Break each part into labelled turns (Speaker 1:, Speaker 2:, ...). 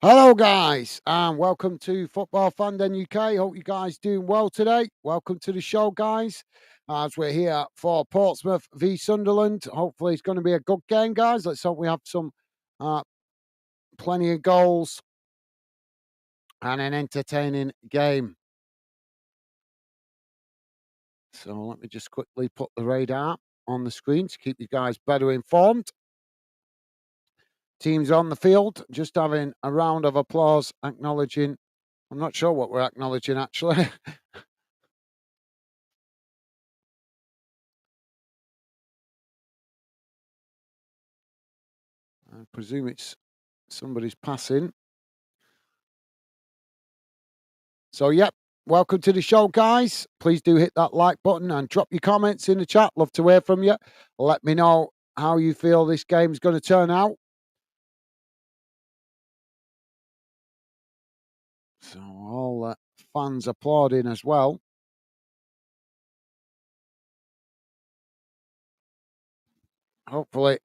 Speaker 1: Hello, guys, and welcome to Football Fandom UK. Hope you guys doing well today. Welcome to the show, guys. As we're here for Portsmouth v Sunderland. Hopefully, it's going to be a good game, guys. Let's hope we have some uh, plenty of goals and an entertaining game. So let me just quickly put the radar on the screen to keep you guys better informed. Teams on the field, just having a round of applause, acknowledging. I'm not sure what we're acknowledging actually. I presume it's somebody's passing. So, yep, welcome to the show, guys. Please do hit that like button and drop your comments in the chat. Love to hear from you. Let me know how you feel this game's going to turn out. So, all fans applauding as well. Hopefully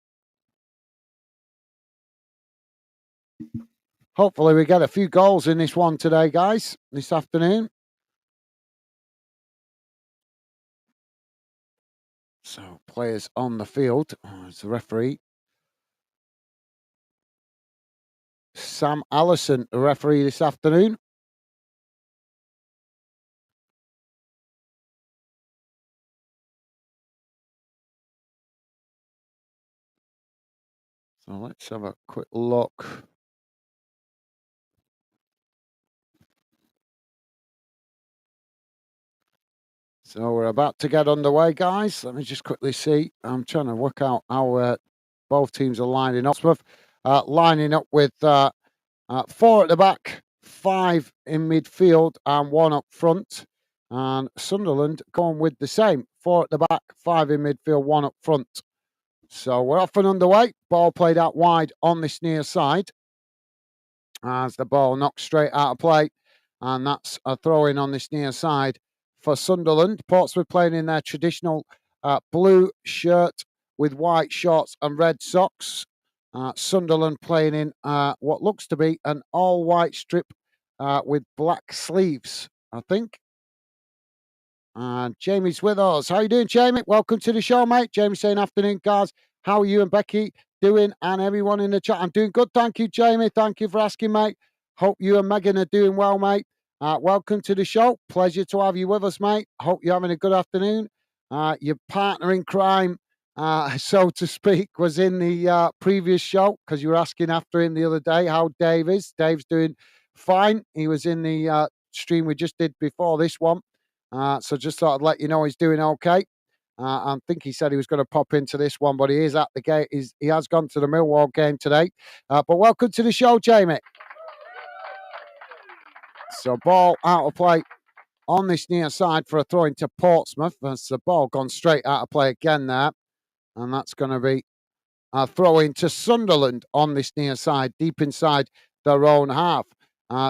Speaker 1: we get a few goals in this one today, guys, this afternoon. So, players on the field. It's the referee. Sam Allison, the referee this afternoon. So, let's have a quick look. So we're about to get underway, guys. Let me just quickly see. I'm trying to work out how both teams are lining up. Lining up with 4 at the back, 5 in midfield, and 1 up front. And Sunderland going with the same: 4 at the back, 5 in midfield, 1 up front. So we're off and underway. Ball played out wide on this near side as the ball knocks straight out of play, and that's a throw in on this near side for Sunderland. Portsmouth playing in their traditional blue shirt with white shorts and red socks. Sunderland playing in what looks to be an all-white strip with black sleeves, I think. And Jamie's with us. How you doing, Jamie? Welcome to the show, mate. Jamie saying, afternoon, guys. How are you and Becky doing? And everyone in the chat. I'm doing good. Thank you, Jamie. Thank you for asking, mate. Hope you and Megan are doing well, mate. Welcome to the show. Pleasure to have you with us, mate. Hope you're having a good afternoon. Your partner in crime, so to speak, was in the previous show because you were asking after him the other day how Dave is. Dave's doing fine. He was in the stream we just did before this one. So just thought I'd let you know he's doing okay. I think he said he was going to pop into this one, but he is at the gate. He has gone to the Millwall game today. But welcome to the show, Jamie. So ball out of play on this near side for a throw into Portsmouth. That's the ball gone straight out of play again there. And that's going to be a throw into Sunderland on this near side, deep inside their own half.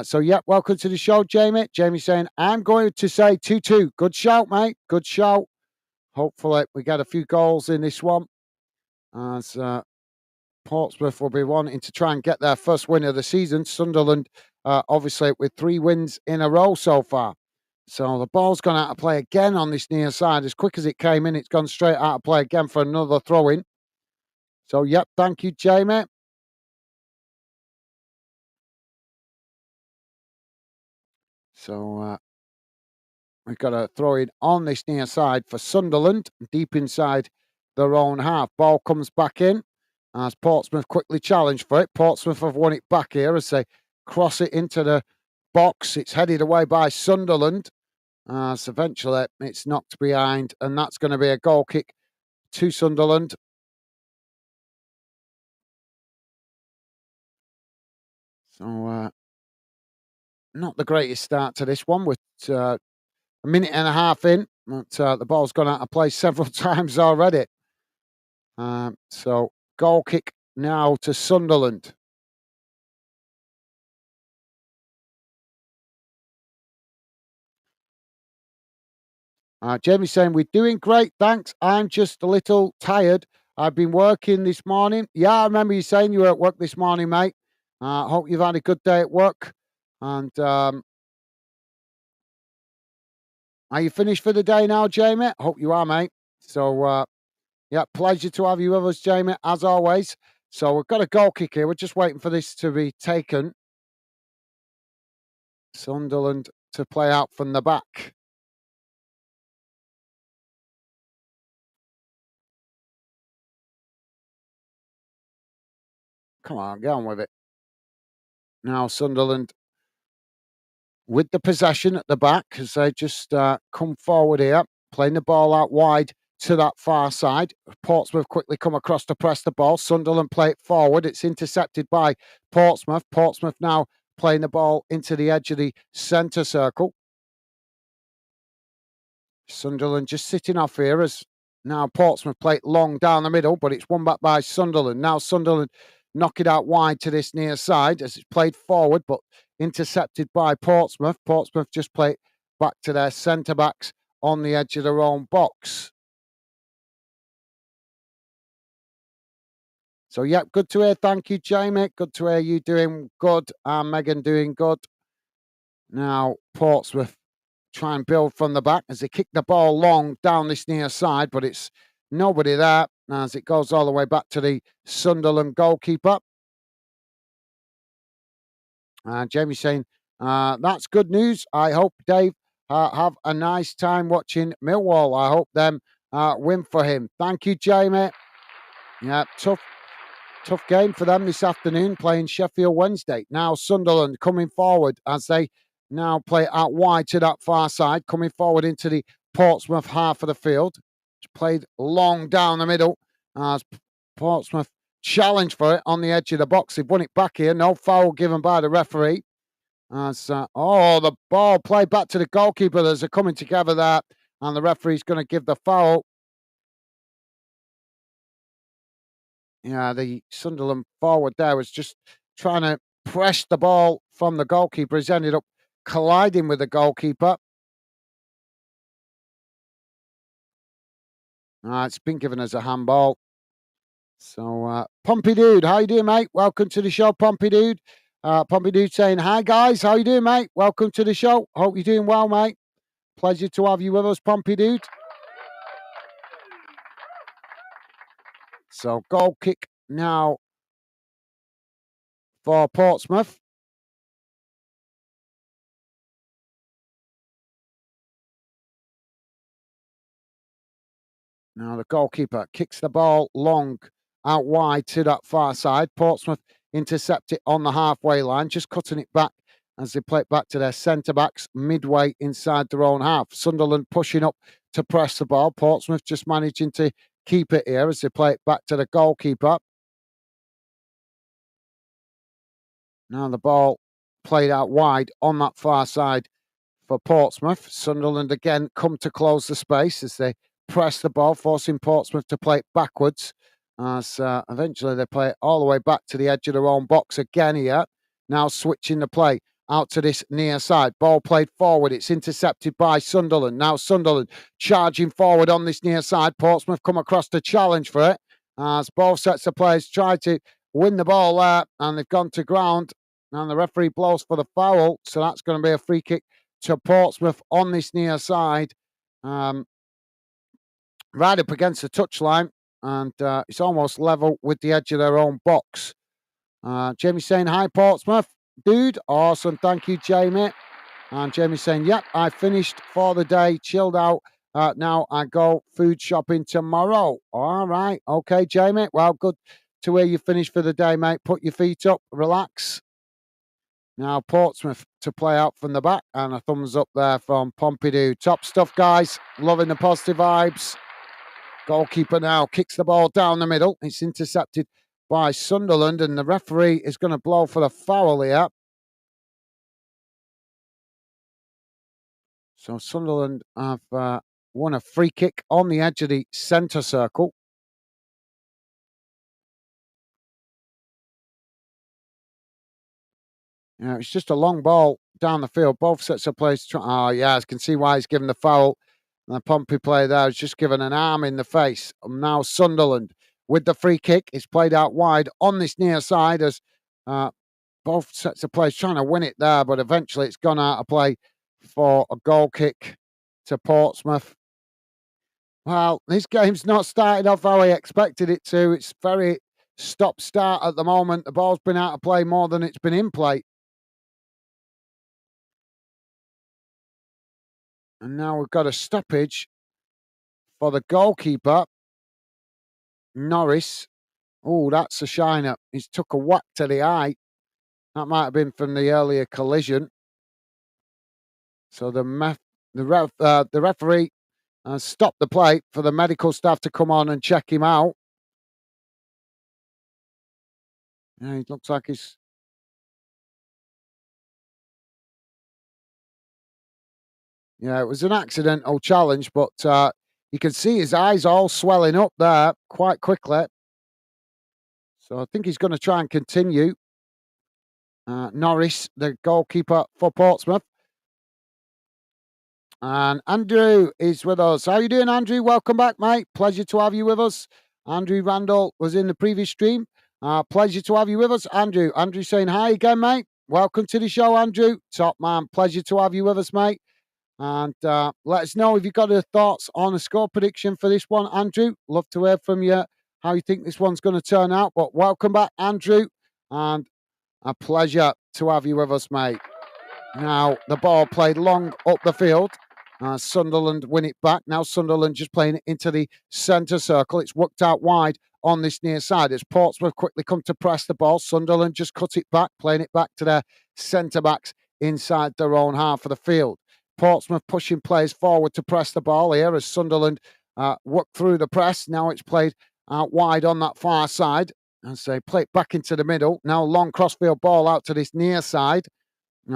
Speaker 1: So, yeah, welcome to the show, Jamie. Jamie saying, I'm going to say 2-2. Good shout, mate. Good shout. Hopefully, we get a few goals in this one. As Portsmouth will be wanting to try and get their first win of the season. Sunderland, obviously, with 3 wins in a row so far. So the ball's gone out of play again on this near side. As quick as it came in, it's gone straight out of play again for another throw-in. So, yep, thank you, Jamie. So we've got a throw in on this near side for Sunderland, deep inside their own half. Ball comes back in as Portsmouth quickly challenge for it. Portsmouth have won it back here as they cross it into the box. It's headed away by Sunderland. So eventually it's knocked behind, and that's going to be a goal kick to Sunderland. So not the greatest start to this one with a minute and a half in, but the ball's gone out of play several times already. So goal kick now to Sunderland. Jamie's saying, we're doing great, thanks. I'm just a little tired. I've been working this morning. Yeah, I remember you saying you were at work this morning, mate. Hope you've had a good day at work. And are you finished for the day now, Jamie? Hope you are, mate. So, yeah, pleasure to have you with us, Jamie, as always. So we've got a goal kick here. We're just waiting for this to be taken. Sunderland to play out from the back. Come on, get on with it. Now Sunderland with the possession at the back as they just come forward here, playing the ball out wide to that far side. Portsmouth quickly come across to press the ball. Sunderland play it forward. It's intercepted by Portsmouth. Portsmouth now playing the ball into the edge of the centre circle. Sunderland just sitting off here as now Portsmouth play it long down the middle, but it's won back by Sunderland. Now Sunderland knock it out wide to this near side as it's played forward, but intercepted by Portsmouth. Portsmouth just play it back to their centre backs on the edge of their own box. So, yeah, good to hear. Thank you, Jamie. Good to hear you doing good and Megan doing good. Now, Portsmouth try and build from the back as they kick the ball long down this near side, but it's nobody there as it goes all the way back to the Sunderland goalkeeper. Jamie saying, that's good news. I hope Dave have a nice time watching Millwall. I hope them win for him. Thank you, Jamie. Yeah, tough game for them this afternoon, playing Sheffield Wednesday. Now Sunderland coming forward as they now play out wide to that far side, coming forward into the Portsmouth half of the field. It's played long down the middle as Portsmouth challenge for it on the edge of the box. They've won it back here. No foul given by the referee. As the ball played back to the goalkeeper. There's a coming together there, and the referee's going to give the foul. Yeah, the Sunderland forward there was just trying to press the ball from the goalkeeper. He's ended up colliding with the goalkeeper. It's been given as a handball. So, Pompey Dude, how you doing, mate? Welcome to the show, Pompey Dude. Pompey Dude saying, hi, guys. How you doing, mate? Welcome to the show. Hope you're doing well, mate. Pleasure to have you with us, Pompey Dude. So, goal kick now for Portsmouth. Now the goalkeeper kicks the ball long out wide to that far side. Portsmouth intercept it on the halfway line, just cutting it back as they play it back to their centre backs midway inside their own half. Sunderland pushing up to press the ball. Portsmouth just managing to keep it here as they play it back to the goalkeeper. Now the ball played out wide on that far side for Portsmouth. Sunderland again come to close the space as they press the ball, forcing Portsmouth to play it backwards. As eventually they play it all the way back to the edge of their own box again here. Now switching the play out to this near side. Ball played forward. It's intercepted by Sunderland. Now Sunderland charging forward on this near side. Portsmouth come across to challenge for it. As both sets of players try to win the ball there, and they've gone to ground. And the referee blows for the foul. So that's going to be a free kick to Portsmouth on this near side. Right up against the touchline. And it's almost level with the edge of their own box. Jamie saying, hi, Portsmouth. Dude, awesome. Thank you, Jamie. And Jamie saying, yep, I finished for the day, chilled out. Now I go food shopping tomorrow. All right. Okay, Jamie. Well, good to hear you finished for the day, mate. Put your feet up, relax. Now Portsmouth to play out from the back, and a thumbs up there from Pompidou. Top stuff, guys. Loving the positive vibes. Goalkeeper now kicks the ball down the middle. It's intercepted by Sunderland, and the referee is going to blow for the foul here. So Sunderland have won a free kick on the edge of the centre circle. Yeah, it's just a long ball down the field. Both sets of players. Oh, yeah, I can see why he's given the foul. And the Pompey player there has just given an arm in the face. Now Sunderland with the free kick. It's played out wide on this near side as both sets of players trying to win it there, but eventually it's gone out of play for a goal kick to Portsmouth. Well, this game's not started off how I expected it to. It's very stop-start at the moment. The ball's been out of play more than it's been in play. And now we've got a stoppage for the goalkeeper, Norris. Oh, that's a shiner. He's took a whack to the eye. That might have been from the earlier collision. So the referee stopped the play for the medical staff to come on and check him out. Yeah, he looks like he's... Yeah, it was an accidental challenge, but you can see his eyes all swelling up there quite quickly. So I think he's going to try and continue. Norris, the goalkeeper for Portsmouth. And Andrew is with us. How you doing, Andrew? Welcome back, mate. Pleasure to have you with us. Andrew Randall was in the previous stream. Pleasure to have you with us, Andrew. Andrew saying hi again, mate. Welcome to the show, Andrew. Top man. Pleasure to have you with us, mate. And let us know if you've got your thoughts on a score prediction for this one, Andrew. Love to hear from you how you think this one's going to turn out. But welcome back, Andrew. And a pleasure to have you with us, mate. Now, the ball played long up the field. Sunderland win it back. Now Sunderland just playing it into the centre circle. It's worked out wide on this near side as Portsmouth quickly come to press the ball. Sunderland just cut it back, playing it back to their centre-backs inside their own half of the field. Portsmouth pushing players forward to press the ball here as Sunderland work through the press. Now it's played out wide on that far side. As they play it back into the middle. Now long crossfield ball out to this near side.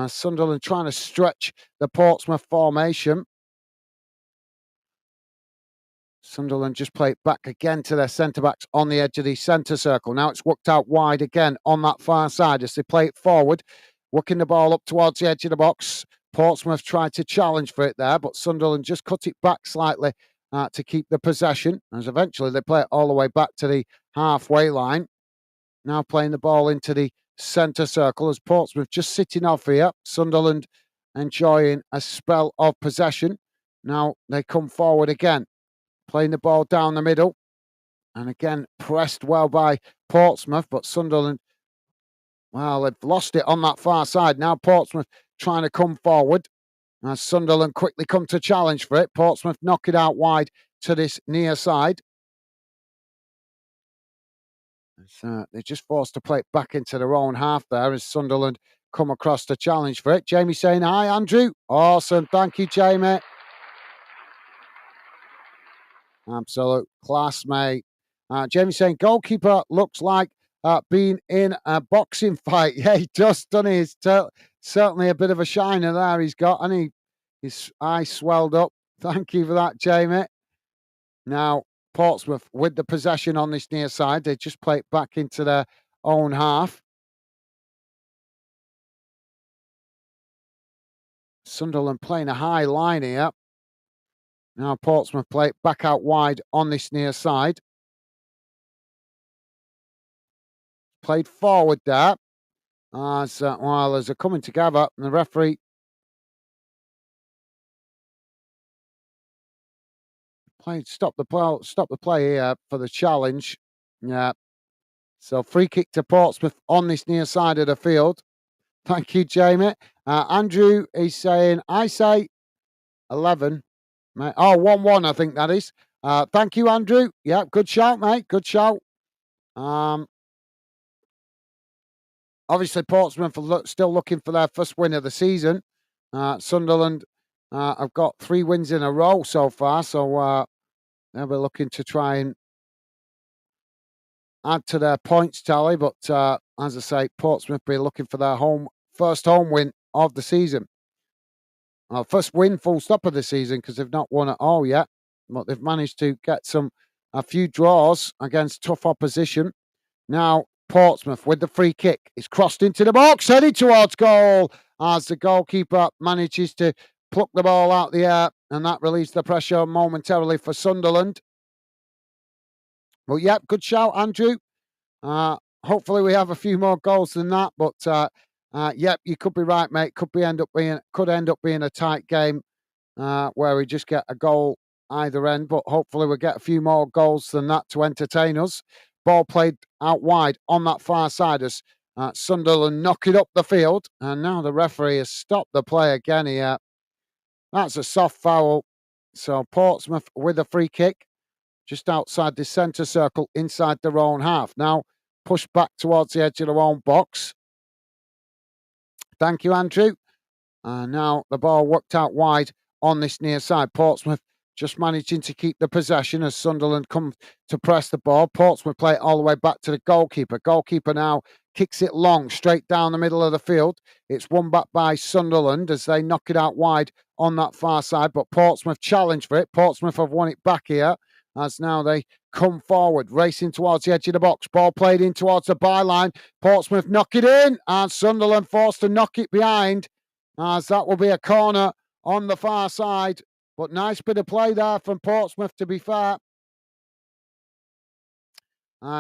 Speaker 1: Sunderland trying to stretch the Portsmouth formation. Sunderland just play it back again to their centre-backs on the edge of the centre circle. Now it's worked out wide again on that far side as they play it forward, working the ball up towards the edge of the box. Portsmouth tried to challenge for it there, but Sunderland just cut it back slightly to keep the possession, as eventually they play it all the way back to the halfway line. Now playing the ball into the centre circle as Portsmouth just sitting off here. Sunderland enjoying a spell of possession. Now they come forward again, playing the ball down the middle. And again, pressed well by Portsmouth, but Sunderland, well, they've lost it on that far side. Now Portsmouth trying to come forward. As Sunderland quickly come to challenge for it. Portsmouth knock it out wide to this near side. They're just forced to play it back into their own half there as Sunderland come across to challenge for it. Jamie saying hi, Andrew. Awesome. Thank you, Jamie. Absolute class, mate. Jamie saying goalkeeper looks like being in a boxing fight. Yeah, he does, doesn't he? He's certainly a bit of a shiner there he's got, and his eye swelled up. Thank you for that, Jamie. Now, Portsmouth with the possession on this near side. They just play it back into their own half. Sunderland playing a high line here. Now Portsmouth play it back out wide on this near side. Played forward there. As they're coming together, and the referee stop the play here for the challenge. Yeah. So free kick to Portsmouth on this near side of the field. Thank you, Jamie. Andrew is saying, I say 11. Mate. Oh, 1-1, I think that is. Thank you, Andrew. Yeah, good shout, mate. Good shout. Obviously, Portsmouth are still looking for their first win of the season. Sunderland have got 3 wins in a row so far, so they'll be looking to try and add to their points tally. But as I say, Portsmouth be looking for their first home win of the season. First win, full stop of the season, because they've not won at all yet. But they've managed to get a few draws against tough opposition. Now, Portsmouth with the free kick. It's crossed into the box, headed towards goal as the goalkeeper manages to pluck the ball out the air, and that relieves the pressure momentarily for Sunderland. Well, yeah, good shout, Andrew. hopefully we have a few more goals than that. But yep, you could be right, mate. Could end up being a tight game where we just get a goal either end. But hopefully we'll get a few more goals than that to entertain us. Ball played out wide on that far side as Sunderland knock it up the field. And now the referee has stopped the play again here. That's a soft foul. So Portsmouth with a free kick just outside the centre circle inside their own half. Now push back towards the edge of their own box. Thank you, Andrew. And now the ball worked out wide on this near side. Portsmouth just managing to keep the possession as Sunderland come to press the ball. Portsmouth play it all the way back to the goalkeeper. Goalkeeper now kicks it long, straight down the middle of the field. It's won back by Sunderland as they knock it out wide on that far side. But Portsmouth challenge for it. Portsmouth have won it back here as now they come forward, racing towards the edge of the box. Ball played in towards the byline. Portsmouth knock it in and Sunderland forced to knock it behind as that will be a corner on the far side. But nice bit of play there from Portsmouth, to be fair.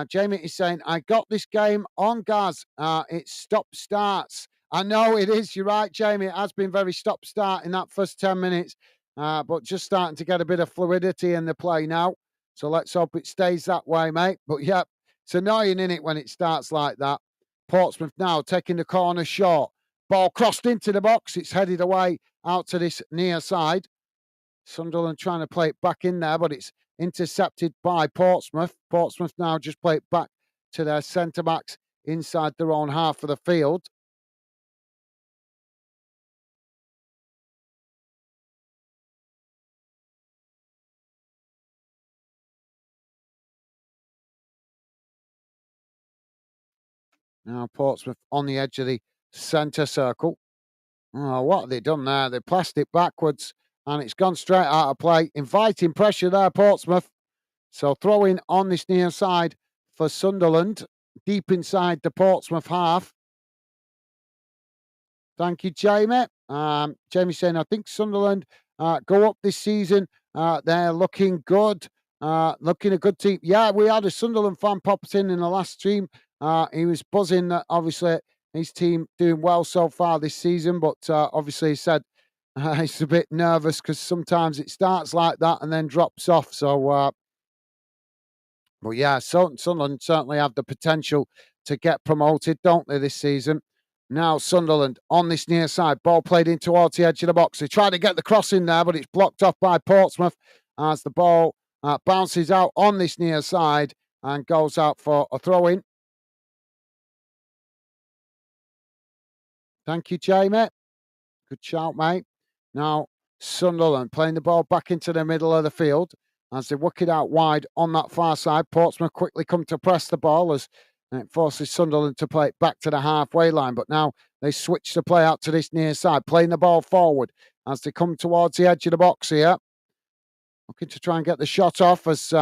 Speaker 1: Jamie is saying, I got this game on Gaz. It's stop-starts. I know it is. You're right, Jamie. It has been very stop-start in that first 10 minutes. But just starting to get a bit of fluidity in the play now. So let's hope it stays that way, mate. But, yeah, it's annoying, isn't it, when it starts like that. Portsmouth now taking the corner short. Ball crossed into the box. It's headed away out to this near side. Sunderland trying to play it back in there, but it's intercepted by Portsmouth. Portsmouth now just play it back to their centre-backs inside their own half of the field. Now Portsmouth on the edge of the centre circle. Oh, what have they done there? They passed it backwards and it's gone straight out of play. Inviting pressure there, Portsmouth. So throwing on this near side for Sunderland, deep inside the Portsmouth half. Thank you, Jamie. Jamie saying, I think Sunderland go up this season. They're looking good. Looking a good team. Yeah, we had a Sunderland fan pop in the last stream. He was buzzing that obviously his team doing well so far this season, but obviously he said he's a bit nervous because sometimes it starts like that and then drops off. So, but yeah, Sunderland certainly have the potential to get promoted, don't they, this season? Now Sunderland on this near side, ball played in towards the edge of the box. They try to get the cross in there, but it's blocked off by Portsmouth as the ball bounces out on this near side and goes out for a throw-in. Thank you, Jamie. Good shout, mate. Now Sunderland playing the ball back into the middle of the field as they work it out wide on that far side. Portsmouth quickly come to press the ball as it forces Sunderland to play it back to the halfway line. But now they switch the play out to this near side, playing the ball forward as they come towards the edge of the box here. Looking to try and get the shot off as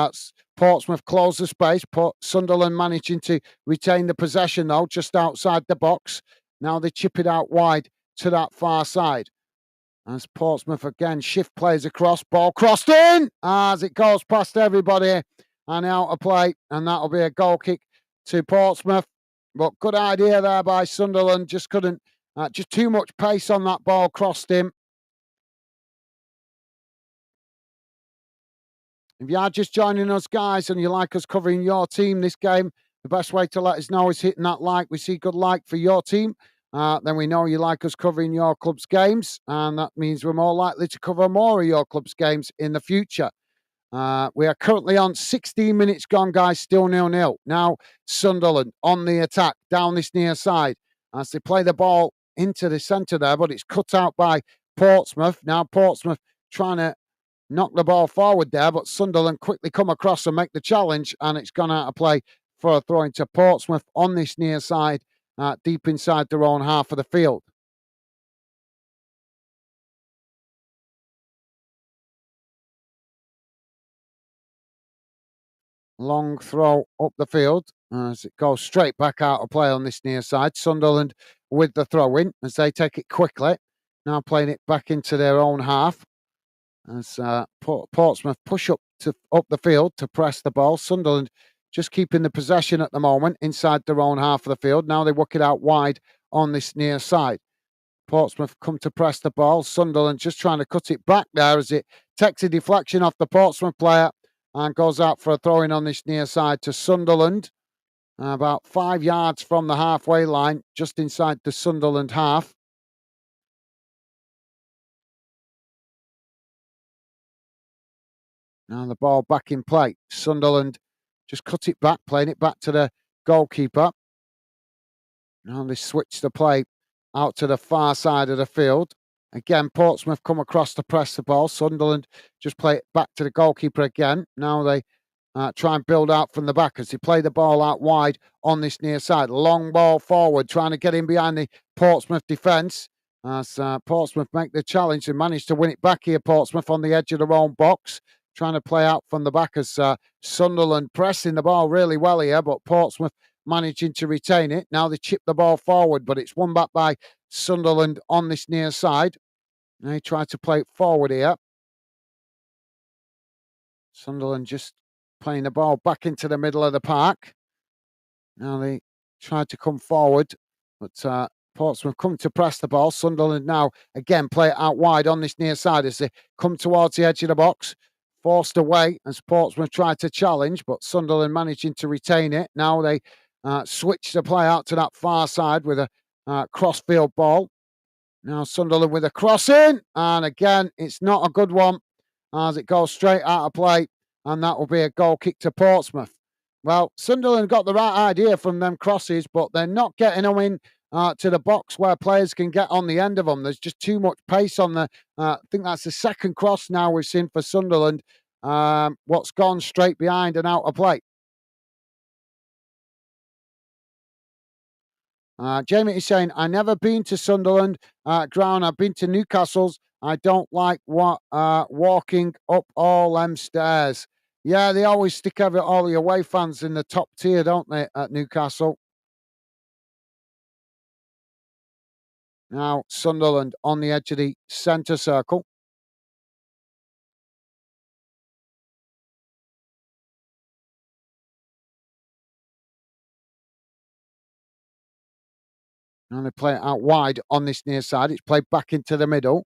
Speaker 1: Portsmouth close the space. Sunderland managing to retain the possession, though, just outside the box. Now they chip it out wide to that far side. As Portsmouth again shift plays across, ball crossed in as it goes past everybody and out of play. And that'll be a goal kick to Portsmouth. But good idea there by Sunderland. Just couldn't, just too much pace on that ball, crossed him. If you are just joining us, guys, and you like us covering your team this game, the best way to let us know is hitting that like. We see good like for your team. Then we know you like us covering your club's games, and that means we're more likely to cover more of your club's games in the future. We are currently on 16 minutes gone, guys, still 0-0. Now, Sunderland on the attack down this near side as they play the ball into the centre there, but it's cut out by Portsmouth. Now, Portsmouth trying to knock the ball forward there, but Sunderland quickly come across and make the challenge, and it's gone out of play for a throw into Portsmouth on this near side, deep inside their own half of the field. Long throw up the field as it goes straight back out of play on this near side. Sunderland with the throw in as they take it quickly. Now playing it back into their own half as Portsmouth push up the field to press the ball. Sunderland just keeping the possession at the moment inside their own half of the field. Now they work it out wide on this near side. Portsmouth come to press the ball. Sunderland just trying to cut it back there as it takes a deflection off the Portsmouth player and goes out for a throw-in on this near side to Sunderland. About 5 yards from the halfway line, just inside the Sunderland half. Now the ball back in play. Sunderland just cut it back, playing it back to the goalkeeper. Now they switch the play out to the far side of the field. Again, Portsmouth come across to press the ball. Sunderland just play it back to the goalkeeper again. Now they try and build out from the back as they play the ball out wide on this near side. Long ball forward, trying to get in behind the Portsmouth defence. As Portsmouth make the challenge, they manage to win it back here, Portsmouth, on the edge of their own box. Trying to play out from the back as Sunderland pressing the ball really well here, but Portsmouth managing to retain it. Now they chip the ball forward, but it's won back by Sunderland on this near side. They try to play it forward here. Sunderland just playing the ball back into the middle of the park. Now they try to come forward, but Portsmouth come to press the ball. Sunderland now again play it out wide on this near side as they come towards the edge of the box. Forced away as Portsmouth tried to challenge, but Sunderland managing to retain it. Now they switch the play out to that far side with a cross-field ball. Now Sunderland with a cross in, and again, it's not a good one as it goes straight out of play, and that will be a goal kick to Portsmouth. Well, Sunderland got the right idea from them crosses, but they're not getting them in to the box where players can get on the end of them. There's just too much pace on the. I think that's the second cross now we've seen for Sunderland. What's gone straight behind and out of play. Jamie is saying, I never been to Sunderland ground. I've been to Newcastle's. I don't like walking up all them stairs. Yeah, they always stick all the away fans in the top tier, don't they, at Newcastle? Now, Sunderland on the edge of the centre circle. And they play it out wide on this near side. It's played back into the middle.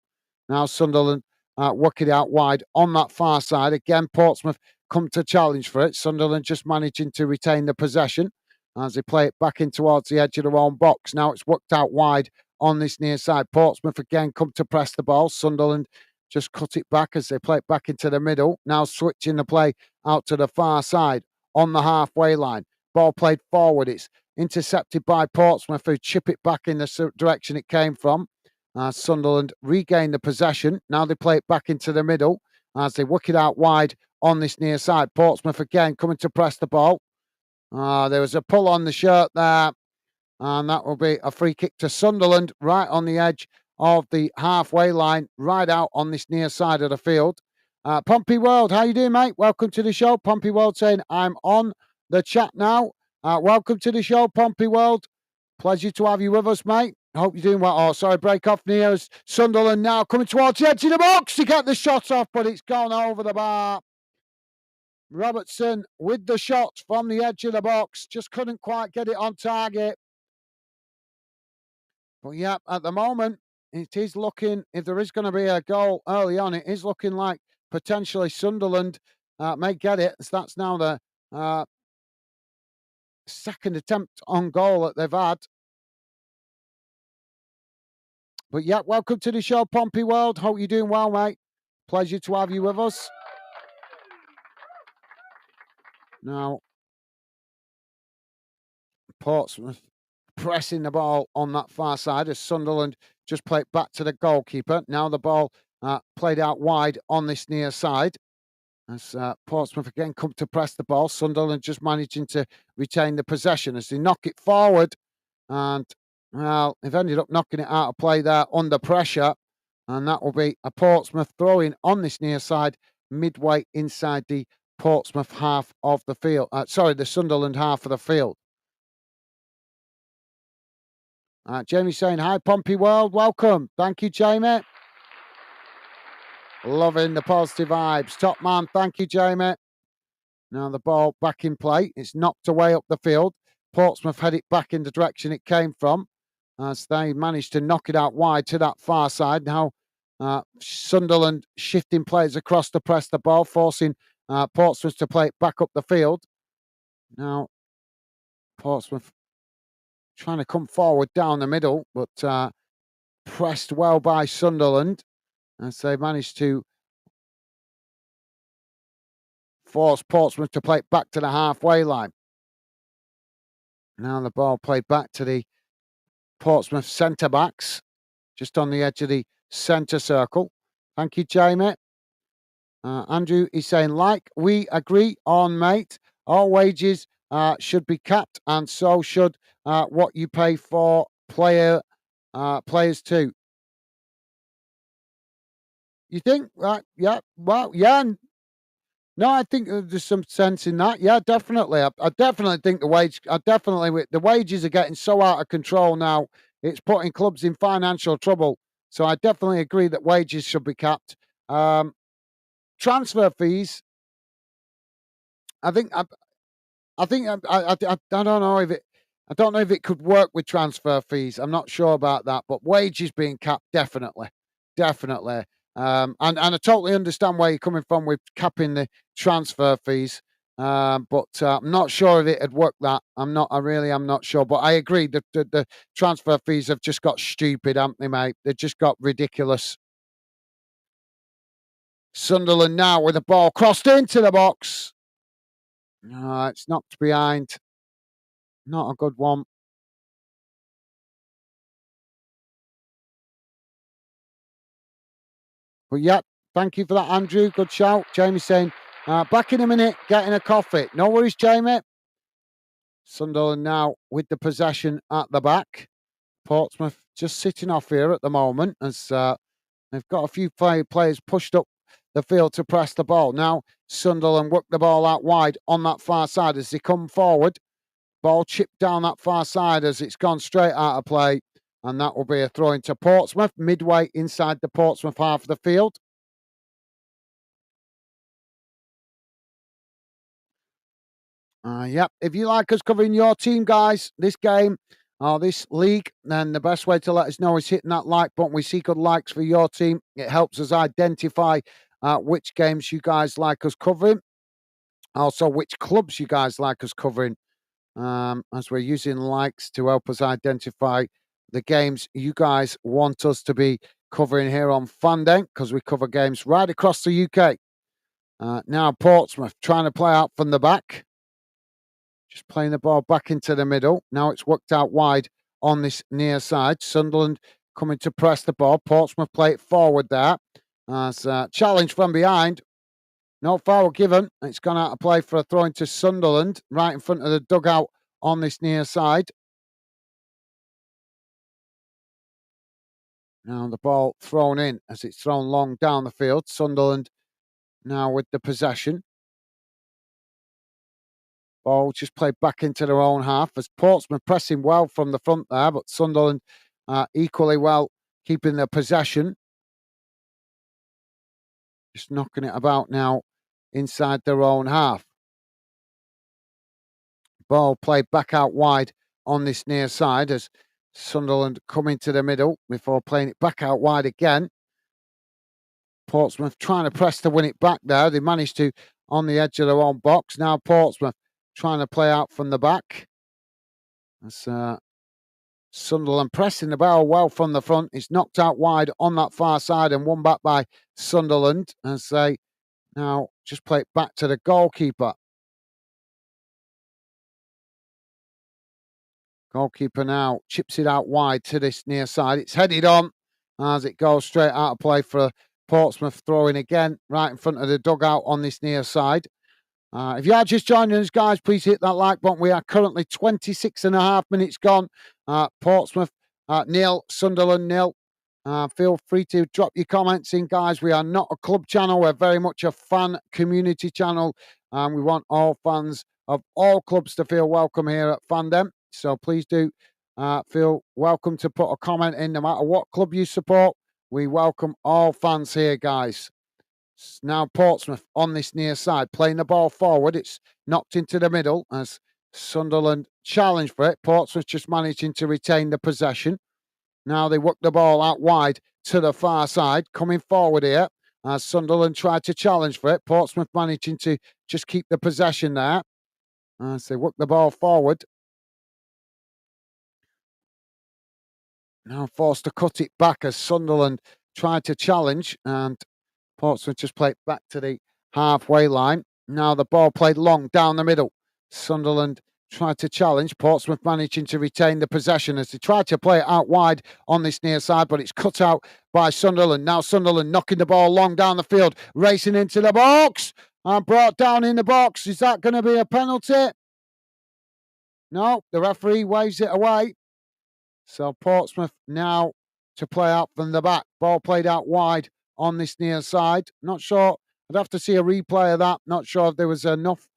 Speaker 1: Now Sunderland work it out wide on that far side. Again, Portsmouth come to challenge for it. Sunderland just managing to retain the possession as they play it back in towards the edge of their own box. Now it's worked out wide on this near side. Portsmouth again come to press the ball. Sunderland just cut it back as they play it back into the middle. Now switching the play out to the far side on the halfway line. Ball played forward. It's intercepted by Portsmouth, who chip it back in the direction it came from. Sunderland regain the possession. Now they play it back into the middle as they work it out wide on this near side. Portsmouth again coming to press the ball. There was a pull on the shirt there, and that will be a free kick to Sunderland right on the edge of the halfway line, right out on this near side of the field. Pompey World, how you doing, mate? Welcome to the show. Pompey World saying, I'm on the chat now. Welcome to the show, Pompey World. Pleasure to have you with us, mate. I hope you're doing well. Oh, sorry, break off near us. Sunderland now coming towards the edge of the box to get the shot off, but it's gone over the bar. Robertson with the shot from the edge of the box. Just couldn't quite get it on target. But yeah, at the moment, it is looking, if there is going to be a goal early on, it is looking like potentially Sunderland may get it. So that's now the second attempt on goal that they've had. But yeah, welcome to the show, Pompey World. Hope you're doing well, mate. Pleasure to have you with us. Now, Portsmouth pressing the ball on that far side as Sunderland just play it back to the goalkeeper. Now the ball played out wide on this near side. As Portsmouth again come to press the ball. Sunderland just managing to retain the possession as they knock it forward. And, well, they've ended up knocking it out of play there under pressure. And that will be a Portsmouth throw-in on this near side, midway inside the Portsmouth half of the field. The Sunderland half of the field. Jamie saying, hi, Pompey World. Welcome. Thank you, Jamie. Loving the positive vibes. Top man. Thank you, Jamie. Now the ball back in play. It's knocked away up the field. Portsmouth head it back in the direction it came from as they managed to knock it out wide to that far side. Now Sunderland shifting players across to press the ball, forcing Portsmouth to play it back up the field. Now Portsmouth trying to come forward down the middle, but pressed well by Sunderland as they managed to force Portsmouth to play it back to the halfway line. Now the ball played back to the Portsmouth centre-backs, just on the edge of the centre circle. Thank you, Jamie. Andrew is saying, like we agree on, mate, all wages should be capped, and so should what you pay for players too. You think? Right? Yeah. Well, yeah. No, I think there's some sense in that. Yeah, definitely. I definitely think the wages are getting so out of control now. It's putting clubs in financial trouble. So I definitely agree that wages should be capped. Transfer fees. I think I don't know if it. I don't know if it could work with transfer fees. I'm not sure about that, but wages being capped, definitely, definitely. And I totally understand where you're coming from with capping the transfer fees. But I'm not sure if it'd work that. I really am not sure. But I agree that the transfer fees have just got stupid, haven't they, mate? They've just got ridiculous. Sunderland now with the ball crossed into the box. No, it's knocked behind. Not a good one. But yeah, thank you for that, Andrew. Good shout. Jamie saying, back in a minute, getting a coffee. No worries, Jamie. Sunderland now with the possession at the back. Portsmouth just sitting off here at the moment as they've got a few players pushed up the field to press the ball. Now Sunderland work the ball out wide on that far side as they come forward. Ball chipped down that far side as it's gone straight out of play. And that will be a throw into Portsmouth, midway inside the Portsmouth half of the field. Yep. If you like us covering your team, guys, this game or this league, then the best way to let us know is hitting that like button. We see good likes for your team. It helps us identify which games you guys like us covering. Also, which clubs you guys like us covering. As we're using likes to help us identify the games you guys want us to be covering here on Fandeng, because we cover games right across the UK. Now Portsmouth trying to play out from the back. Just playing the ball back into the middle. Now it's worked out wide on this near side. Sunderland coming to press the ball. Portsmouth play it forward there. As challenge from behind. No foul given. It's gone out of play for a throw into Sunderland, right in front of the dugout on this near side. Now the ball thrown in as it's thrown long down the field. Sunderland now with the possession. Ball just played back into their own half as Portsmouth pressing well from the front there, but Sunderland equally well keeping their possession. Just knocking it about now inside their own half. Ball played back out wide on this near side as Sunderland come into the middle before playing it back out wide again. Portsmouth trying to press to win it back there. They managed to on the edge of their own box. Now Portsmouth trying to play out from the back. That's Sunderland pressing the ball well from the front. It's knocked out wide on that far side and won back by Sunderland as they now just play it back to the goalkeeper. Goalkeeper now chips it out wide to this near side. It's headed on as it goes straight out of play for a Portsmouth throwing again right in front of the dugout on this near side. If you are just joining us, guys, please hit that like button. We are currently 26 and a half minutes gone. Portsmouth 0, Sunderland 0. Feel free to drop your comments in, guys. We are not a club channel. We're very much a fan community channel. We want all fans of all clubs to feel welcome here at Fandom. So please do feel welcome to put a comment in no matter what club you support. We welcome all fans here, guys. Now Portsmouth on this near side, playing the ball forward. It's knocked into the middle as Sunderland challenge for it. Portsmouth just managing to retain the possession. Now they work the ball out wide to the far side, coming forward here as Sunderland tried to challenge for it. Portsmouth managing to just keep the possession there as they work the ball forward. Now forced to cut it back as Sunderland tried to challenge, and Portsmouth just played back to the halfway line. Now the ball played long down the middle. Sunderland tried to challenge. Portsmouth managing to retain the possession as they tried to play it out wide on this near side, but it's cut out by Sunderland. Now Sunderland knocking the ball long down the field, racing into the box and brought down in the box. Is that going to be a penalty? No, the referee waves it away. So Portsmouth now to play out from the back. Ball played out wide on this near side. Not sure. I'd have to see a replay of that. Not sure if there was enough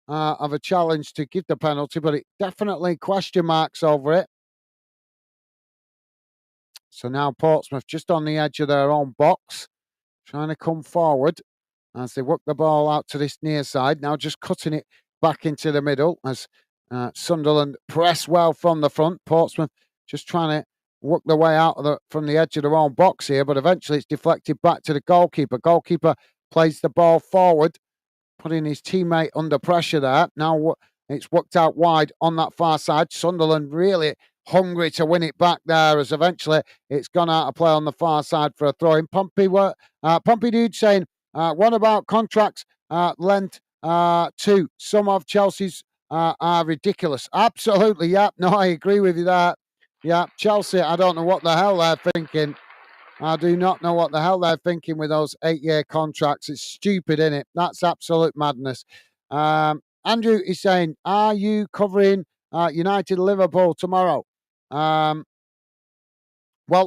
Speaker 1: of a challenge to give the penalty, but it definitely question marks over it. So now Portsmouth just on the edge of their own box, trying to come forward as they work the ball out to this near side. Now just cutting it back into the middle as Sunderland press well from the front. Portsmouth just trying to work their way out of from the edge of their own box here, but eventually it's deflected back to the goalkeeper. Goalkeeper plays the ball forward, putting his teammate under pressure there. Now it's worked out wide on that far side. Sunderland really hungry to win it back there as eventually it's gone out of play on the far side for a throw-in. Pompey Dude saying, what about contracts lent to some of Chelsea's are ridiculous? Absolutely, yeah. No, I agree with you there. Yeah, Chelsea, I don't know what the hell they're thinking. I do not know what the hell they're thinking with those 8-year contracts. It's stupid, isn't it? That's absolute madness. Andrew is saying, are you covering United Liverpool tomorrow? Well,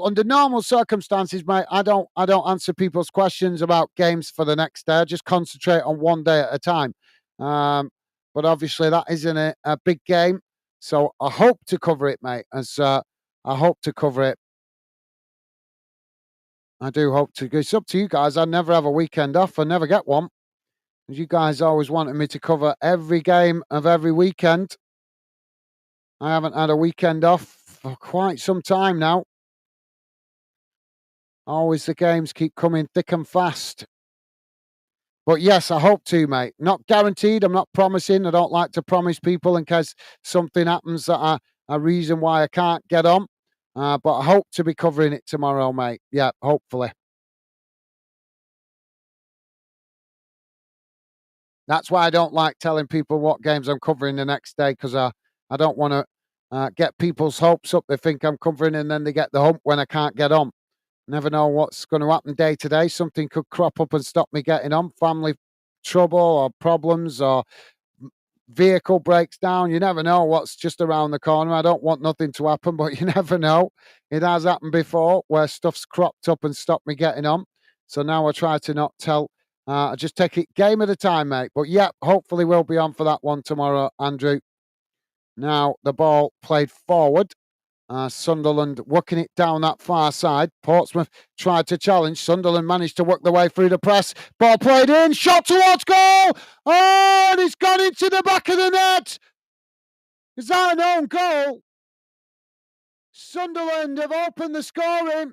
Speaker 1: under normal circumstances, mate, I don't answer people's questions about games for the next day. I just concentrate on one day at a time. But obviously, that isn't a big game, so I hope to cover it, mate. As I hope to cover it. I do hope to. It's up to you guys. I never have a weekend off. I never get one. You guys always wanted me to cover every game of every weekend. I haven't had a weekend off for quite some time now. Always the games keep coming thick and fast. But yes, I hope to, mate. Not guaranteed. I'm not promising. I don't like to promise people in case something happens that a reason why I can't get on. But I hope to be covering it tomorrow, mate. Yeah, hopefully. That's why I don't like telling people what games I'm covering the next day, because I don't want to get people's hopes up. They think I'm covering and then they get the hump when I can't get on. Never know what's going to happen day to day. Something could crop up and stop me getting on. Family trouble or problems or vehicle breaks down. You never know what's just around the corner. I don't want nothing to happen, but you never know. It has happened before where stuff's cropped up and stopped me getting on. So now I try to not tell. I just take it game at a time, mate. But yeah, hopefully we'll be on for that one tomorrow, Andrew. Now the ball played forward. Sunderland working it down that far side. Portsmouth tried to challenge. Sunderland managed to work their way through the press. Ball played in. Shot towards goal. Oh, and it's gone into the back of the net. Is that an own goal? Sunderland have opened the scoring.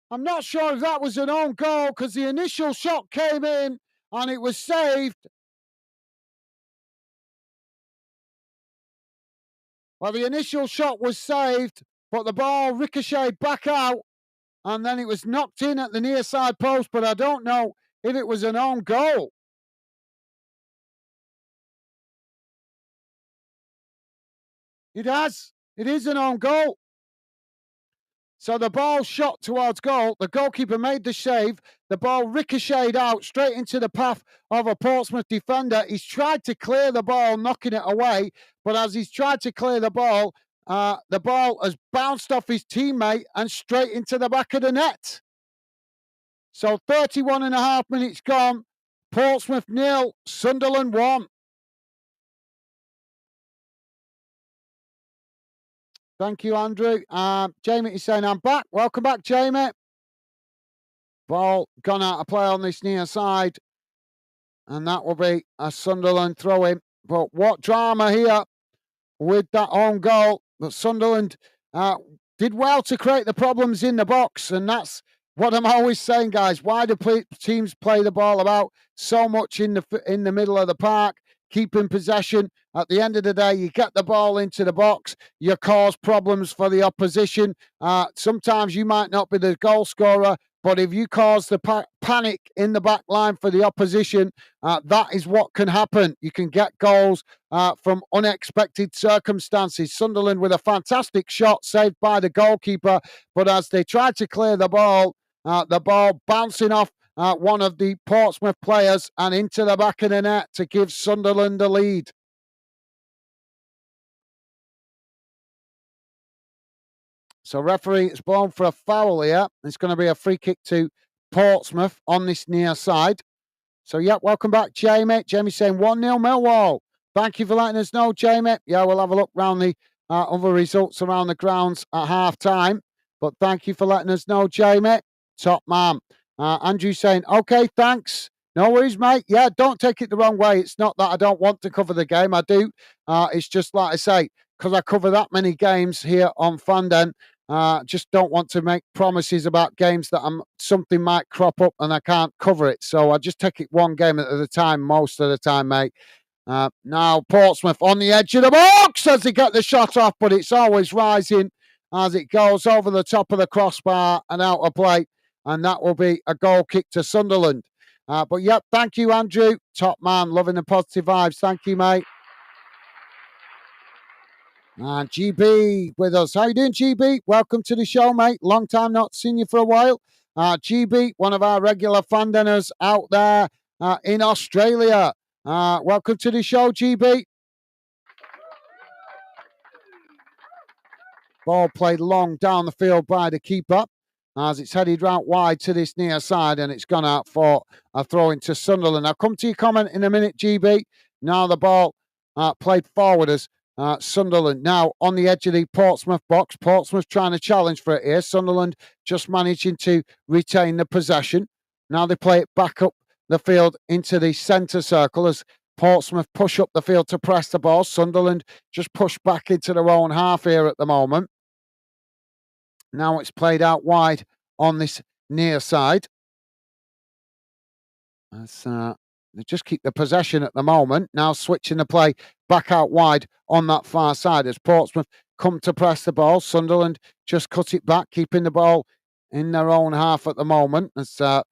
Speaker 1: I'm not sure if that was an own goal because the initial shot came in and it was saved. Well, the initial shot was saved, but the ball ricocheted back out. And then it was knocked in at the near side post, but I don't know if it was an own goal. It has. It is an own goal. So the ball shot towards goal. The goalkeeper made the save. The ball ricocheted out straight into the path of a Portsmouth defender. He's tried to clear the ball, knocking it away. But as he's tried to clear the ball has bounced off his teammate and straight into the back of the net. So 31 and a half minutes gone. Portsmouth 0, Sunderland 1. Thank you, Andrew. Jamie is saying, I'm back. Welcome back, Jamie. Ball gone out of play on this near side. And that will be a Sunderland throw-in. But what drama here with that own goal. But Sunderland did well to create the problems in the box. And that's what I'm always saying, guys. Why do teams play the ball about so much in the middle of the park, keeping possession? At the end of the day, you get the ball into the box, you cause problems for the opposition. Sometimes you might not be the goal scorer, but if you cause the panic in the back line for the opposition, that is what can happen. You can get goals from unexpected circumstances. Sunderland with a fantastic shot saved by the goalkeeper, but as they tried to clear the ball bouncing off one of the Portsmouth players and into the back of the net to give Sunderland the lead. So referee is blown for a foul here. It's going to be a free kick to Portsmouth on this near side. So, welcome back, Jamie. Jamie saying 1-0 Millwall. Thank you for letting us know, Jamie. Yeah, we'll have a look around the other results around the grounds at half-time. But thank you for letting us know, Jamie. Top man. Andrew saying, okay, thanks. No worries, mate. Yeah, don't take it the wrong way. It's not that I don't want to cover the game. I do. It's just like I say, because I cover that many games here on Fanden, just don't want to make promises about games that something might crop up and I can't cover it. So I just take it one game at a time, most of the time, mate. Now Portsmouth on the edge of the box as they get the shot off, but it's always rising as it goes over the top of the crossbar and out of play. And that will be a goal kick to Sunderland. But thank you, Andrew. Top man, loving the positive vibes. Thank you, mate. And GB with us. How you doing, GB? Welcome to the show, mate. Long time not seen you for a while. GB, one of our regular fandeners out there in Australia. Welcome to the show, GB. Ball played long down the field by the keeper as it's headed round wide to this near side and it's gone out for a throw into Sunderland. I'll come to your comment in a minute, GB. Now the ball played forward as Sunderland now on the edge of the Portsmouth box. Portsmouth trying to challenge for it here. Sunderland just managing to retain the possession. Now they play it back up the field into the centre circle as Portsmouth push up the field to press the ball. Sunderland just push back into their own half here at the moment. Now it's played out wide on this near side. They just keep the possession at the moment. Now switching the play back out wide on that far side as Portsmouth come to press the ball. Sunderland just cut it back, keeping the ball in their own half at the moment. As they're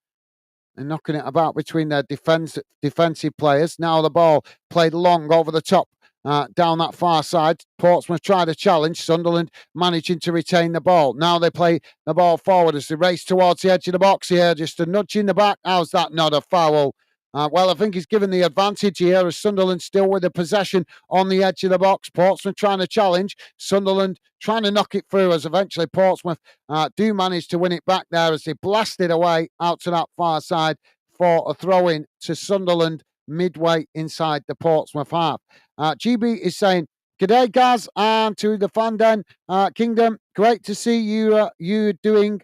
Speaker 1: knocking it about between their defensive players. Now the ball played long over the top down that far side. Portsmouth try to challenge. Sunderland managing to retain the ball. Now they play the ball forward as they race towards the edge of the box here. Just a nudge in the back. How's that not a foul? Well, I think he's given the advantage here as Sunderland still with the possession on the edge of the box. Portsmouth trying to challenge. Sunderland trying to knock it through as eventually Portsmouth do manage to win it back there as they blast it away out to that far side for a throw-in to Sunderland midway inside the Portsmouth half. GB is saying, "G'day, Gaz, and to the Fanden Kingdom. Great to see you doing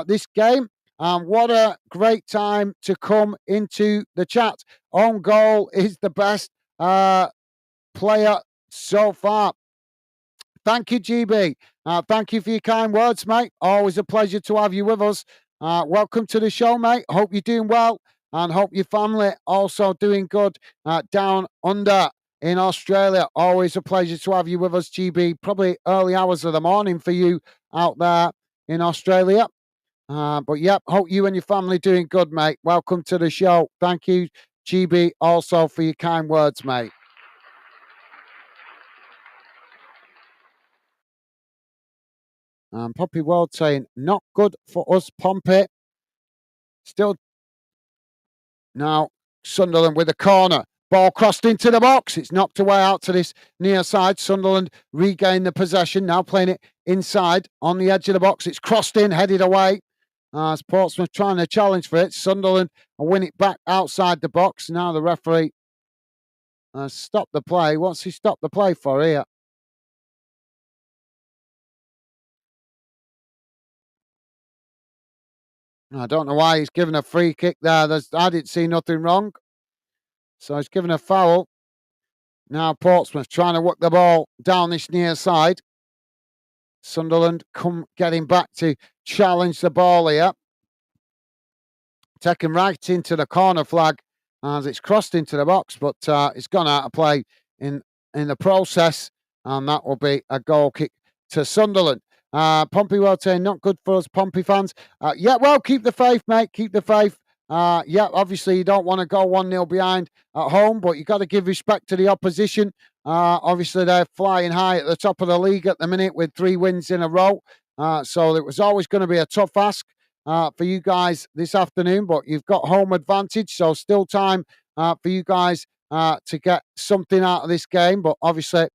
Speaker 1: this game. What a great time to come into the chat. Own goal is the best player so far." Thank you, GB. Thank you for your kind words, mate. Always a pleasure to have you with us. Welcome to the show, mate. Hope you're doing well and hope your family also doing good down under in Australia. Always a pleasure to have you with us, GB. Probably early hours of the morning for you out there in Australia. But hope you and your family doing good, mate. Welcome to the show. Thank you, GB, also for your kind words, mate. Poppy World saying, not good for us, Pompey. Still now Sunderland with a corner. Ball crossed into the box. It's knocked away out to this near side. Sunderland regain the possession. Now playing it inside on the edge of the box. It's crossed in, headed away. As Portsmouth trying to challenge for it. Sunderland win it back outside the box. Now the referee stopped the play. What's he stopped the play for here? I don't know why he's given a free kick there. I didn't see nothing wrong. So he's given a foul. Now Portsmouth trying to work the ball down this near side. Sunderland getting back to challenge the ball here. Taken right into the corner flag as it's crossed into the box, but it's gone out of play in the process, and that will be a goal kick to Sunderland. Pompey World saying, not good for us Pompey fans. Yeah, well, keep the faith, mate. Keep the faith. Yeah, obviously you don't want to go 1-0 behind at home, but you got to give respect to the opposition. Obviously, they're flying high at the top of the league at the minute with 3 wins in a row. So it was always going to be a tough ask for you guys this afternoon, but you've got home advantage, so still time for you guys to get something out of this game. But obviously,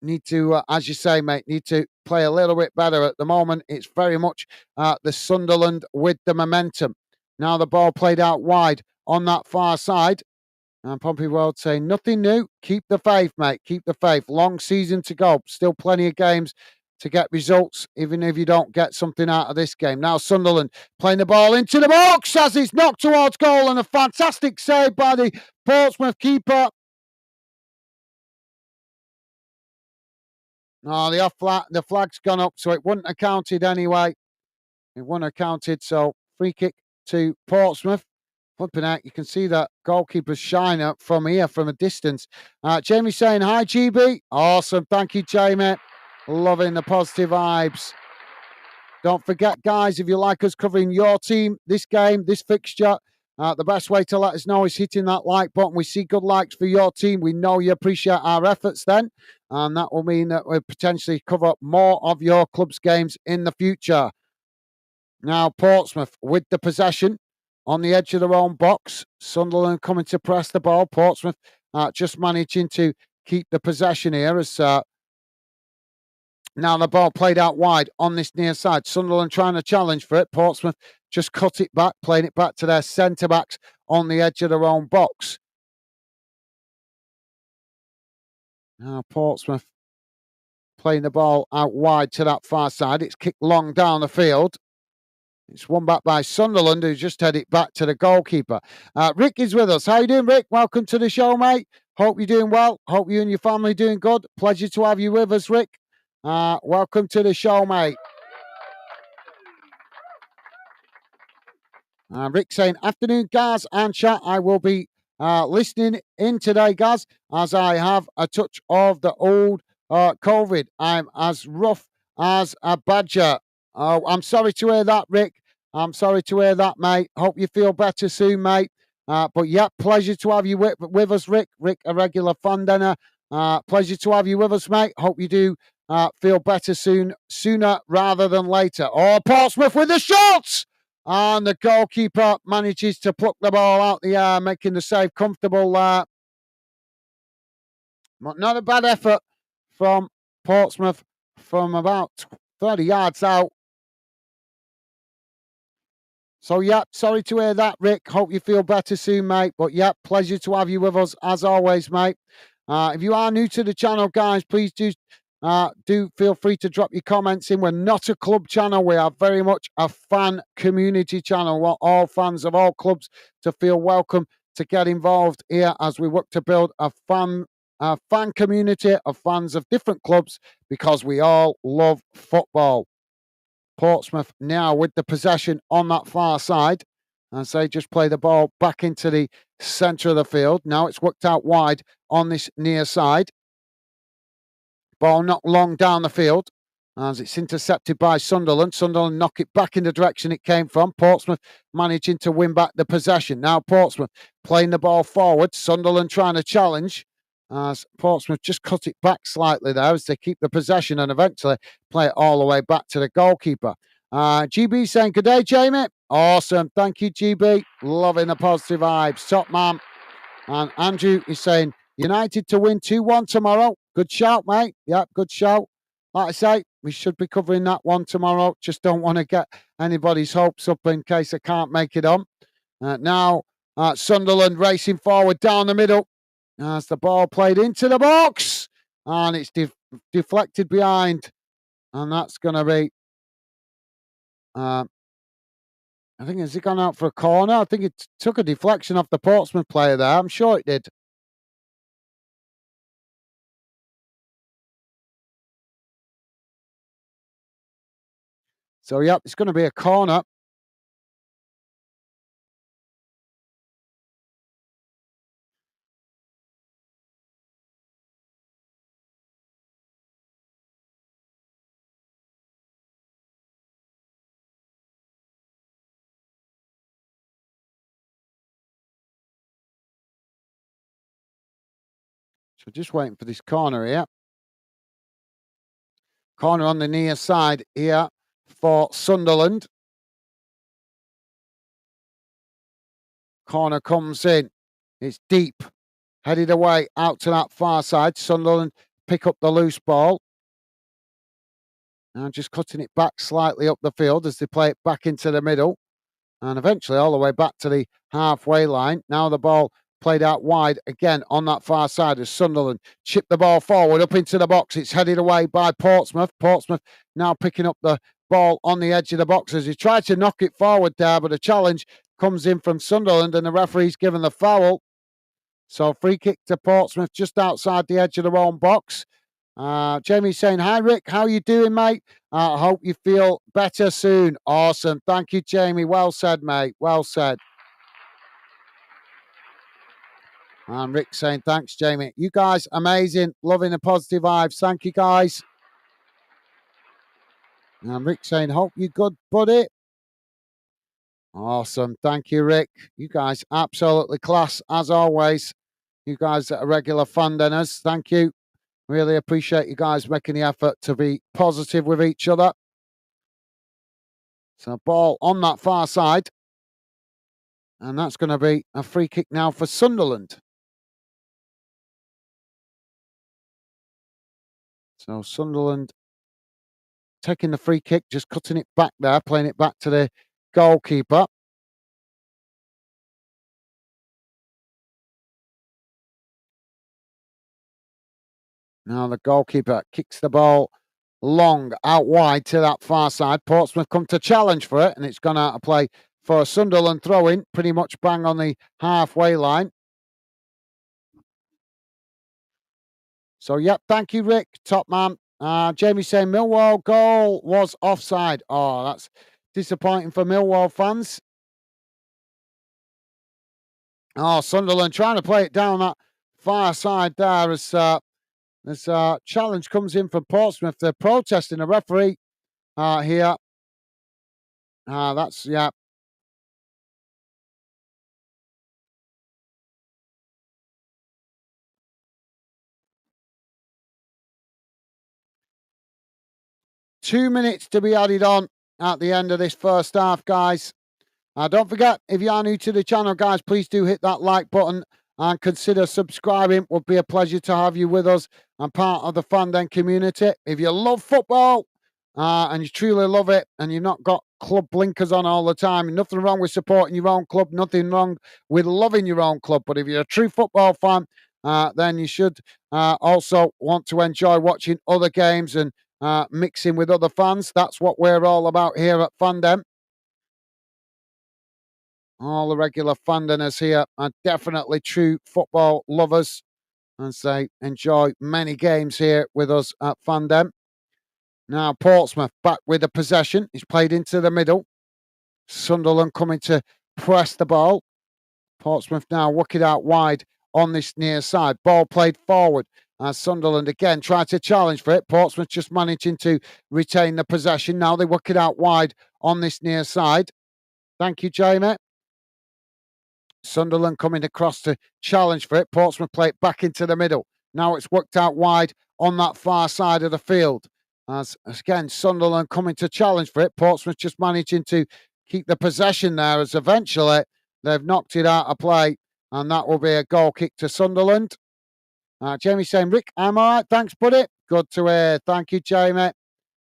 Speaker 1: need to, as you say, mate, need to play a little bit better. At the moment, it's very much the Sunderland with the momentum. Now the ball played out wide on that far side. And Pompey World saying, nothing new. Keep the faith, mate. Keep the faith. Long season to go. Still plenty of games to get results, even if you don't get something out of this game. Now Sunderland playing the ball into the box as it's knocked towards goal, and a fantastic save by the Portsmouth keeper. Oh, the flag's gone up, so it wouldn't have counted anyway. It wouldn't have counted, so free kick to Portsmouth. Flipping out, you can see that goalkeeper's shine up from here, from a distance. Jamie saying, hi, GB. Awesome. Thank you, Jamie. Loving the positive vibes. Don't forget, guys, if you like us covering your team, this game, this fixture, the best way to let us know is hitting that like button. We see good likes for your team. We know you appreciate our efforts then. And that will mean that we'll potentially cover more of your club's games in the future. Now, Portsmouth with the possession on the edge of their own box. Sunderland coming to press the ball. Portsmouth just managing to keep the possession here as now the ball played out wide on this near side. Sunderland trying to challenge for it. Portsmouth just cut it back, playing it back to their centre-backs on the edge of their own box. Now Portsmouth playing the ball out wide to that far side. It's kicked long down the field. It's won back by Sunderland, who just had it back to the goalkeeper. Rick is with us. How you doing, Rick? Welcome to the show, mate. Hope you're doing well. Hope you and your family are doing good. Pleasure to have you with us, Rick. Welcome to the show, mate. Rick saying, afternoon, Gaz and chat. I will be listening in today, Gaz, as I have a touch of the old COVID. I'm as rough as a badger. Oh, I'm sorry to hear that, Rick. I'm sorry to hear that, mate. Hope you feel better soon, mate. But yeah, pleasure to have you with us, Rick. Rick, a regular fan dinner. Pleasure to have you with us, mate. Hope you do feel better sooner rather than later. Oh, Portsmouth with the shots! And the goalkeeper manages to pluck the ball out the air, making the save comfortable there. But not a bad effort from Portsmouth from about 30 yards out. So, yeah, sorry to hear that, Rick. Hope you feel better soon, mate. But, yeah, pleasure to have you with us, as always, mate. If you are new to the channel, guys, please do feel free to drop your comments in. We're not a club channel. We are very much a fan community channel. We want all fans of all clubs to feel welcome to get involved here as we work to build a fan community of fans of different clubs, because we all love football. Portsmouth now with the possession on that far side as they just play the ball back into the centre of the field. Now it's worked out wide on this near side. Ball not long down the field as it's intercepted by Sunderland. Sunderland knock it back in the direction it came from. Portsmouth managing to win back the possession. Now Portsmouth playing the ball forward. Sunderland trying to challenge as Portsmouth just cut it back slightly there as they keep the possession and eventually play it all the way back to the goalkeeper. GB saying, good day, Jamie. Awesome. Thank you, GB. Loving the positive vibes. Top man. And Andrew is saying, United to win 2-1 tomorrow. Good shout, mate. Yep, good shout. Like I say, we should be covering that one tomorrow. Just don't want to get anybody's hopes up in case I can't make it on. Now, Sunderland racing forward down the middle as the ball played into the box. And it's deflected behind. And that's going to be Um, I think has he gone out for a corner? I think it took a deflection off the Portsmouth player there. I'm sure it did. So, yep, it's going to be a corner. So, just waiting for this corner here. Corner on the near side here for Sunderland. Corner comes in. It's deep. Headed away out to that far side. Sunderland pick up the loose ball. And just cutting it back slightly up the field as they play it back into the middle. And eventually all the way back to the halfway line. Now the ball played out wide again on that far side as Sunderland chip the ball forward up into the box. It's headed away by Portsmouth. Portsmouth now picking up the ball on the edge of the box as he tried to knock it forward there, but a challenge comes in from Sunderland and the referee's given the foul. So free kick to Portsmouth just outside the edge of their own box. Jamie's saying, "Hi Rick, how you doing, mate? I hope you feel better soon." Awesome. Thank you, Jamie. Well said, mate. Well said. And Rick saying, "Thanks, Jamie. You guys, amazing. Loving the positive vibes. Thank you, guys." And Rick saying, "Hope you're good, buddy." Awesome. Thank you, Rick. You guys, absolutely class, as always. You guys that are regular fan dinners, thank you. Really appreciate you guys making the effort to be positive with each other. So, ball on that far side. And that's going to be a free kick now for Sunderland. So, Sunderland taking the free kick, just cutting it back there, playing it back to the goalkeeper. Now the goalkeeper kicks the ball long out wide to that far side. Portsmouth come to challenge for it, and it's gone out of play for a Sunderland throw in, pretty much bang on the halfway line. So, yep, thank you, Rick, top man. Jamie saying Millwall goal was offside. Oh, that's disappointing for Millwall fans. Oh, Sunderland trying to play it down that far side there as challenge comes in from Portsmouth. They're protesting the referee here. That's, yeah. Two minutes to be added on at the end of this first half, guys. Don't forget, if you are new to the channel, guys, please do hit that like button and consider subscribing. Would be a pleasure to have you with us and part of the Fandom community. If you love football and you truly love it and you've not got club blinkers on all the time, nothing wrong with supporting your own club, nothing wrong with loving your own club. But if you're a true football fan, then you should also want to enjoy watching other games and mixing with other fans. That's what we're all about here at Fandom. All the regular funders here are definitely true football lovers as they enjoy many games here with us at Fandom. Now Portsmouth back with the possession. He's played into the middle. Sunderland coming to press the ball. Portsmouth now work it out wide on this near side. Ball played forward. As Sunderland again try to challenge for it. Portsmouth just managing to retain the possession. Now they work it out wide on this near side. Thank you, Jamie. Sunderland coming across to challenge for it. Portsmouth play it back into the middle. Now it's worked out wide on that far side of the field. As again, Sunderland coming to challenge for it. Portsmouth just managing to keep the possession there as eventually they've knocked it out of play. And that will be a goal kick to Sunderland. Jamie saying, Rick, I'm all right. Thanks, buddy. Good to hear. Thank you, Jamie.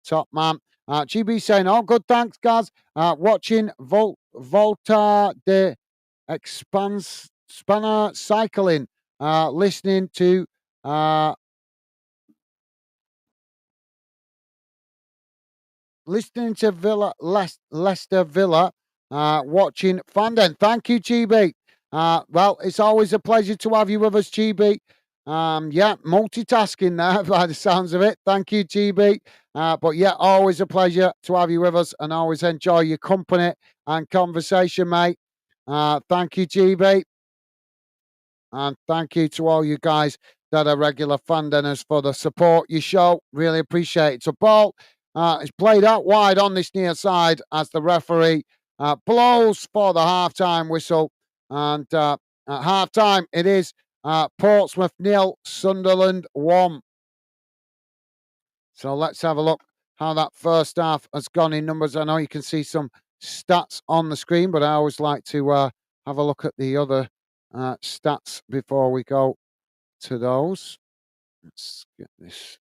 Speaker 1: Top man. GB saying, all good. Thanks, guys. Watching Volta de Spanner cycling, listening to listening to Leicester Villa, watching Fanden. Thank you, GB. Well, it's always a pleasure to have you with us, GB. Yeah, multitasking there by the sounds of it. Thank you, GB. But yeah, always a pleasure to have you with us and always enjoy your company and conversation, mate. Thank you, GB. And thank you to all you guys that are regular funders for the support you show. Really appreciate it. So, ball is played out wide on this near side as the referee blows for the half-time whistle. And at half-time, it is Portsmouth 0, Sunderland 1. So let's have a look how that first half has gone in numbers. I know you can see some stats on the screen, but I always like to have a look at the other stats before we go to those. Let's get this.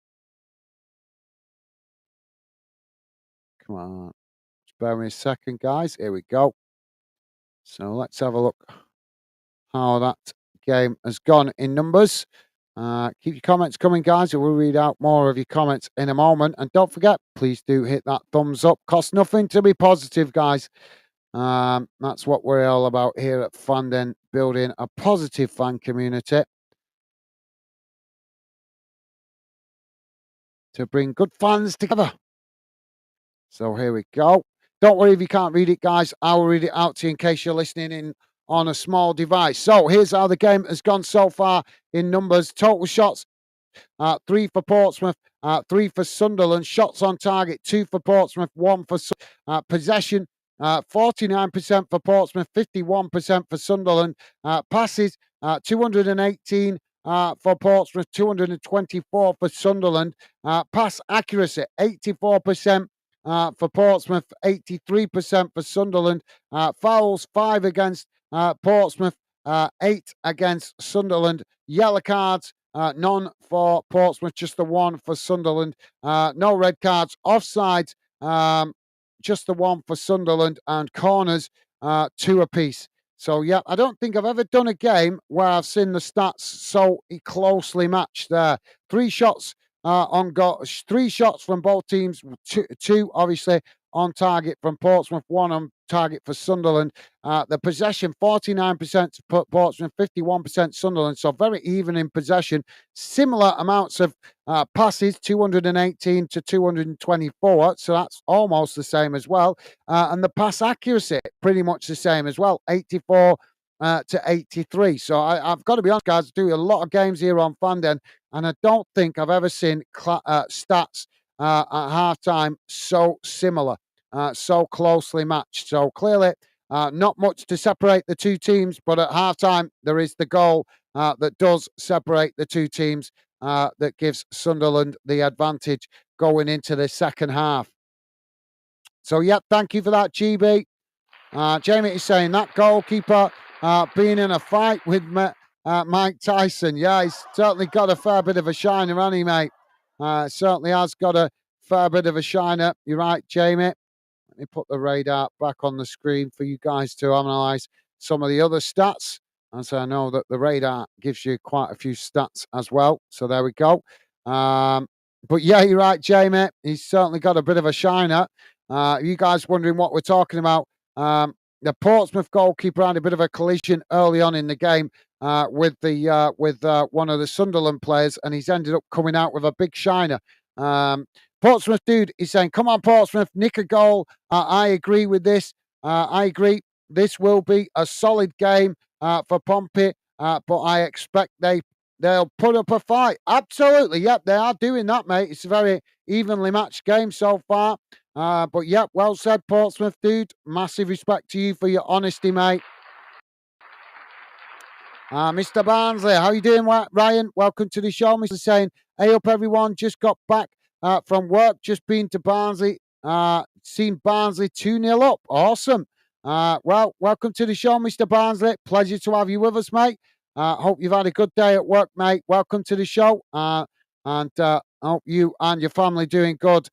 Speaker 1: Come on. Just bear with me a second, guys. Here we go. So let's have a look how that game has gone in numbers. Keep your comments coming, guys. We'll read out more of your comments in a moment. And don't forget, please do hit that thumbs up. Costs nothing to be positive, guys. That's what we're all about here at Fanden, building a positive fan community to bring good fans together. So here we go. Don't worry if you can't read it, guys. I will read it out to you in case you're listening in on a small device. So here's how the game has gone so far in numbers. Total shots, 3 for Portsmouth, 3 for Sunderland. Shots on target, 2 for Portsmouth, 1 for possession. 49% for Portsmouth, 51% for Sunderland. Passes, 218 for Portsmouth, 224 for Sunderland. Pass accuracy, 84% for Portsmouth, 83% for Sunderland. Fouls, 5 against Portsmouth, 8 against Sunderland. Yellow cards, none for Portsmouth, just the 1 for Sunderland. No red cards. Offsides, just the 1 for Sunderland, and corners, 2 apiece. So, yeah, I don't think I've ever done a game where I've seen the stats so closely matched there. 3 shots on goal, 3 shots from both teams, two obviously on target from Portsmouth, 1 on target for Sunderland. The possession, 49% to Portsmouth, 51% Sunderland. So very even in possession. Similar amounts of passes, 218 to 224. So that's almost the same as well. And the pass accuracy, pretty much the same as well, 84 to 83. So I've got to be honest, guys, I do a lot of games here on Fanden, and I don't think I've ever seen stats at halftime so similar, so closely matched. So clearly, not much to separate the two teams, but at halftime, there is the goal that does separate the two teams, that gives Sunderland the advantage going into the second half. So, yeah, thank you for that, GB. Jamie is saying that goalkeeper being in a fight with Mike Tyson. Yeah, he's certainly got a fair bit of a shiner, hasn't he, mate? Certainly has got a fair bit of a shiner. You're right, Jamie. Let me put the radar back on the screen for you guys to analyse some of the other stats, as I know that the radar gives you quite a few stats as well. So there we go. But yeah, you're right, Jamie. He's certainly got a bit of a shiner. You guys wondering what we're talking about? The Portsmouth goalkeeper had a bit of a collision early on in the game with one of the Sunderland players, and he's ended up coming out with a big shiner. Portsmouth dude is saying, "Come on, Portsmouth, nick a goal." I agree with this. I agree. This will be a solid game for Pompey, but I expect they'll put up a fight. Absolutely, yep, they are doing that, mate. It's a very evenly matched game so far. But yeah, well said, Portsmouth dude. Massive respect to you for your honesty, mate. Mr. Barnsley, how you doing, Ryan? Welcome to the show. Mr. saying, "Hey up, everyone. Just got back from work. Just been to Barnsley. Seen Barnsley 2-0 up. Awesome. Well, welcome to the show, Mr. Barnsley. Pleasure to have you with us, mate. Hope you've had a good day at work, mate. Welcome to the show. And hope you and your family doing good.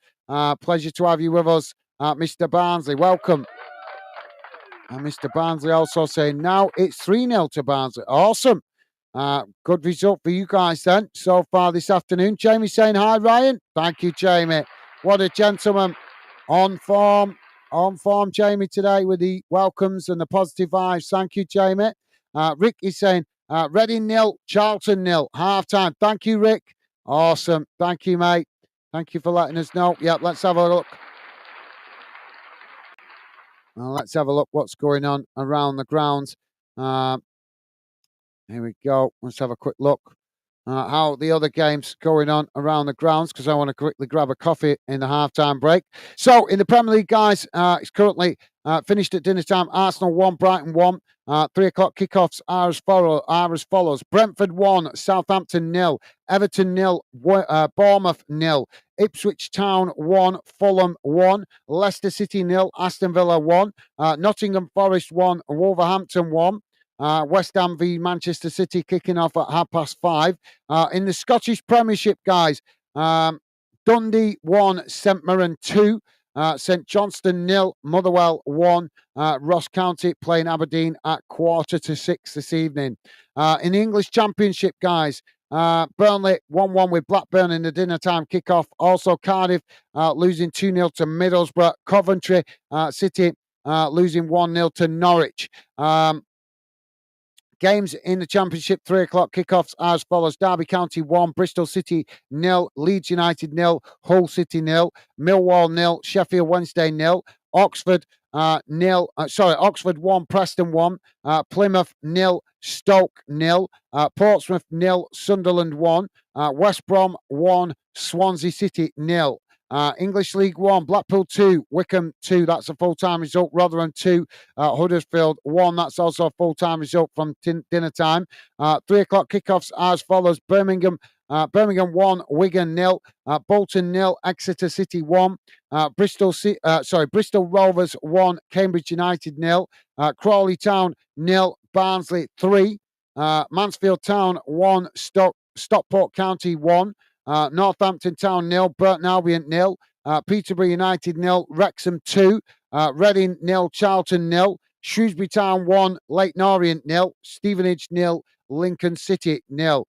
Speaker 1: Pleasure to have you with us, Mr. Barnsley. Welcome." And Mr. Barnsley also saying, now it's 3-0 to Barnsley. Awesome. Good result for you guys then so far this afternoon. Jamie saying, "Hi, Ryan." Thank you, Jamie. What a gentleman. On form, Jamie, today with the welcomes and the positive vibes. Thank you, Jamie. Rick is saying, Reading 0, Charlton 0, half time. Thank you, Rick. Awesome. Thank you, mate. Thank you for letting us know. Yep, let's have a look. Let's have a look what's going on around the grounds. Here we go. Let's have a quick look. How the other games going on around the grounds, because I want to quickly grab a coffee in the halftime break. So in the Premier League, guys, it's currently finished at dinner time. Arsenal 1, Brighton 1. 3 o'clock kickoffs are as follows. Brentford 1, Southampton 0, Everton 0, Bournemouth 0, Ipswich Town 1, Fulham 1, Leicester City 0, Aston Villa 1, Nottingham Forest 1, Wolverhampton 1. West Ham v Manchester City kicking off at 5:30. In the Scottish Premiership, guys, Dundee 1, St Mirren 2, St Johnstone 0, Motherwell 1, Ross County playing Aberdeen at 5:45 this evening. In the English Championship, guys, Burnley 1-1 with Blackburn in the dinner time kickoff. Also Cardiff losing 2-0 to Middlesbrough. Coventry City losing 1-0 to Norwich. Games in the Championship, 3 o'clock kickoffs as follows. Derby County 1, Bristol City 0, Leeds United 0, Hull City 0, Millwall 0, Sheffield Wednesday 0, Oxford 1, Preston 1, Plymouth 0, Stoke 0, Portsmouth 0, Sunderland 1, West Brom 1, Swansea City 0. English League 1, Blackpool 2, Wickham 2, that's a full-time result. Rotherham 2, Huddersfield 1, that's also a full-time result from dinner time. 3 o'clock kickoffs as follows. Birmingham 1, Wigan 0, Bolton 0, Exeter City 1, Bristol Rovers 1, Cambridge United 0, Crawley Town 0, Barnsley 3, Mansfield Town 1, Stockport County 1, Northampton Town 0, Burton Albion 0, Peterborough United 0, Wrexham 2, Reading 0, Charlton 0, Shrewsbury Town 1, Leyton Orient 0, Stevenage 0, Lincoln City 0.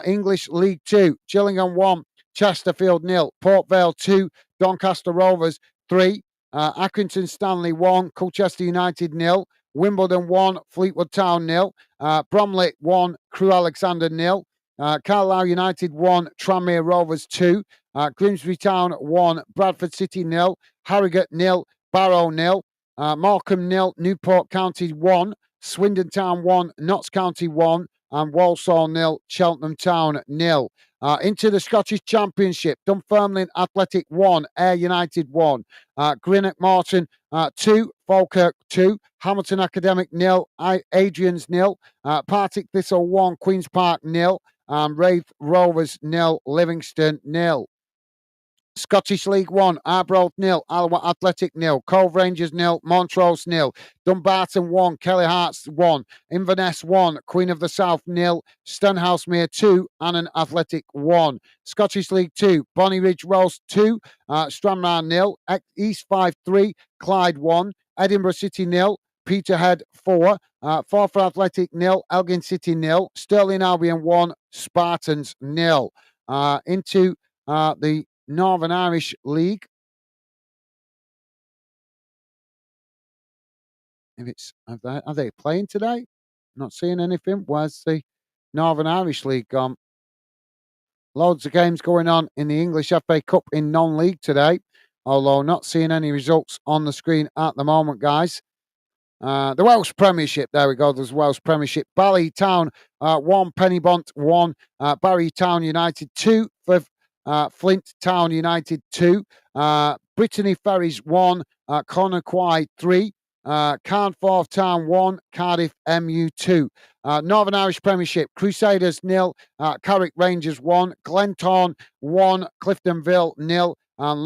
Speaker 1: English League 2, Gillingham 1, Chesterfield 0, Port Vale 2, Doncaster Rovers 3, Accrington Stanley 1, Colchester United 0, Wimbledon 1, Fleetwood Town 0, Bromley 1, Crewe Alexander 0, Carlisle United 1, Tranmere Rovers 2, Grimsby Town 1, Bradford City 0, Harrogate 0, Barrow 0, Morecambe 0, Newport County 1, Swindon Town 1, Notts County 1, and Walsall 0, Cheltenham Town 0. Into the Scottish Championship, Dunfermline Athletic 1, Ayr United 1, Greenock Morton 2, Falkirk 2, Hamilton Academic 0, Adrian's 0, Partick Thistle 1, Queen's Park 0, Wraith Rovers 0, Livingston 0. Scottish League 1, Arbroath 0, Alloa Athletic 0, Cove Rangers 0, Montrose 0, Dumbarton 1, Kelly Hearts 1, Inverness 1, Queen of the South 0, Stenhousemuir 2, Annan Athletic 1. Scottish League 2, Bonnie Ridge Rose 2, Stranraer 0, East 5-3, Clyde 1, Edinburgh City 0, Peterhead 4, Forfar Athletic 0, Elgin City 0, Stirling Albion 1, Spartans 0. Into the Northern Irish League. If it's are they playing today? Not seeing anything. Where's the Northern Irish League gone? Loads of games going on in the English FA Cup in non-league today, although not seeing any results on the screen at the moment, guys. The Welsh Premiership, there we go. There's Welsh Premiership. Ballytown 1, Pennybont 1, Barry Town United 2, Flint Town United 2, Brittany Ferries 1, Conakry 3, Carnforth Town 1, Cardiff MU 2. Northern Irish Premiership, Crusaders 0, Carrick Rangers 1, Glentown 1, Cliftonville 0, and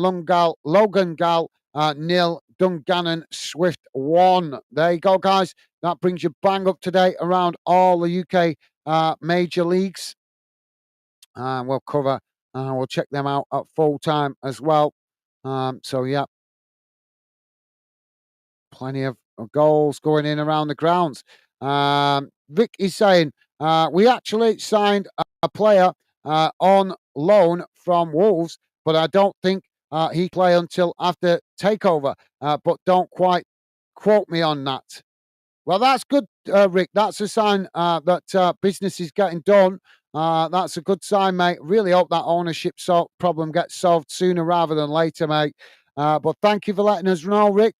Speaker 1: Logangal 0, Dungannon Swift 1. There you go, guys. That brings you bang up to date around all the UK major leagues. We'll cover, we'll check them out at full time as well. So, yeah, plenty of goals going in around the grounds. Vic is saying, we actually signed a player on loan from Wolves, but I don't think he play until after takeover, but don't quite quote me on that. Well, that's good, Rick. That's a sign that business is getting done. That's a good sign, mate. Really hope that ownership problem gets solved sooner rather than later, mate. But thank you for letting us know, Rick.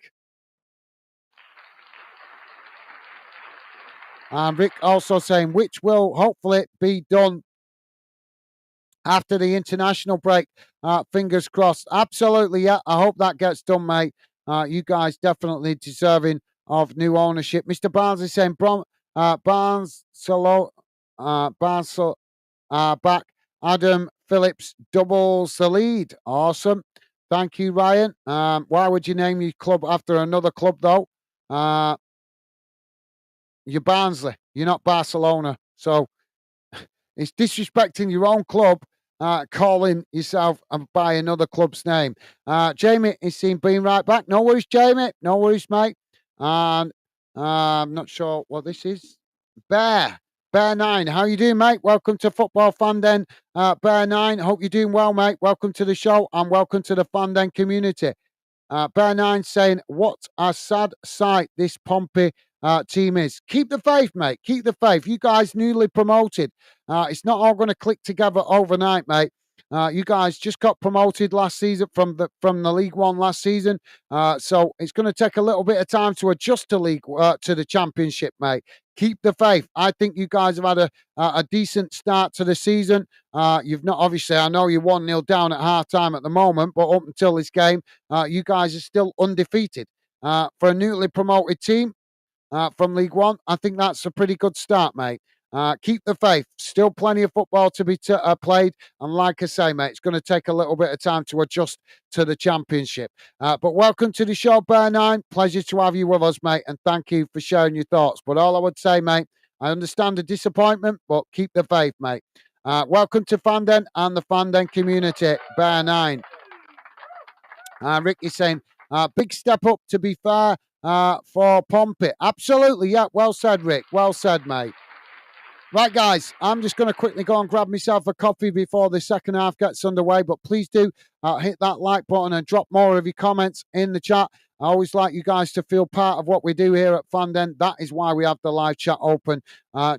Speaker 1: And Rick also saying, which will hopefully be done after the international break. Fingers crossed. Absolutely, yeah. I hope that gets done, mate. You guys definitely deserving of new ownership. Mr. Barnes is saying, Barnes, Solo, Barnes, back. Adam Phillips doubles the lead. Awesome. Thank you, Ryan. Why would you name your club after another club, though? You're Barnsley. You're not Barcelona. So it's disrespecting your own club, calling yourself by another club's name. Jamie is seen being right back. No worries, Jamie. No worries, mate. And I'm not sure what this is. Bear 9. How you doing, mate? Welcome to Football Fan Den. Bear 9. Hope you're doing well, mate. Welcome to the show and welcome to the Fan Den community. Bear 9 saying, what a sad sight this Pompey team is. Keep the faith, mate. Keep the faith. You guys newly promoted. It's not all going to click together overnight, mate. You guys just got promoted last season from the League One last season, so it's going to take a little bit of time to adjust to the Championship, mate. Keep the faith. I think you guys have had a decent start to the season. You've not obviously. I know you're 1-0 down at half time at the moment, but up until this game, you guys are still undefeated. For a newly promoted team, from League One. I think that's a pretty good start, mate. Keep the faith. Still plenty of football to be played. And like I say, mate, it's going to take a little bit of time to adjust to the Championship. But welcome to the show, Bear 9. Pleasure to have you with us, mate. And thank you for sharing your thoughts. But all I would say, mate, I understand the disappointment, but keep the faith, mate. Welcome to Fanden and the Fanden community, Bear 9. Rick is saying, big step up, to be fair, for Pompey. Absolutely, yeah. Well said, Rick. Well said, mate. Right, guys, I'm just going to quickly go and grab myself a coffee before the second half gets underway. But please do hit that like button and drop more of your comments in the chat. I always like you guys to feel part of what we do here at Fanden. That is why we have the live chat open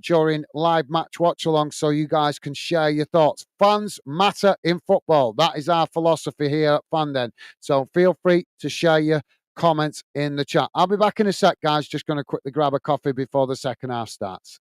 Speaker 1: during live match watch along, so you guys can share your thoughts. Fans matter in football. That is our philosophy here at Fanden. So feel free to share your comments in the chat. I'll be back in a sec, guys. Just going to quickly grab a coffee before the second half starts.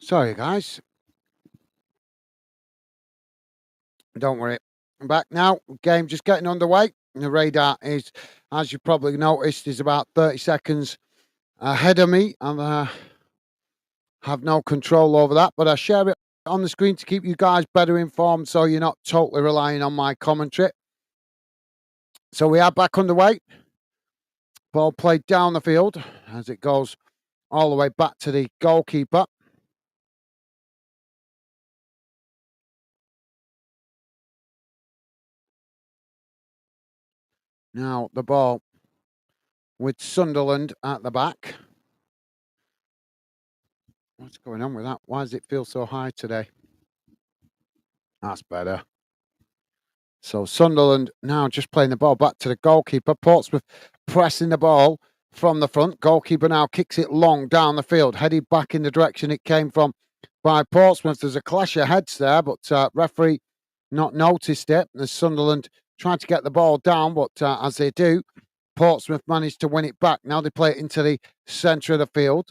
Speaker 1: Sorry, guys. Don't worry. I'm back now. Game just getting underway. The radar is, as you probably noticed, is about 30 seconds ahead of me. I have no control over that, but I share it on the screen to keep you guys better informed so you're not totally relying on my commentary. So we are back underway. Ball played down the field as it goes all the way back to the goalkeeper. Now the ball with Sunderland at the back. What's going on with that? Why does it feel so high today? That's better. So Sunderland now just playing the ball back to the goalkeeper. Portsmouth pressing the ball from the front. Goalkeeper now kicks it long down the field, headed back in the direction it came from by Portsmouth. There's a clash of heads there, but referee not noticed it. As Sunderland trying to get the ball down, but as they do, Portsmouth managed to win it back. Now they play it into the centre of the field.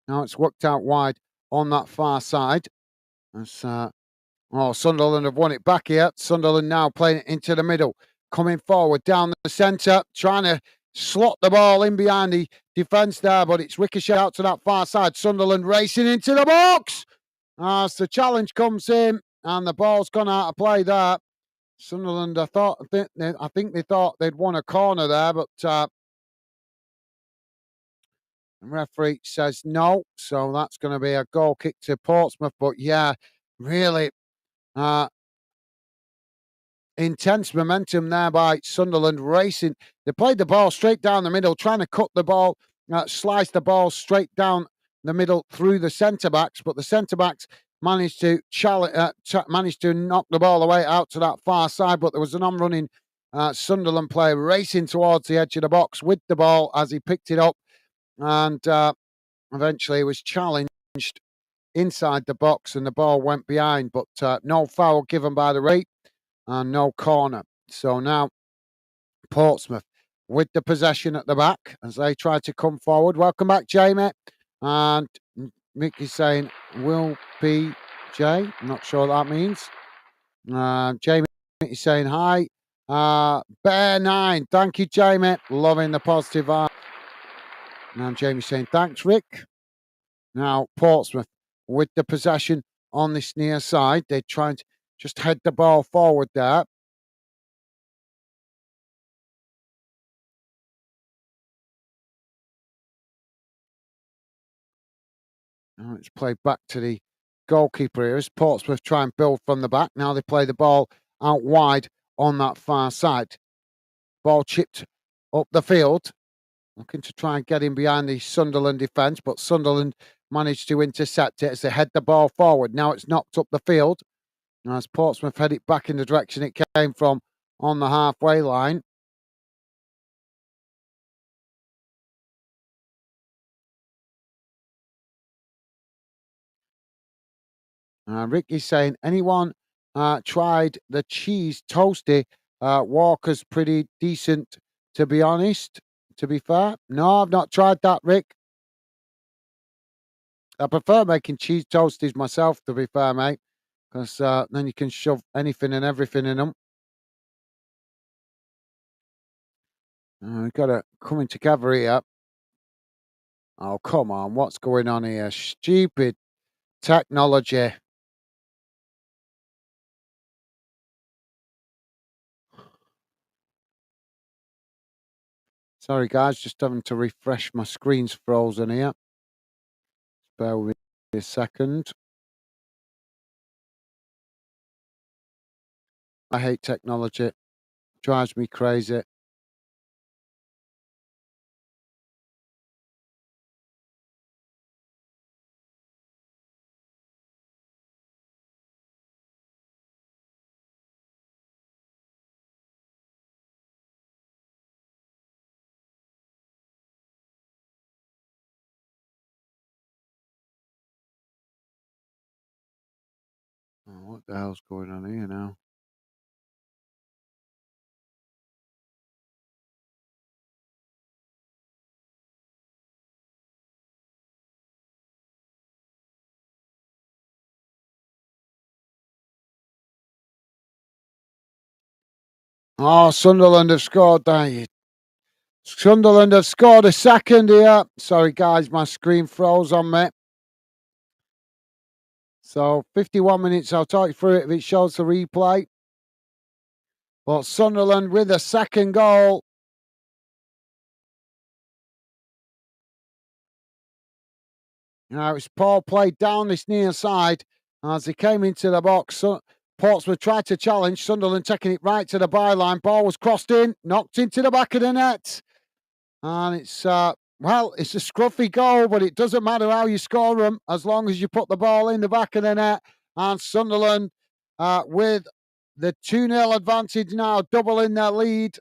Speaker 1: Now it's worked out wide on that far side. As Sunderland have won it back here. Sunderland now playing it into the middle, coming forward down the centre, trying to slot the ball in behind the defence there, but it's ricocheted out to that far side. Sunderland racing into the box as the challenge comes in, and the ball's gone out of play there. Sunderland, I think they thought they'd won a corner there, but the referee says no, so that's going to be a goal kick to Portsmouth. But yeah, really intense momentum there by Sunderland racing. They played the ball straight down the middle, trying to cut the ball, slice the ball straight down the middle through the centre backs, but the centre backs managed to managed to knock the ball away out to that far side. But there was an on-running Sunderland player racing towards the edge of the box with the ball as he picked it up, and eventually was challenged inside the box, and the ball went behind. But no foul given by the referee and no corner. So now Portsmouth with the possession at the back as they try to come forward. Welcome back, Jamie. And Mickey's saying, will be Jay. I'm not sure what that means. Jamie is saying, hi. Bear9. Thank you, Jamie. Loving the positive vibe. Now Jamie's saying, thanks, Rick. Now Portsmouth with the possession on this near side. They're trying to just head the ball forward there. Now it's played back to the goalkeeper here as Portsmouth try and build from the back. Now they play the ball out wide on that far side. Ball chipped up the field, looking to try and get in behind the Sunderland defence, but Sunderland managed to intercept it as they head the ball forward. Now it's knocked up the field as Portsmouth head it back in the direction it came from on the halfway line. Ricky's saying, anyone tried the cheese toasty? Walker's pretty decent, to be honest. To be fair, no, I've not tried that, Rick. I prefer making cheese toasties myself, to be fair, mate, because then you can shove anything and everything in them. We've got it coming together here. Oh, come on. What's going on here? Stupid technology. Sorry, guys, just having to refresh. My screen's frozen here. Bear with me a second. I hate technology. Drives me crazy. Oh, what the hell's going on here now? Oh, Sunderland have scored there. Sunderland have scored a second here. Sorry, guys, my screen froze on me. So 51 minutes, I'll talk you through it if it shows the replay. But Sunderland with a second goal. Now it's Paul played down this near side as he came into the box. Portsmouth tried to challenge. Sunderland taking it right to the byline. Ball was crossed in, knocked into the back of the net. And it's, well, it's a scruffy goal, but it doesn't matter how you score them as long as you put the ball in the back of the net. And Sunderland with the 2-0 advantage now, doubling their lead.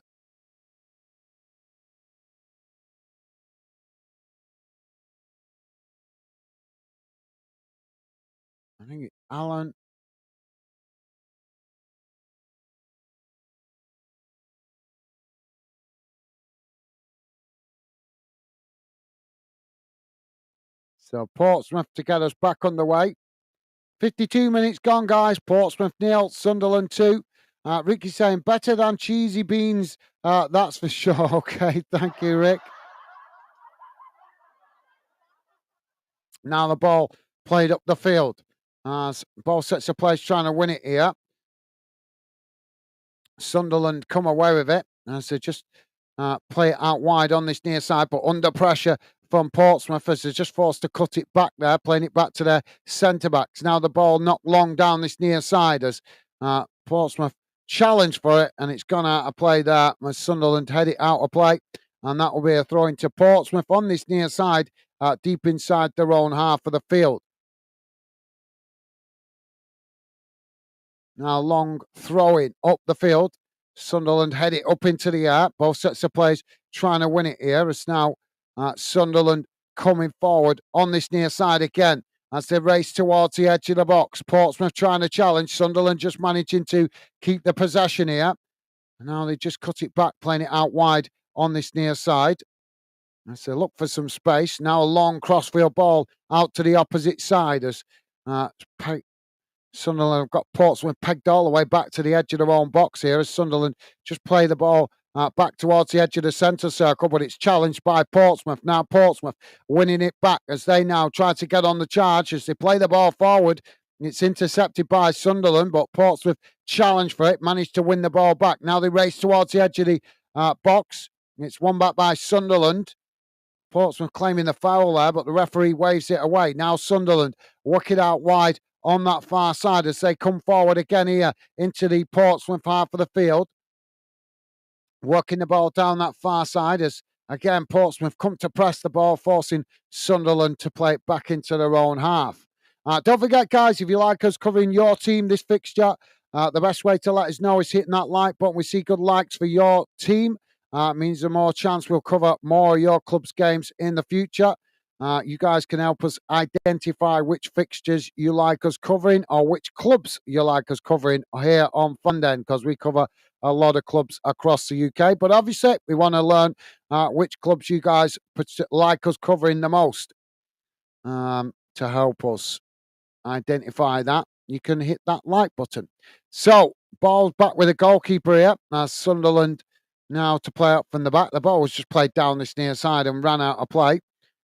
Speaker 1: I think Alan. So Portsmouth to get us back underway. 52 minutes gone, guys. Portsmouth 0, Sunderland 2. Ricky saying better than cheesy beans. That's for sure. Okay, thank you, Rick. Now the ball played up the field. Ball sets a place trying to win it here. Sunderland come away with it as they just play it out wide on this near side, but under pressure from Portsmouth as they're just forced to cut it back there, playing it back to their centre backs. Now the ball knocked long down this near side as Portsmouth challenge for it, and it's gone out of play there as Sunderland head it out of play, and that will be a throw into Portsmouth on this near side, deep inside their own half of the field. Now long throwing up the field. Sunderland head it up into the air. Both sets of players trying to win it here. It's now Sunderland coming forward on this near side again as they race towards the edge of the box. Portsmouth trying to challenge. Sunderland just managing to keep the possession here. Now they just cut it back, playing it out wide on this near side. As they look for some space. Now a long crossfield ball out to the opposite side as Sunderland have got Portsmouth pegged all the way back to the edge of their own box here as Sunderland just play the ball back towards the edge of the centre circle, but it's challenged by Portsmouth. Now Portsmouth winning it back as they now try to get on the charge as they play the ball forward. It's intercepted by Sunderland, but Portsmouth challenge for it, managed to win the ball back. Now they race towards the edge of the box. It's won back by Sunderland. Portsmouth claiming the foul there, but the referee waves it away. Now Sunderland work it out wide on that far side as they come forward again here into the Portsmouth half of the field. Working the ball down that far side as, again, Portsmouth come to press the ball, forcing Sunderland to play it back into their own half. Don't forget, guys, if you like us covering your team this fixture, the best way to let us know is hitting that like button. We see good likes for your team. Means the more chance we'll cover more of your club's games in the future. You guys can help us identify which fixtures you like us covering or which clubs you like us covering here on Fundend, because we cover a lot of clubs across the UK. But obviously, we want to learn which clubs you guys like us covering the most. To help us identify that, you can hit that like button. So, ball's back with a goalkeeper here as Sunderland now to play up from the back. The ball was just played down this near side and ran out of play.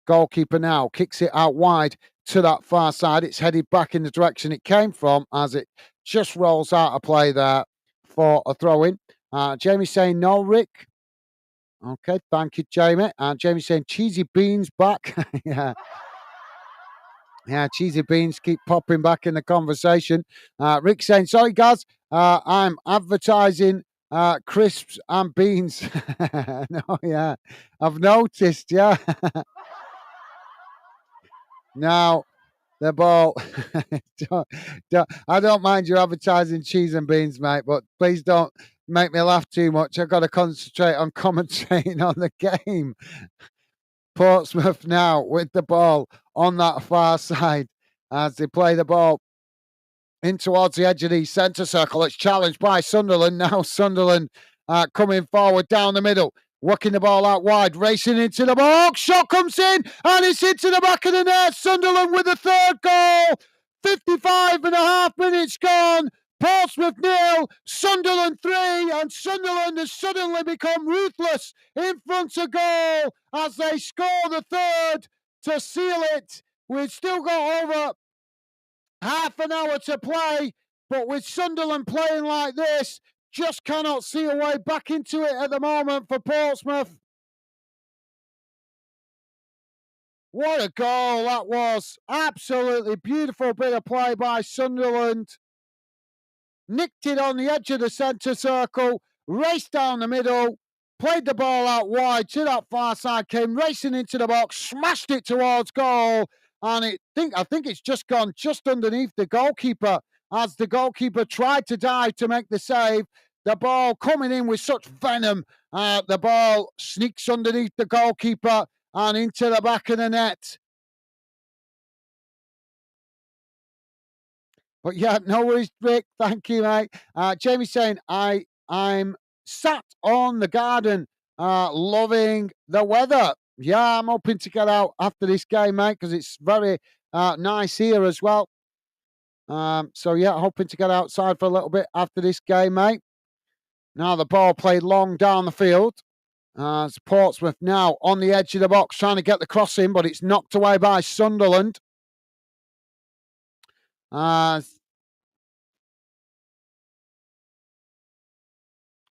Speaker 1: Goalkeeper now kicks it out wide to that far side. It's headed back in the direction it came from as it just rolls out of play there for a throw-in. Jamie saying no, Rick. Okay, thank you, Jamie. Jamie saying cheesy beans back. Yeah. Yeah, cheesy beans keep popping back in the conversation. Rick saying, sorry, guys, I'm advertising crisps and beans. No, yeah, I've noticed, yeah. Now, the ball. I don't mind you advertising cheese and beans, mate, but please don't make me laugh too much. I've got to concentrate on commentating on the game. Portsmouth now with the ball on that far side as they play the ball in towards the edge of the centre circle. It's challenged by Sunderland. Now Sunderland coming forward down the middle, working the ball out wide, racing into the box. Shot comes in, and it's into the back of the net. Sunderland with the third goal. 55 and a half minutes gone. Portsmouth 0, Sunderland 3, and Sunderland has suddenly become ruthless in front of goal as they score the third to seal it. We've still got over half an hour to play, but with Sunderland playing like this, just cannot see a way back into it at the moment for Portsmouth. What a goal that was. Absolutely beautiful bit of play by Sunderland. Nicked it on the edge of the centre circle, raced down the middle, played the ball out wide to that far side, came racing into the box, smashed it towards goal, and I think it's just gone just underneath the goalkeeper as the goalkeeper tried to dive to make the save. The ball coming in with such venom. The ball sneaks underneath the goalkeeper and into the back of the net. But yeah, no worries, Rick. Thank you, mate. Jamie's saying I'm sat on the garden, loving the weather. Yeah, I'm hoping to get out after this game, mate, because it's very nice here as well. So yeah, hoping to get outside for a little bit after this game, mate. Now the ball played long down the field. It's Portsmouth now on the edge of the box trying to get the cross in, but it's knocked away by Sunderland.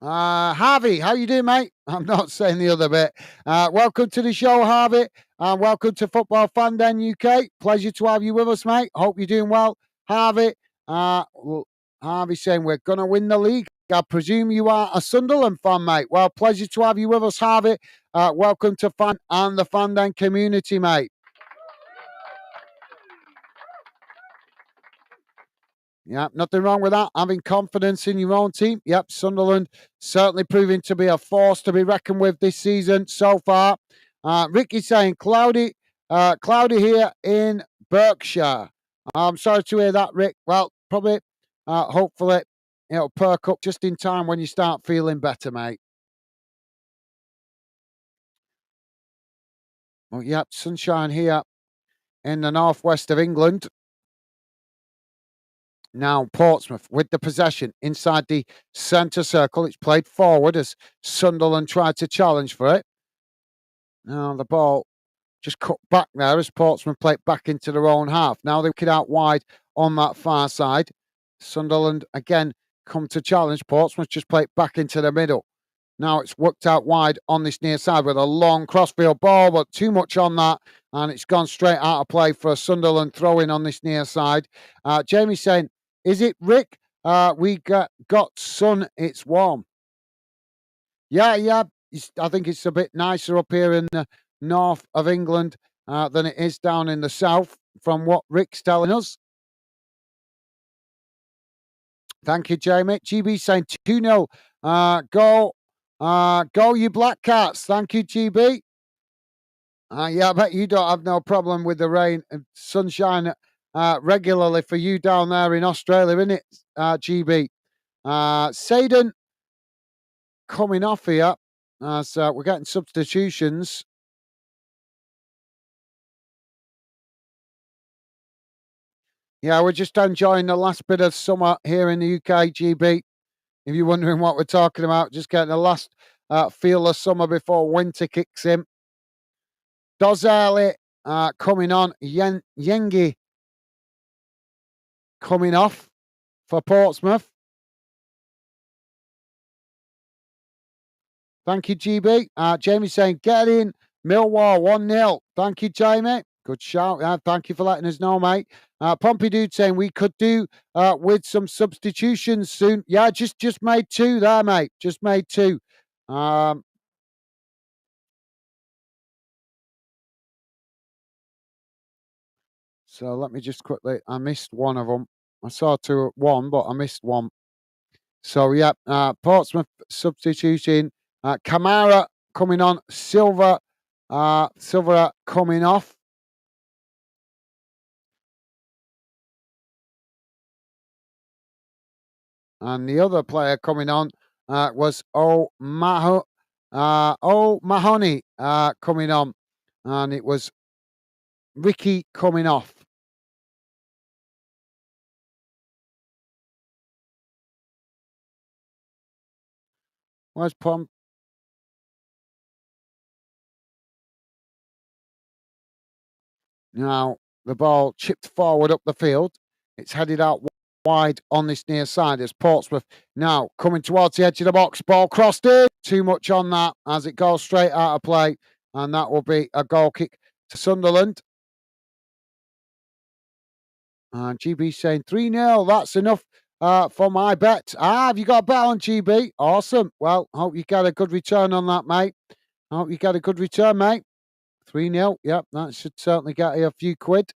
Speaker 1: Harvey, how you doing, mate? I'm not saying the other bit. Welcome to the show, Harvey, and welcome to Football Fan Den UK. Pleasure to have you with us, mate. Hope you're doing well, Harvey. Harvey saying we're going to win the league. I presume you are a Sunderland fan, mate. Well, pleasure to have you with us, Harvey. Welcome to Fan and the Fan Den community, mate. Yeah, nothing wrong with that. Having confidence in your own team. Yep, Sunderland certainly proving to be a force to be reckoned with this season so far. Ricky's saying cloudy here in Berkshire. I'm sorry to hear that, Rick. Well, probably, hopefully, it'll perk up just in time when you start feeling better, mate. Well, yep, sunshine here in the northwest of England. Now Portsmouth with the possession inside the centre circle. It's played forward as Sunderland tried to challenge for it. Now the ball just cut back there as Portsmouth play it back into their own half. Now they kick it out wide on that far side. Sunderland again come to challenge. Portsmouth just play it back into the middle. Now it's worked out wide on this near side with a long crossfield ball, but too much on that, and it's gone straight out of play for a Sunderland throw-in on this near side. Jamie's saying, is it Rick? We got sun, it's warm. Yeah. I think it's a bit nicer up here in the north of England than it is down in the south, from what Rick's telling us. Thank you, Jamie. GB saying 2-0. Go you Black Cats. Thank you, GB. Yeah, I bet you don't have no problem with the rain and sunshine regularly for you down there in Australia, isn't it, GB? Sadon coming off here as we're getting substitutions. Yeah, we're just enjoying the last bit of summer here in the UK, GB. If you're wondering what we're talking about, just getting the last feel of summer before winter kicks in. Dozerli coming on. Yengi coming off for Portsmouth. Thank you, GB. Jamie saying, get in, Millwall 1-0. Thank you, Jamie. Good shout. Thank you for letting us know, mate. Pompidou saying we could do with some substitutions soon. Yeah, just made two there, mate. Just made two. So let me just quickly. I missed one of them. I saw one, but I missed one. So yeah, Portsmouth substituting. Kamara coming on. Silva coming off. And the other player coming on was O'Mahony coming on. And it was Ricky coming off. Where's Pom? Now, the ball chipped forward up the field. It's headed out wide on this near side as Portsmouth now coming towards the edge of the box. Ball crossed in. Too much on that as it goes straight out of play. And that will be a goal kick to Sunderland. And GB saying 3-0. That's enough for my bet. Have you got a bet on GB? Awesome. Well, hope you get a good return on that, mate. Hope you get a good return, mate. 3-0. Yep, that should certainly get you a few quid.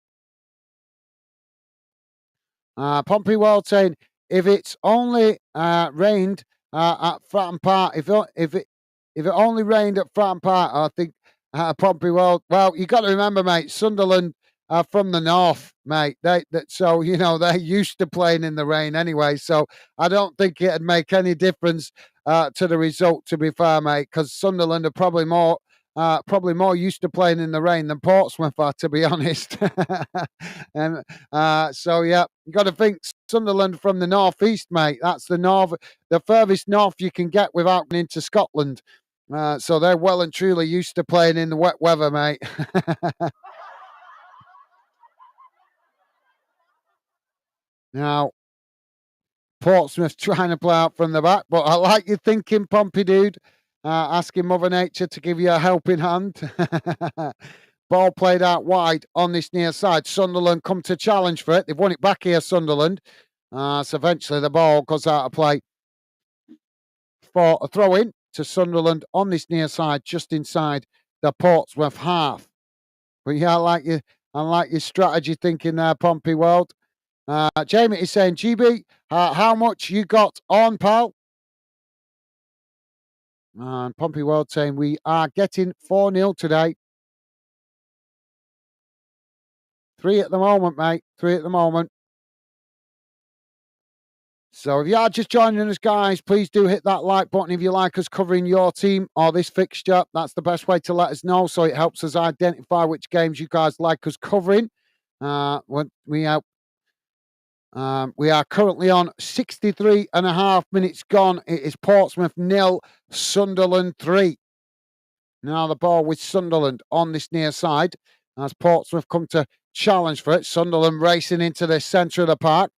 Speaker 1: Pompey World saying if it's only rained at Fratton Park, if it only rained at Fratton Park, I think Pompey World. Well, you got to remember, mate, Sunderland are from the north, mate. So they're used to playing in the rain anyway. So I don't think it'd make any difference to the result. To be fair, mate, because Sunderland are probably more used to playing in the rain than Portsmouth are, to be honest. And so yeah, you got to think Sunderland from the northeast, mate. That's the furthest north you can get without going into Scotland. So they're well and truly used to playing in the wet weather, mate. Now, Portsmouth trying to play out from the back, but I like your thinking, Pompey dude. Asking Mother Nature to give you a helping hand. Ball played out wide on this near side. Sunderland come to challenge for it. They've won it back here, Sunderland. So eventually the ball goes out of play for a throw in to Sunderland on this near side, just inside the Portsmouth half. But yeah, I like your strategy thinking there, Pompey World. Jamie is saying, GB, how much you got on, pal? And Pompey World saying we are getting 4-0 today. 3 at the moment, mate. 3 at the moment. So if you are just joining us, guys, please do hit that like button if you like us covering your team or this fixture. That's the best way to let us know, so it helps us identify which games you guys like us covering. When we are currently on 63 and a half minutes gone. It is Portsmouth 0, Sunderland 3. Now the ball with Sunderland on this near side as Portsmouth come to challenge for it. Sunderland racing into the centre of the park.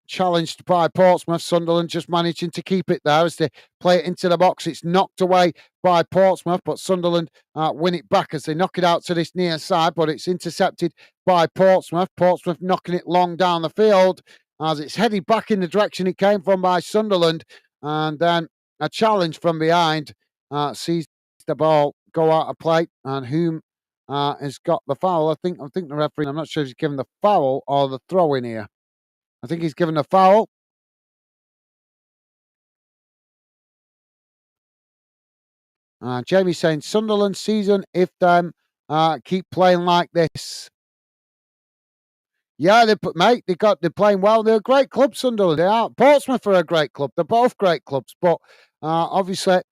Speaker 1: Challenged by Portsmouth. Sunderland just managing to keep it there as they play it into the box. It's knocked away by Portsmouth, but Sunderland win it back as they knock it out to this near side, but it's intercepted by Portsmouth. Portsmouth knocking it long down the field as it's headed back in the direction it came from by Sunderland. And then a challenge from behind sees the ball go out of play. And whom has got the foul? I think the referee, I'm not sure if he's given the foul or the throw in here. I think he's given a foul. Jamie saying Sunderland season if them keep playing like this. Yeah, they're playing well. They're a great club, Sunderland. They are. Portsmouth are a great club. They're both great clubs, but obviously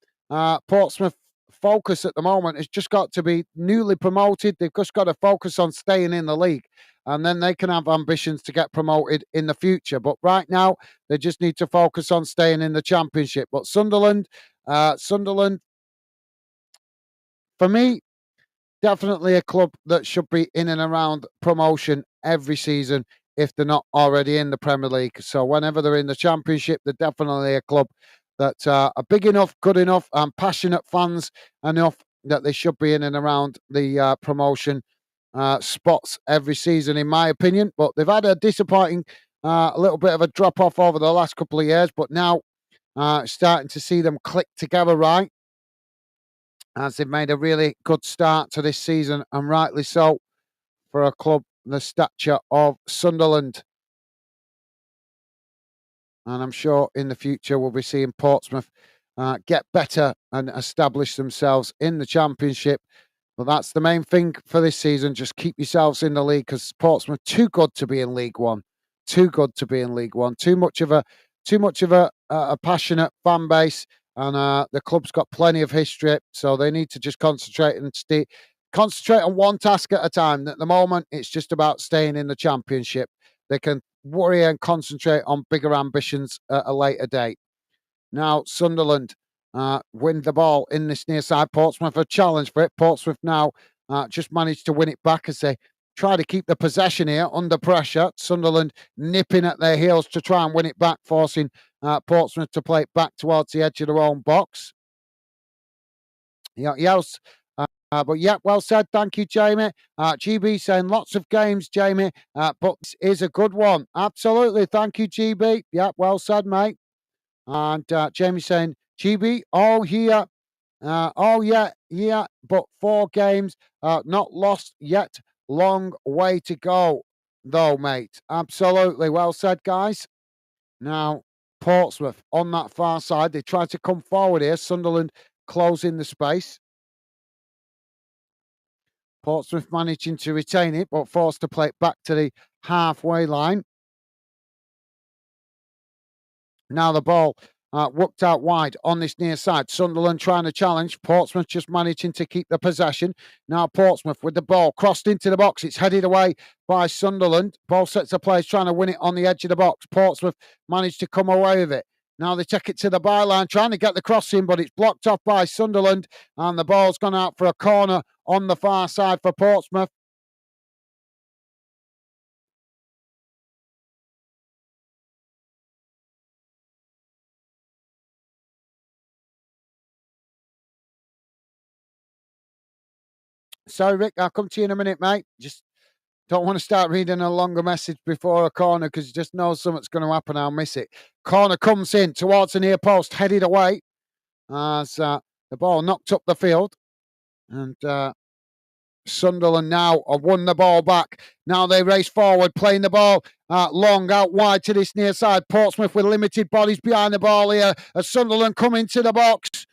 Speaker 1: Portsmouth focus at the moment has just got to be newly promoted. They've just got to focus on staying in the league, and then they can have ambitions to get promoted in the future. But right now, they just need to focus on staying in the Championship. But Sunderland, for me, definitely a club that should be in and around promotion every season if they're not already in the Premier League. So whenever they're in the Championship, they're definitely a club that are big enough, good enough, and passionate fans enough that they should be in and around the promotion spots every season, in my opinion. But they've had a disappointing, a little bit of a drop off over the last couple of years, but now starting to see them click together right, as they've made a really good start to this season, and rightly so for a club the stature of Sunderland. And I'm sure in the future we'll be seeing Portsmouth get better and establish themselves in the Championship. But that's the main thing for this season. Just keep yourselves in the league, because Portsmouth too good to be in League One. Too good to be in League One. Too much of a passionate fan base, and the club's got plenty of history, so they need to just concentrate on one task at a time. At the moment, it's just about staying in the Championship. They can worry and concentrate on bigger ambitions at a later date. Now, Sunderland win the ball in this near side. Portsmouth a challenge for it. Portsmouth now just managed to win it back as they try to keep the possession here under pressure. Sunderland nipping at their heels to try and win it back, forcing Portsmouth to play it back towards the edge of their own box. Yeah, yes. But yeah, well said. Thank you, Jamie. GB saying lots of games, Jamie, but this is a good one. Absolutely. Thank you, GB. Yeah, well said, mate. And Jamie saying, GB, oh, here. Oh, yeah, yeah, but 4 games, not lost yet. Long way to go, though, mate. Absolutely. Well said, guys. Now, Portsmouth on that far side, they try to come forward here. Sunderland closing the space. Portsmouth managing to retain it, but forced to play it back to the halfway line. Now the ball whooped out wide on this near side. Sunderland trying to challenge. Portsmouth just managing to keep the possession. Now Portsmouth with the ball crossed into the box. It's headed away by Sunderland. Ball sets of players trying to win it on the edge of the box. Portsmouth managed to come away with it. Now they take it to the byline, trying to get the cross in, but it's blocked off by Sunderland. And the ball's gone out for a corner on the far side for Portsmouth. Sorry, Rick, I'll come to you in a minute, mate. Just don't want to start reading a longer message before a corner because you just know something's going to happen. I'll miss it. Corner comes in towards the near post, headed away as the ball knocked up the field. And Sunderland now have won the ball back. Now they race forward, playing the ball long out wide to this near side. Portsmouth with limited bodies behind the ball here as Sunderland come into the box.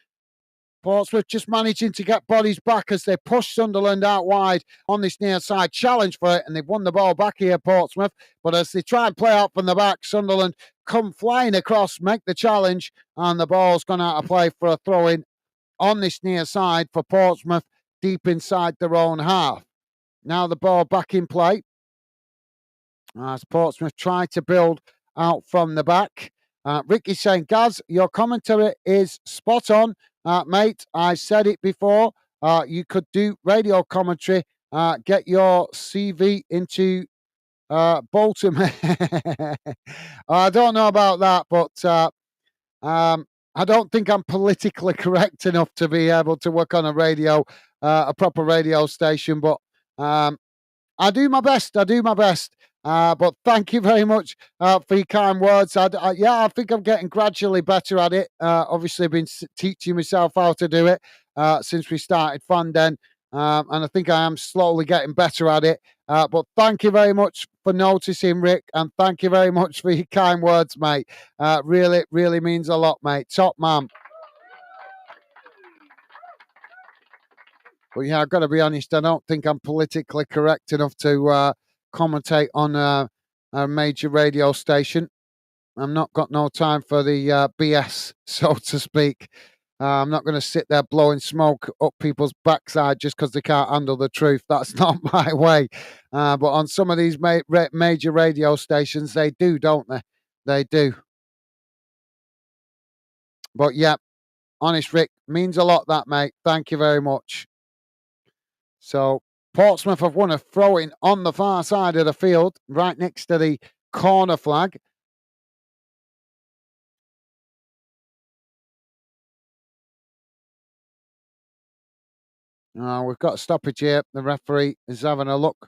Speaker 1: Portsmouth just managing to get bodies back as they push Sunderland out wide on this near side. Challenge for it, and they've won the ball back here, Portsmouth. But as they try and play out from the back, Sunderland come flying across, make the challenge, and the ball's gone out of play for a throw in on this near side for Portsmouth, deep inside their own half. Now the ball back in play as Portsmouth try to build out from the back. Ricky's saying, Gaz, your commentary is spot on. Mate, I said it before. You could do radio commentary. Get your CV into Baltimore. I don't know about that, but I don't think I'm politically correct enough to be able to work on a proper radio station. But I do my best. I do my best. But thank you very much for your kind words. Yeah, I think I'm getting gradually better at it. Obviously, I've been teaching myself how to do it since we started Fan Den. And I think I am slowly getting better at it. But thank you very much for noticing, Rick. And thank you very much for your kind words, mate. Really, really means a lot, mate. Top man. But yeah, I've got to be honest, I don't think I'm politically correct enough to commentate on a major radio station. I'm not got no time for the BS, so to speak. I'm not going to sit there blowing smoke up people's backside just because they can't handle the truth. That's not my way. But on some of these major radio stations, they do, don't they? They do. But yeah, honest, Rick, means a lot, that, mate. Thank you very much. So Portsmouth have won a throw-in on the far side of the field, right next to the corner flag. We've got a stoppage here. The referee is having a look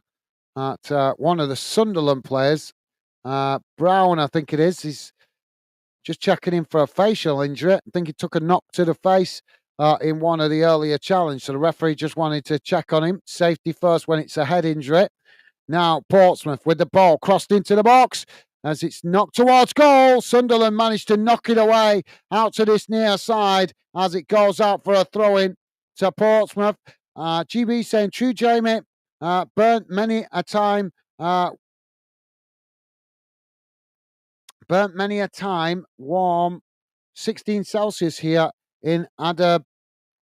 Speaker 1: at one of the Sunderland players. Brown, I think it is. He's just checking in for a facial injury. I think he took a knock to the face in one of the earlier challenges. So the referee just wanted to check on him. Safety first when it's a head injury. Now Portsmouth with the ball crossed into the box as it's knocked towards goal. Sunderland managed to knock it away out to this near side as it goes out for a throw-in to Portsmouth. GB saying, true, Jamie. Burnt many a time. Burnt many a time. Warm 16 Celsius here in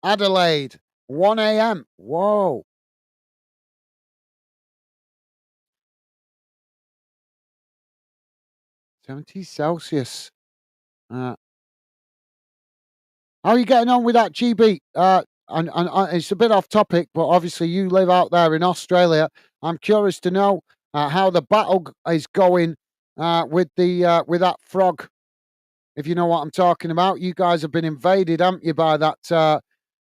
Speaker 1: Adelaide. 1 a.m. Whoa. 70 Celsius. How are you getting on with that, GB? And it's a bit off topic, but obviously you live out there in Australia. I'm curious to know how the battle is going with that frog. If you know what I'm talking about, you guys have been invaded, haven't you, by that?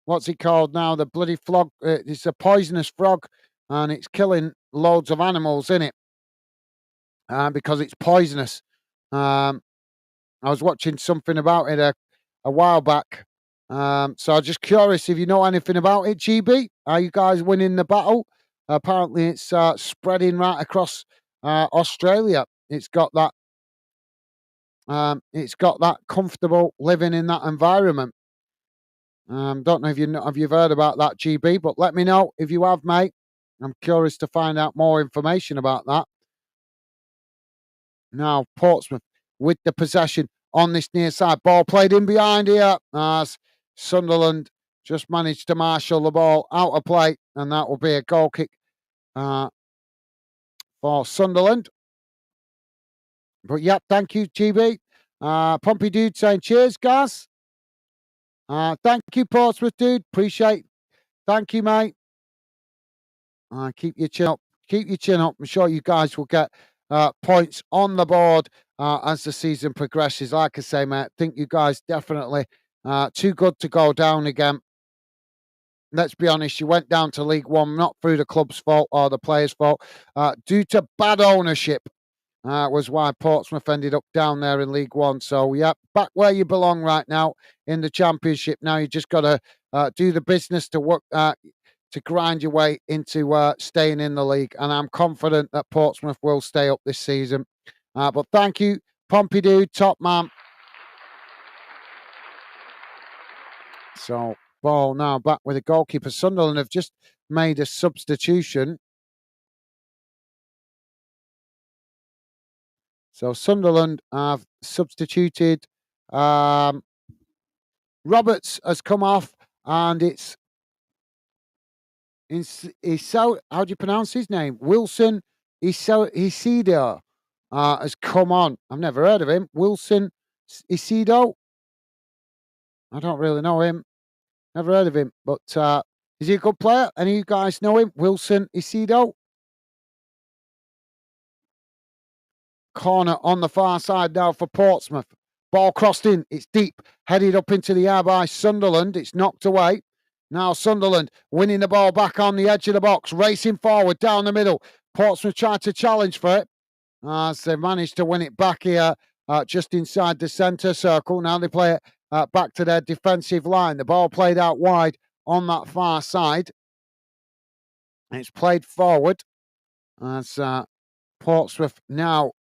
Speaker 1: What's it called now? The bloody frog. It's a poisonous frog, and it's killing loads of animals in it because it's poisonous. Um, I was watching something about it a while back. So I'm just curious if you know anything about it, GB. Are you guys winning the battle? Apparently, it's spreading right across Australia. It's got that comfortable living in that environment. Don't know if have you heard about that, GB, but let me know if you have, mate. I'm curious to find out more information about that. Now, Portsmouth with the possession on this near side. Ball played in behind here as Sunderland just managed to marshal the ball out of play, and that will be a goal kick for Sunderland. But yep, thank you, GB. Pompey Dude saying cheers, guys. Thank you, Portsmouth Dude. Appreciate. Thank you, mate. Keep your chin up. Keep your chin up. I'm sure you guys will get points on the board as the season progresses. Like I say, mate, I think you guys definitely too good to go down again. Let's be honest, you went down to League One, not through the club's fault or the players' fault, due to bad ownership. Was why Portsmouth ended up down there in League One. So, yeah, back where you belong right now in the Championship. Now you just got to do the business to work to grind your way into staying in the league. And I'm confident that Portsmouth will stay up this season. But thank you, Pompidou, top man. So, ball now back with the goalkeeper. Sunderland have just made a substitution. So Sunderland have substituted. Roberts has come off, and it's so. How do you pronounce his name? Wilson Isido has come on. I've never heard of him. Wilson Isido. I don't really know him. Never heard of him. But is he a good player? Any of you guys know him? Wilson Isido. Corner on the far side now for Portsmouth. Ball crossed in. It's deep. Headed up into the air by Sunderland. It's knocked away. Now Sunderland winning the ball back on the edge of the box. Racing forward down the middle. Portsmouth tried to challenge for it. As they managed to win it back here just inside the centre circle. Now they play it back to their defensive line. The ball played out wide on that far side. It's played forward as Portsmouth now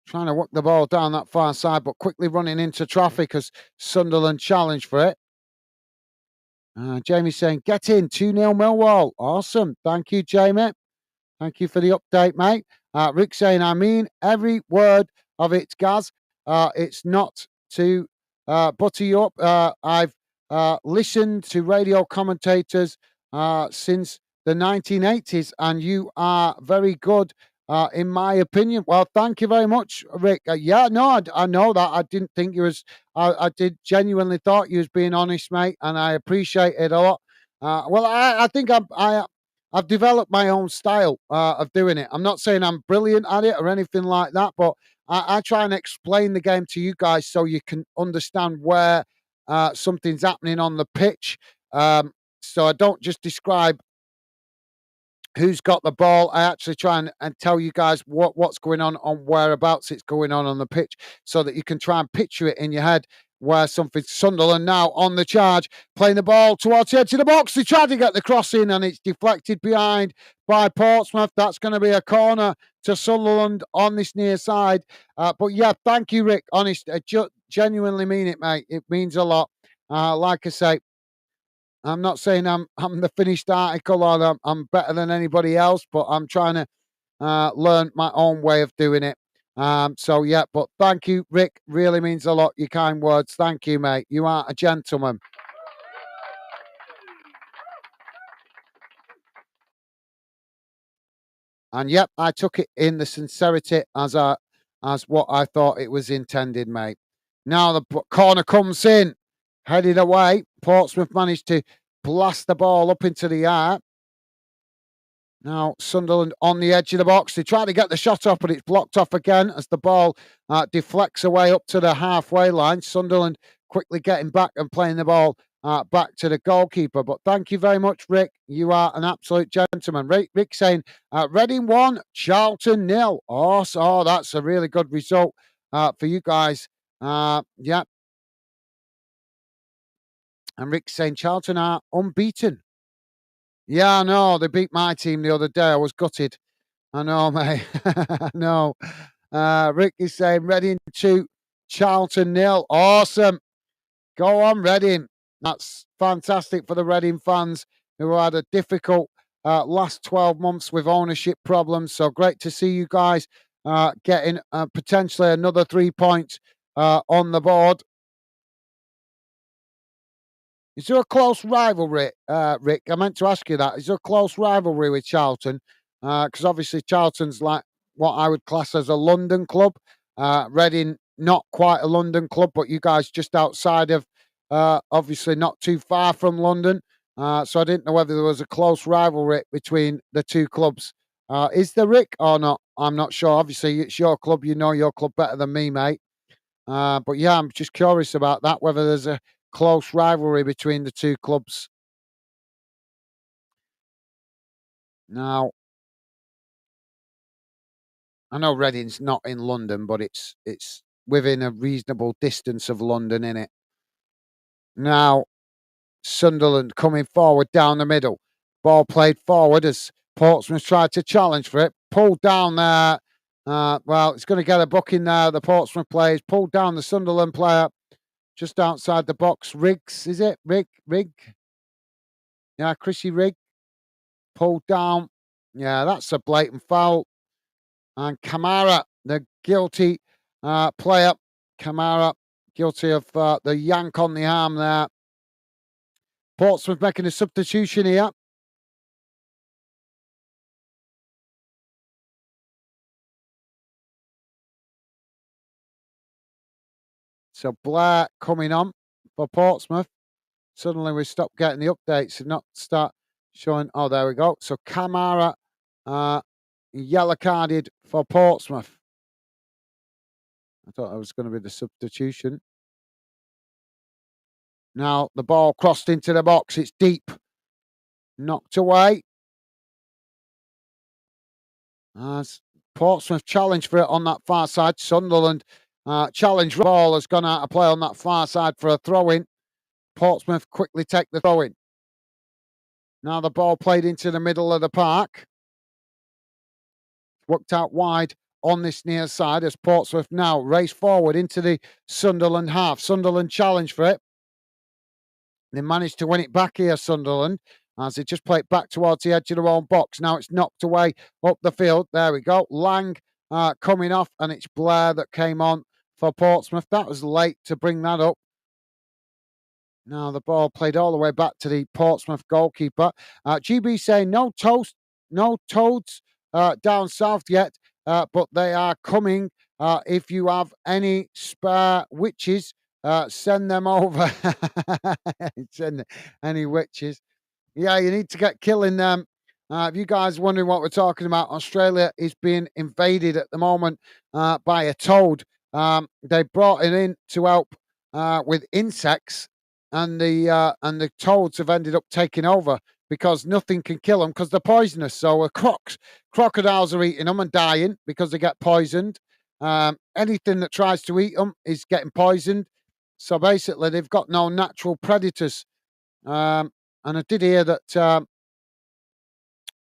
Speaker 1: trying to work the ball down that far side, but quickly running into traffic as Sunderland challenge for it. Jamie saying, get in, 2-0 Millwall. Awesome. Thank you, Jamie. Thank you for the update, mate. Rick saying, I mean every word of it, Gaz. It's not to butter you up. I've listened to radio commentators since the 1980s, and you are very good in my opinion. Well, thank you very much, Rick. Yeah, no, I know that. I didn't think you was. I did genuinely thought you was being honest, mate, and I appreciate it a lot. Well, I think I've developed my own style of doing it. I'm not saying I'm brilliant at it or anything like that, but I try and explain the game to you guys so you can understand where something's happening on the pitch. So I don't just describe who's got the ball. I actually try and tell you guys what's going on whereabouts it's going on the pitch so that you can try and picture it in your head where something. Sunderland now on the charge, playing the ball towards the edge of the box. They tried to get the cross in and it's deflected behind by Portsmouth. That's going to be a corner to Sunderland on this near side. But yeah, thank you, Rick. Honest, I genuinely mean it, mate. It means a lot. Like I say, I'm not saying I'm the finished article or I'm better than anybody else, but I'm trying to learn my own way of doing it. So yeah, but thank you, Rick. Really means a lot. Your kind words. Thank you, mate. You are a gentleman. And yep, I took it in the sincerity as what I thought it was intended, mate. Now the corner comes in. Heading away. Portsmouth managed to blast the ball up into the air. Now, Sunderland on the edge of the box. They try to get the shot off, but it's blocked off again as the ball deflects away up to the halfway line. Sunderland quickly getting back and playing the ball back to the goalkeeper. But thank you very much, Rick. You are an absolute gentleman. Rick saying, Reading 1, Charlton 0. Oh, that's a really good result for you guys. Yeah. And Rick saying Charlton are unbeaten. Yeah, I know. They beat my team the other day. I was gutted. I know, mate. I know. Rick is saying Reading 2, Charlton 0. Awesome. Go on, Reading. That's fantastic for the Reading fans who had a difficult last 12 months with ownership problems. So great to see you guys getting potentially another 3 points on the board. Is there a close rivalry, Rick? I meant to ask you that. Is there a close rivalry with Charlton? Because obviously Charlton's like what I would class as a London club. Reading, not quite a London club, but you guys just outside of, obviously not too far from London. So I didn't know whether there was a close rivalry between the two clubs. Is there, Rick, or not? I'm not sure. Obviously, it's your club. You know your club better than me, mate. But yeah, I'm just curious about that, whether there's a close rivalry between the two clubs. Now, I know Reading's not in London, but it's within a reasonable distance of London, innit? Now, Sunderland coming forward down the middle. Ball played forward as Portsmouth tried to challenge for it. Pulled down there. Well, it's going to get a booking there. The Portsmouth players pulled down the Sunderland player just outside the box. Riggs, is it? Rig? Yeah, Chrissy Rigg. Pulled down. Yeah, that's a blatant foul. And Kamara, the guilty player, Kamara, guilty of the yank on the arm there. Portsmouth making a substitution here. So Blair coming on for Portsmouth. Suddenly we stop getting the updates and not start showing. Oh, there we go. So Kamara yellow carded for Portsmouth. I thought that was going to be the substitution. Now the ball crossed into the box. It's deep. Knocked away. As Portsmouth challenge for it on that far side. Sunderland challenge ball has gone out of play on that far side for a throw-in. Portsmouth quickly take the throw-in. Now the ball played into the middle of the park. Worked out wide on this near side as Portsmouth now race forward into the Sunderland half. Sunderland challenge for it. They managed to win it back here, Sunderland, as they just play it back towards the edge of their own box. Now it's knocked away up the field. There we go. Lang coming off, and it's Blair that came on for Portsmouth. That was late to bring that up. Now the ball played all the way back to the Portsmouth goalkeeper. GB saying no toads down south yet, but they are coming. If you have any spare witches, send them over. Send any witches. Yeah, you need to get killing them. If you guys wondering what we're talking about, Australia is being invaded at the moment by a toad. They brought it in to help with insects, and the toads have ended up taking over because nothing can kill them because they're poisonous. So crocodiles are eating them and dying because they get poisoned. Anything that tries to eat them is getting poisoned. So basically, they've got no natural predators. And I did hear that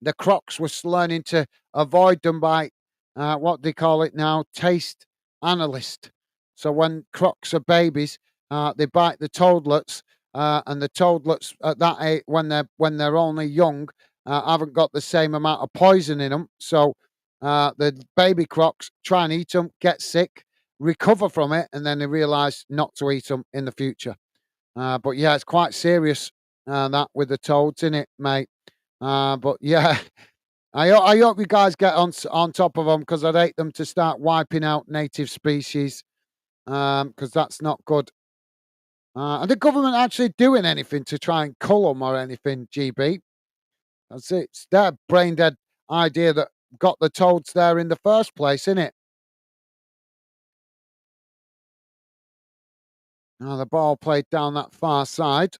Speaker 1: the crocs were learning to avoid them by what they call it now, taste analyst. So when crocs are babies, they bite the toadlets, and the toadlets at that age, when they're only young, haven't got the same amount of poison in them. So the baby crocs try and eat them, get sick, recover from it, and then they realise not to eat them in the future. But yeah, it's quite serious that with the toads in it, mate. But yeah, I hope you guys get on top of them because I'd hate them to start wiping out native species because that's not good. Are the government actually doing anything to try and cull them or anything, GB? That's it. It's their brain dead idea that got the toads there in the first place, isn't it? Now the ball played down that far side,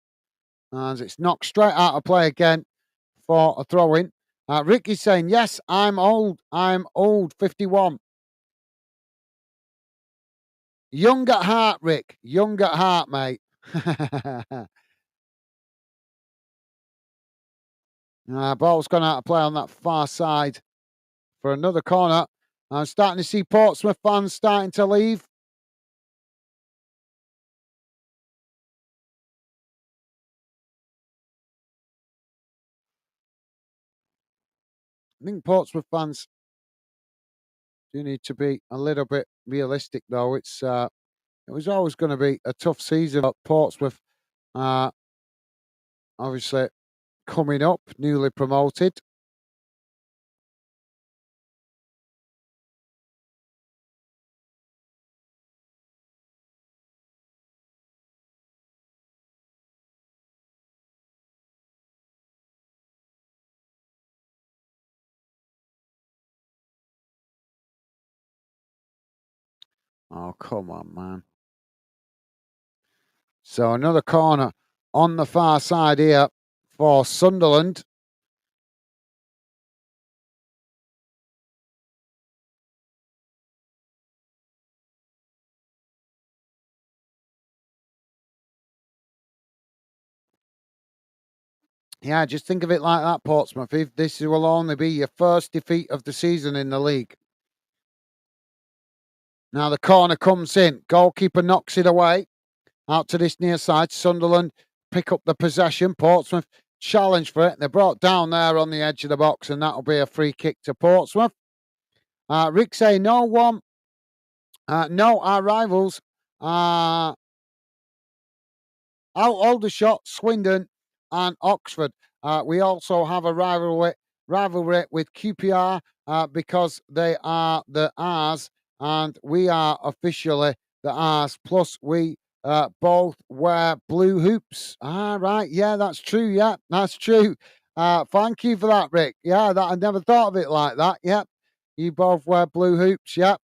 Speaker 1: and it's knocked straight out of play again for a throw in. Ricky's saying, yes, I'm old. I'm old, 51. Young at heart, Rick. Young at heart, mate. Ball's gone out of play on that far side for another corner. I'm starting to see Portsmouth fans starting to leave. I think Portsmouth fans do need to be a little bit realistic, though. It was always going to be a tough season at Portsmouth. Uh, Obviously, coming up, newly promoted. Oh, come on, man. So another corner on the far side here for Sunderland. Yeah, just think of it like that, Portsmouth. If this will only be your first defeat of the season in the league. Now the corner comes in. Goalkeeper knocks it away. Out to this near side. Sunderland pick up the possession. Portsmouth challenge for it. They're brought down there on the edge of the box, and that'll be a free kick to Portsmouth. Rick say no one. No, our rivals are Aldershot, Swindon, and Oxford. We also have a rivalry with QPR because they are the R's and we are officially the R's. Plus, we both wear blue hoops. Right. Yeah, that's true. Yeah, that's true. Thank you for that, Rick. Yeah, I never thought of it like that. Yep. You both wear blue hoops. Yep.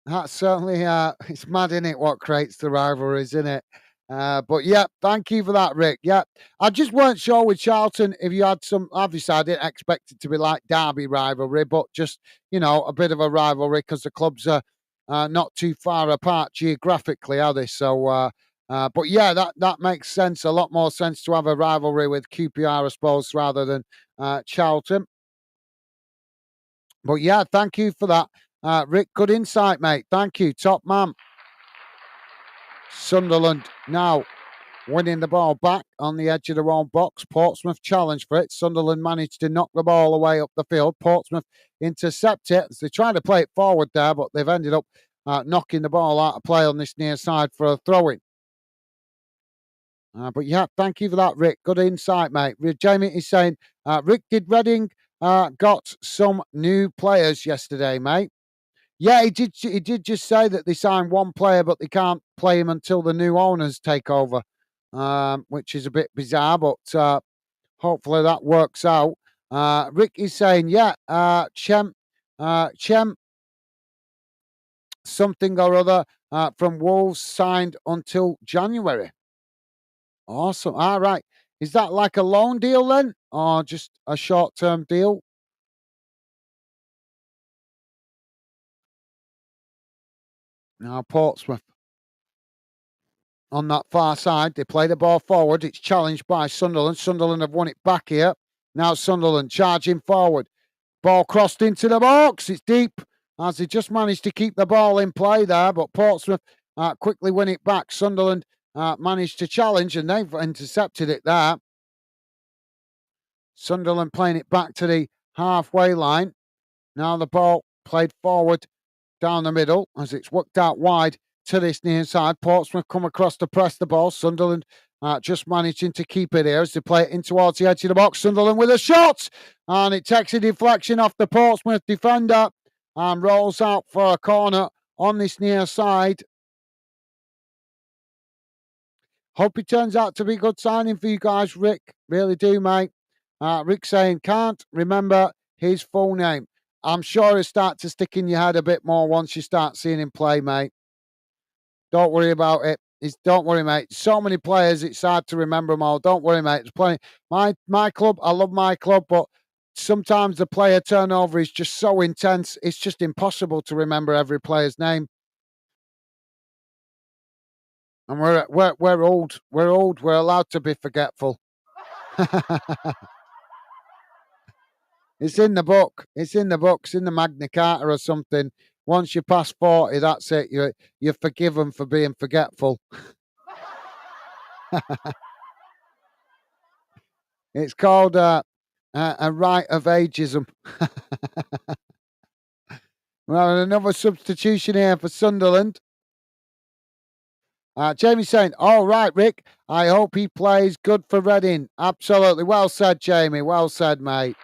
Speaker 1: That's certainly it's mad, isn't it? What creates the rivalries, isn't it? But yeah, thank you for that, Rick. Yeah, I just weren't sure with Charlton if you had some. Obviously, I didn't expect it to be like Derby rivalry, but just a bit of a rivalry because the clubs are not too far apart geographically, are they? So, but yeah, that makes sense. A lot more sense to have a rivalry with QPR, I suppose, rather than Charlton. But yeah, thank you for that. Rick, good insight, mate. Thank you. Top man. Sunderland now winning the ball back on the edge of their own box. Portsmouth challenged for it. Sunderland managed to knock the ball away up the field. Portsmouth intercept it. They tried to play it forward there, but they've ended up knocking the ball out of play on this near side for a throw-in. But yeah, thank you for that, Rick. Good insight, mate. Jamie is saying, Rick, did Reading got some new players yesterday, mate? Yeah, he did. He did just say that they signed one player, but they can't play him until the new owners take over, which is a bit bizarre. But hopefully that works out. Rick is saying, yeah, Chem, something or other from Wolves signed until January. Awesome. All right. Is that like a loan deal then, or just a short-term deal? Now Portsmouth on that far side. They play the ball forward. It's challenged by Sunderland. Sunderland have won it back here. Now Sunderland charging forward. Ball crossed into the box. It's deep as they just managed to keep the ball in play there. But Portsmouth quickly win it back. Sunderland managed to challenge and they've intercepted it there. Sunderland playing it back to the halfway line. Now the ball played forward down the middle as it's worked out wide to this near side. Portsmouth come across to press the ball. Sunderland just managing to keep it here as they play it in towards the edge of the box. Sunderland with a shot, and it takes a deflection off the Portsmouth defender and rolls out for a corner on this near side. Hope it turns out to be a good signing for you guys, Rick. Really do, mate. Rick saying, can't remember his full name. I'm sure it'll start to stick in your head a bit more once you start seeing him play, mate. Don't worry about it. Don't worry, mate. So many players, it's hard to remember them all. Don't worry, mate. There's plenty. My club, I love my club, but sometimes the player turnover is just so intense. It's just impossible to remember every player's name. And we're old. We're old. We're allowed to be forgetful. It's in the book. It's in the books, in the Magna Carta or something. Once you pass 40, that's it. You're forgiven for being forgetful. It's called a right of ageism. Well, another substitution here for Sunderland. Jamie saying, all right, Rick, I hope he plays good for Reading. Absolutely. Well said, Jamie. Well said, mate.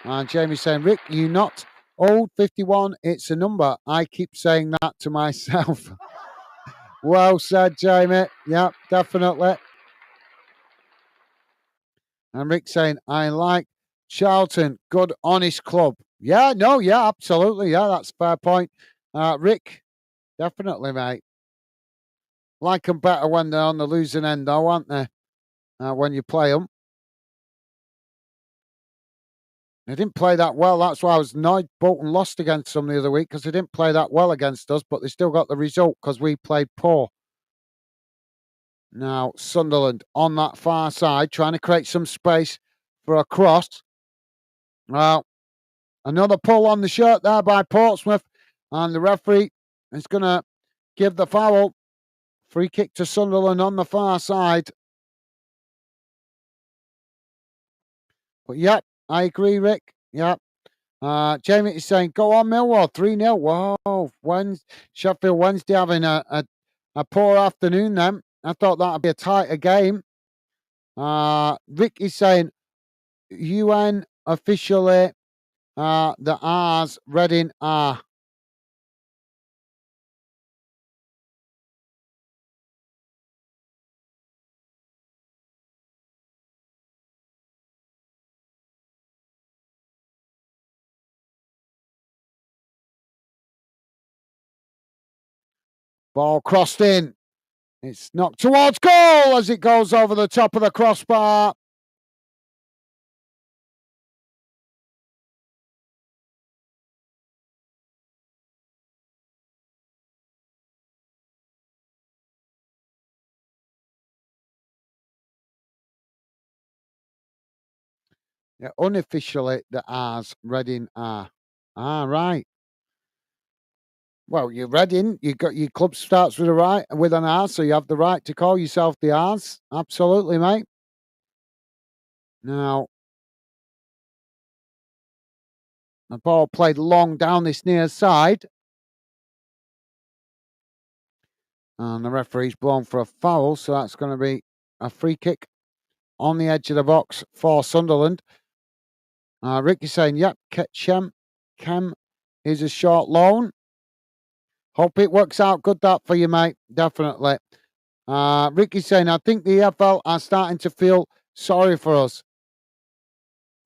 Speaker 1: And Jamie saying, Rick, you not old 51. It's a number. I keep saying that to myself. Well said, Jamie. Yeah, definitely. And Rick saying, I like Charlton. Good, honest club. Yeah, no, yeah, absolutely. Yeah, that's a fair point. Rick, definitely, mate. Like them better when they're on the losing end, though, aren't they? When you play them. They didn't play that well. That's why I was annoyed Bolton lost against them the other week, because they didn't play that well against us, but they still got the result because we played poor. Now, Sunderland on that far side, trying to create some space for a cross. Well, another pull on the shirt there by Portsmouth, and the referee is going to give the foul. Free kick to Sunderland on the far side. But yep, I agree, Rick. Yep. Jamie is saying, go on, Millwall, 3-0. Whoa, Sheffield Wednesday having a poor afternoon then. I thought that would be a tighter game. Rick is saying, UN officially, the R's, Reading are. Ball crossed in. It's knocked towards goal as it goes over the top of the crossbar. Yeah, unofficially, the R's, Reading are. Ah, right. Well, you're Reading. You got your club starts with an R, so you have the right to call yourself the R's. Absolutely, mate. Now, the ball played long down this near side, and the referee's blown for a foul, so that's going to be a free kick on the edge of the box for Sunderland. Ricky's saying, "Yep, Kem is a short loan. Hope it works out good that for you, mate. Definitely." Ricky's saying, "I think the EFL are starting to feel sorry for us."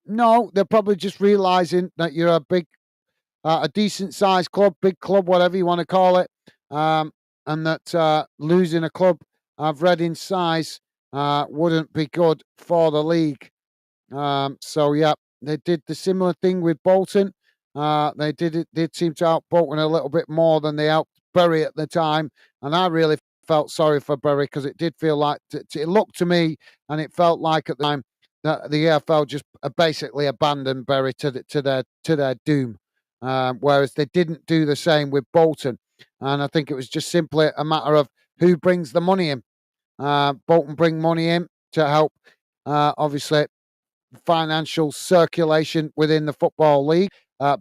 Speaker 1: No, they're probably just realizing that you're a decent sized club, big club, whatever you want to call it, and that losing a club of Reading size wouldn't be good for the league. So yeah, they did the similar thing with Bolton. They did seem to help Bolton a little bit more than they helped Bury at the time, and I really felt sorry for Bury because it did feel like it looked to me, and it felt like at the time that the EFL just basically abandoned Bury to their doom. Whereas they didn't do the same with Bolton, and I think it was just simply a matter of who brings the money in. Bolton bring money in to help, obviously, financial circulation within the Football League.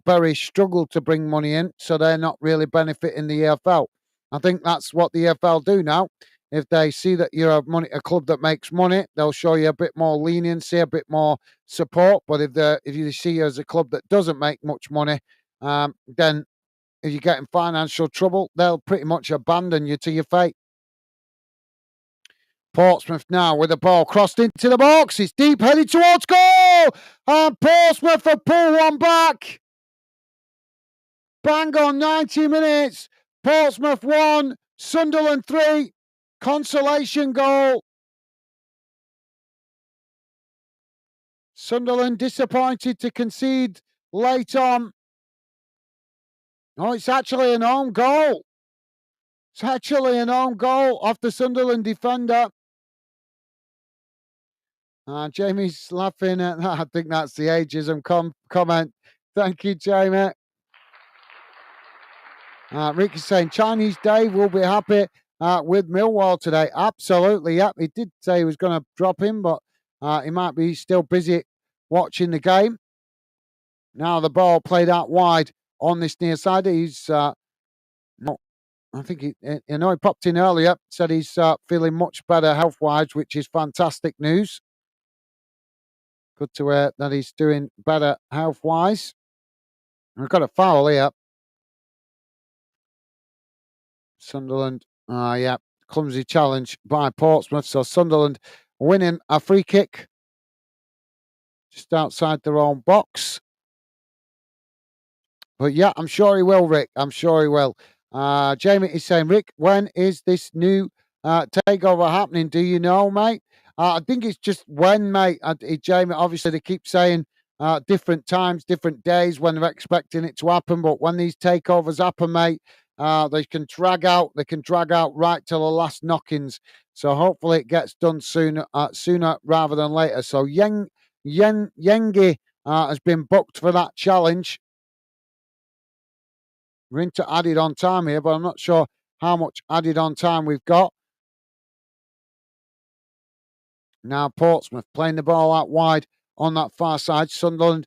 Speaker 1: Bury struggled to bring money in, so they're not really benefiting the EFL. I think that's what the EFL do now. If they see that you're a club that makes money, they'll show you a bit more leniency, a bit more support. But if you see you as a club that doesn't make much money, then if you get in financial trouble, they'll pretty much abandon you to your fate. Portsmouth now with the ball crossed into the box. It's deep, headed towards goal. And Portsmouth have pulled one back. Bang on 90 minutes. Portsmouth 1, Sunderland 3. Consolation goal. Sunderland disappointed to concede late on. Oh, it's actually an own goal. It's actually an own goal off the Sunderland defender. Jamie's laughing at that. I think that's the ageism comment. Thank you, Jamie. Rick is saying Chinese Dave will be happy with Millwall today. Absolutely, yep. He did say he was going to drop him, but he might be still busy watching the game. Now the ball played out wide on this near side. He's not. I think he popped in earlier. Said he's feeling much better health-wise, which is fantastic news. Good to hear that he's doing better health-wise. We've got a foul here. Sunderland, clumsy challenge by Portsmouth. So Sunderland winning a free kick just outside their own box. But yeah, I'm sure he will, Rick. I'm sure he will. Jamie is saying, Rick, when is this new takeover happening? Do you know, mate? I think it's just when, mate. Jamie, obviously, they keep saying different times, different days when they're expecting it to happen. But when these takeovers happen, mate, they can drag out right till the last knockings. So hopefully it gets done sooner rather than later. So Yengi has been booked for that challenge. We're into added on time here, but I'm not sure how much added on time we've got. Now Portsmouth playing the ball out wide on that far side. Sunderland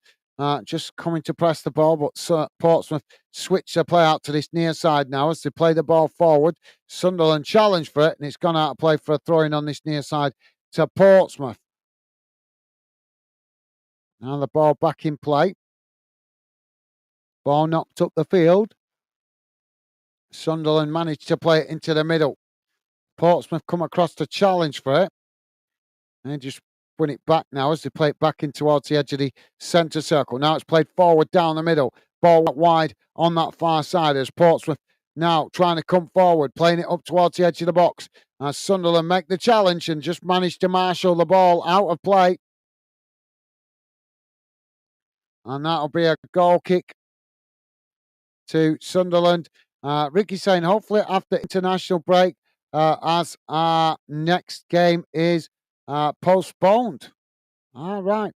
Speaker 1: just coming to press the ball, but Portsmouth switch the play out to this near side now as they play the ball forward. Sunderland challenge for it, and it's gone out of play for a throw-in on this near side to Portsmouth. Now the ball back in play. Ball knocked up the field. Sunderland managed to play it into the middle. Portsmouth come across to challenge for it. And just win it back now as they play it back in towards the edge of the centre circle. Now it's played forward down the middle. Ball wide on that far side as Portsmouth now trying to come forward, playing it up towards the edge of the box. As Sunderland make the challenge and just manage to marshal the ball out of play. And that'll be a goal kick to Sunderland. Ricky saying hopefully after international break, as our next game is postponed. All right.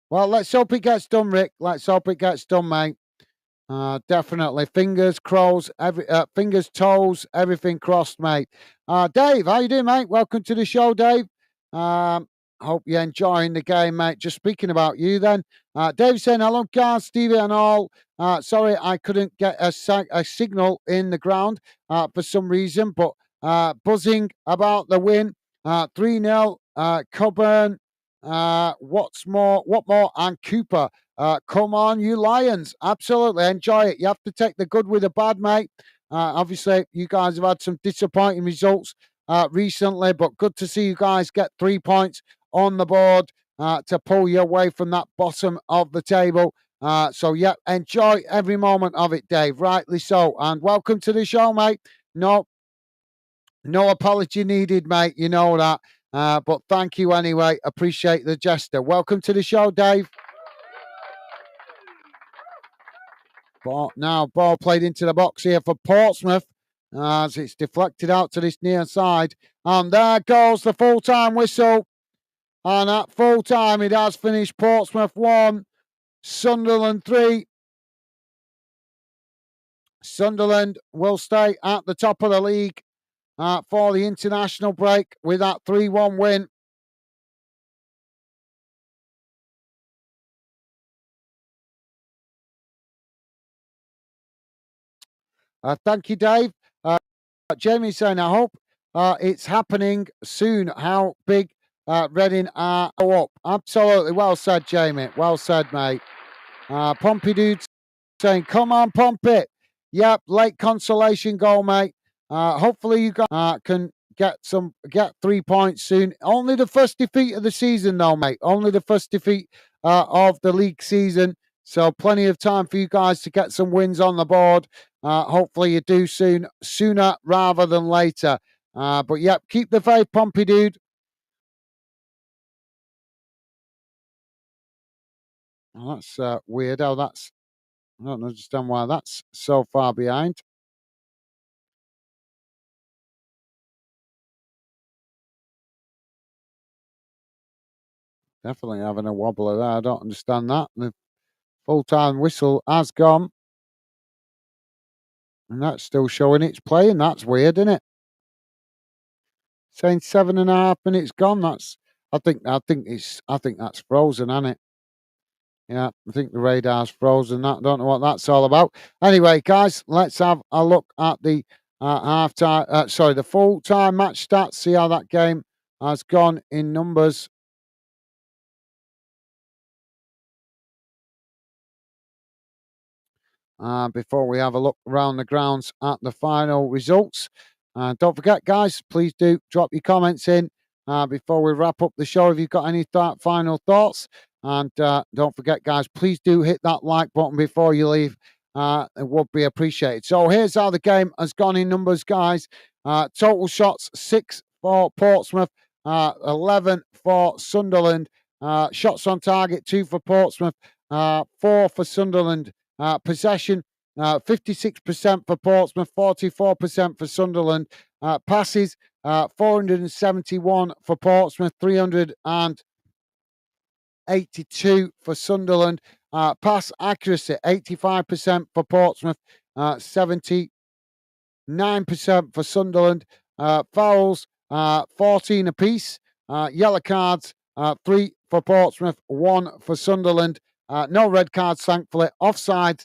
Speaker 1: Well, let's hope it gets done, Rick. Let's hope it gets done, mate. Definitely. Fingers crossed. Fingers, toes, everything crossed, mate. Dave, how you doing, mate? Welcome to the show, Dave. Hope you're enjoying the game, mate. Just speaking about you then. Dave saying, hello, guys, Stevie and all. Sorry, I couldn't get a signal in the ground for some reason, but buzzing about the win. 3-0, Coburn, what more, and Cooper. Come on, you Lions. Absolutely, enjoy it. You have to take the good with the bad, mate. Obviously, you guys have had some disappointing results recently, but good to see you guys get 3 points on the board to pull you away from that bottom of the table. So, yeah, enjoy every moment of it, Dave. Rightly so. And welcome to the show, mate. No apology needed, mate. You know that. But thank you anyway. Appreciate the gesture. Welcome to the show, Dave. Now, ball played into the box here for Portsmouth as it's deflected out to this near side. And there goes the full-time whistle. And at full-time, it has finished Portsmouth 1, Sunderland 3. Sunderland will stay at the top of the league for the international break with that 3-1 win. Thank you, Dave. Jamie's saying, I hope it's happening soon. How big Reading are up? Absolutely. Well said, Jamie. Well said, mate. Pompey Dude saying, come on, Pompey. Yep, late consolation goal, mate. Hopefully you guys can get 3 points soon. Only the first defeat of the season, though, mate. Only the first defeat of the league season. So plenty of time for you guys to get some wins on the board. Hopefully you do sooner rather than later. But yep, keep the faith, Pompey dude. Well, that's weird. I don't understand why that's so far behind. Definitely having a wobbler there. I don't understand that. The full-time whistle has gone, and that's still showing it's playing. That's weird, isn't it? Saying 7.5 minutes gone. I think that's frozen, isn't it? Yeah, I think the radar's frozen. That don't know what that's all about. Anyway, guys, let's have a look at the the full-time match stats. See how that game has gone in numbers. Before we have a look around the grounds at the final results. Don't forget, guys, please do drop your comments in before we wrap up the show if you've got any final thoughts. And don't forget, guys, please do hit that like button before you leave. It would be appreciated. So here's how the game has gone in numbers, guys. Total shots, 6 for Portsmouth, 11 for Sunderland. Shots on target, 2 for Portsmouth, 4 for Sunderland. Possession, 56% for Portsmouth, 44% for Sunderland. Passes, 471 for Portsmouth, 382 for Sunderland. Pass accuracy, 85% for Portsmouth, 79% for Sunderland. Fouls, 14 apiece. Yellow cards, 3 for Portsmouth, 1 for Sunderland. No red cards, thankfully. Offside,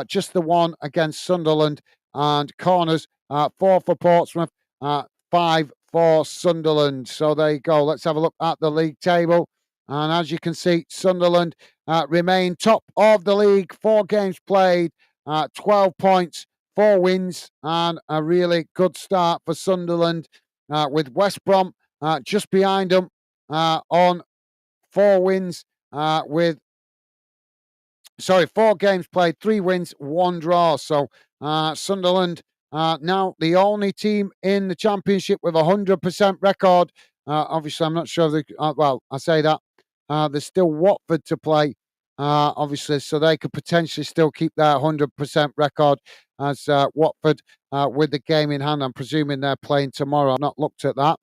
Speaker 1: just the 1 against Sunderland. And corners, 4 for Portsmouth, 5 for Sunderland. So there you go. Let's have a look at the league table. And as you can see, Sunderland remain top of the league. 4 games played, 12 points, 4 wins, and a really good start for Sunderland, with West Brom just behind them on 4 wins, 4 games played, 3 wins, 1 draw. So Sunderland now the only team in the Championship with a 100% record. Obviously, I'm not sure. I say that. There's still Watford to play, obviously, so they could potentially still keep their 100% record as Watford with the game in hand. I'm presuming they're playing tomorrow. I've not looked at that.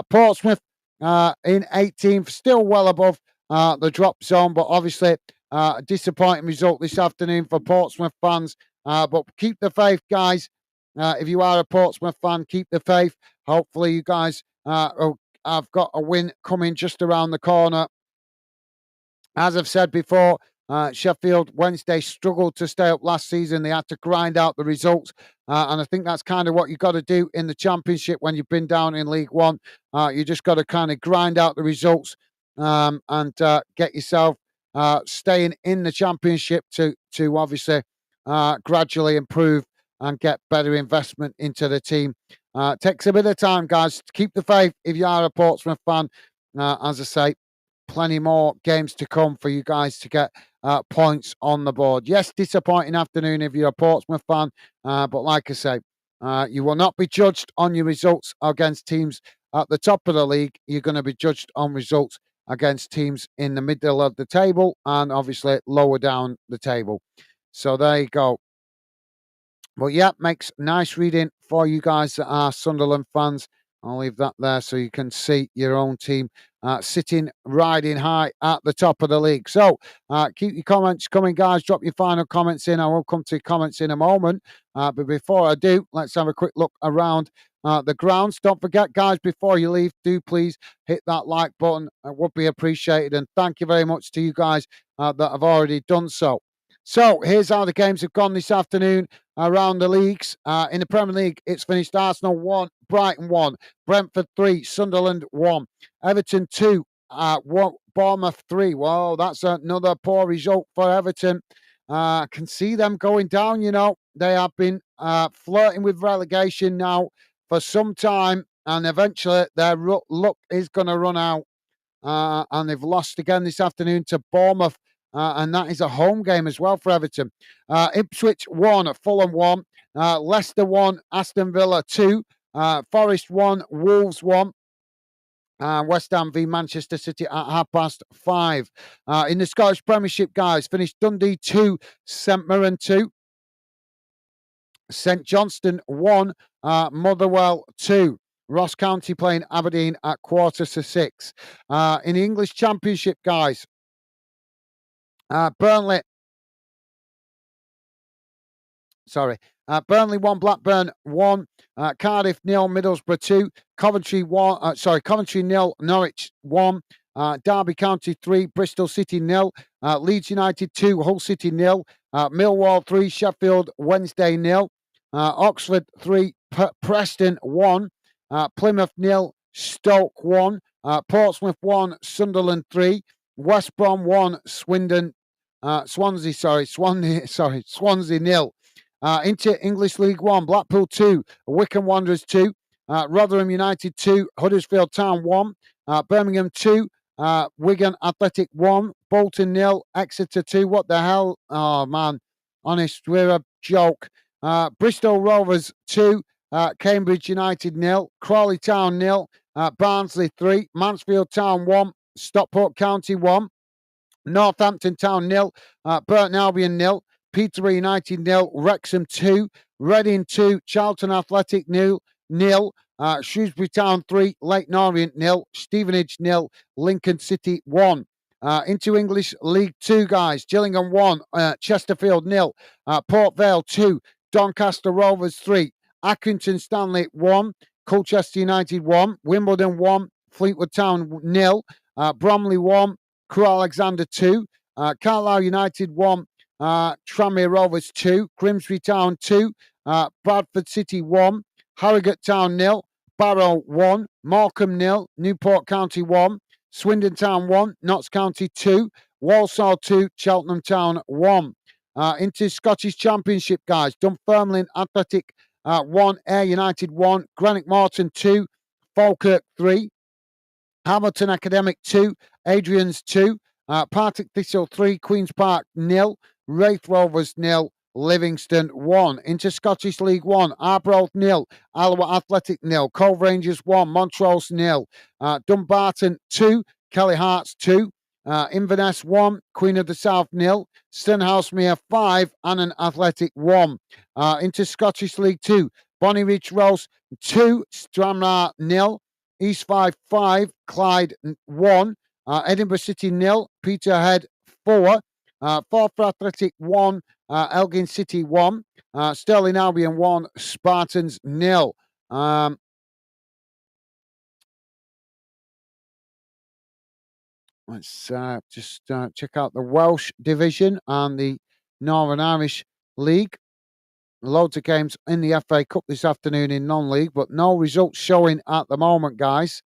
Speaker 1: Portsmouth in 18th, still well above the drop zone, but obviously a disappointing result this afternoon for Portsmouth fans. But keep the faith, guys. If you are a Portsmouth fan, keep the faith. Hopefully, you guys have got a win coming just around the corner. As I've said before, Sheffield Wednesday struggled to stay up last season. They had to grind out the results. And I think that's kind of what you've got to do in the Championship when you've been down in League One. You just got to kind of grind out the results and get yourself staying in the Championship to obviously gradually improve and get better investment into the team. Takes a bit of time, guys. Keep the faith if you are a Portsmouth fan. As I say, plenty more games to come for you guys to get points on the board. Yes, disappointing afternoon if you're a Portsmouth fan, but like I say, you will not be judged on your results against teams at the top of the league. You're going to be judged on results against teams in the middle of the table and obviously lower down the table. So there you go. But yeah, makes nice reading for you guys that are Sunderland fans. I'll leave that there so you can see your own team sitting riding high at the top of the league. So keep your comments coming, guys. Drop your final comments in. I will come to comments in a moment. But before I do, let's have a quick look around the grounds. Don't forget, guys, before you leave, do please hit that like button. It would be appreciated. And thank you very much to you guys that have already done so. So here's how the games have gone this afternoon around the leagues. In the Premier League, it's finished Arsenal 1, Brighton 1, Brentford 3, Sunderland 1, Everton 2, Bournemouth 3. Whoa, that's another poor result for Everton. I can see them going down, you know. They have been flirting with relegation now for some time. and eventually their luck is going to run out. And they've lost again this afternoon to Bournemouth, and that is a home game as well for Everton. Ipswich 1, Fulham 1, Leicester 1, Aston Villa 2, Forest 1, Wolves 1. West Ham v Manchester City at 5:30. In the Scottish Premiership, guys, finished Dundee 2, St Mirren 2, St Johnstone 1, Motherwell 2. Ross County playing Aberdeen at 5:45. In the English Championship, guys, Burnley 1, Blackburn 1, Cardiff 0, Middlesbrough 2, Coventry 1. Coventry 0, Norwich 1, Derby County 3, Bristol City 0, Leeds United 2, Hull City 0, Millwall 3, Sheffield Wednesday 0, Oxford 3, Preston 1, Plymouth 0, Stoke 1, Portsmouth 1, Sunderland 3, West Brom 1, Swansea 0. Into English League 1, Blackpool 2, Wycombe Wanderers 2, Rotherham United 2, Huddersfield Town 1, Birmingham 2, Wigan Athletic 1, Bolton 0, Exeter 2. What the hell? Oh, man. Honest, we're a joke. Bristol Rovers 2, Cambridge United 0, Crawley Town 0, Barnsley 3, Mansfield Town 1, Stockport County 1, Northampton Town 0, Burton Albion 0, Peterborough United 0, Wrexham 2, Reading 2, Charlton Athletic 0, Shrewsbury Town 3, Leyton Orient 0, Stevenage 0, Lincoln City 1. Into English League 2, guys, Gillingham 1, Chesterfield 0, Port Vale 2, Doncaster Rovers 3, Accrington Stanley 1, Colchester United 1, Wimbledon 1, Fleetwood Town 0, Bromley 1, Crewe Alexander 2, Carlisle United 1, Tranmere Rovers 2, Grimsby Town 2, Bradford City 1, Harrogate Town 0, Barrow 1, Morecambe 0, Newport County 1, Swindon Town 1, Notts County 2, Walsall 2, Cheltenham Town 1. Into Scottish Championship, guys, Dunfermline Athletic 1, Ayr United 1, Greenock Morton 2, Falkirk 3, Hamilton Academic 2, Adrian's 2, Partick Thistle 3, Queen's Park 0, Wraith Rovers 0, Livingston 1. Into Scottish League 1, Arbroath 0, Alloa Athletic 0, Cove Rangers 1, Montrose 0, Dumbarton 2, Kelly Hearts 2, Inverness 1, Queen of the South 0, Stenhousemuir 5, Annan Athletic 1. Into Scottish League 2, Bonnyridge Rose 2, Stranraer 0, East 5, Clyde 1, Edinburgh City 0, Peterhead 4, Forfar Athletic 1, Elgin City 1, Stirling Albion 1, Spartans 0. Let's just check out the Welsh division and the Northern Irish League. Loads of games in the FA Cup this afternoon in non-league, but no results showing at the moment, guys.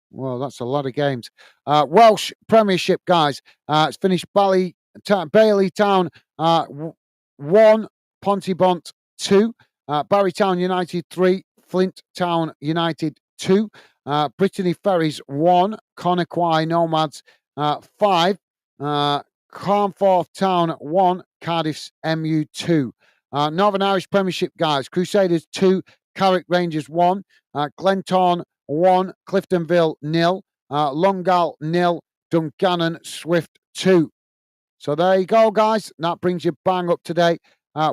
Speaker 1: Well, that's a lot of games. Welsh Premiership, guys. It's finished Bailey Town 1, Pontybont 2, Barrytown United 3, Flint Town United 2, Brittany Ferries 1, Conakry Nomads 5, Carnforth Town 1, Cardiff's MU 2. Northern Irish Premiership, guys. Crusaders 2, Carrick Rangers 1, Glentown 1, Cliftonville 0, Longal 0, Dungannon Swift 2. So there you go, guys. That brings you bang up to date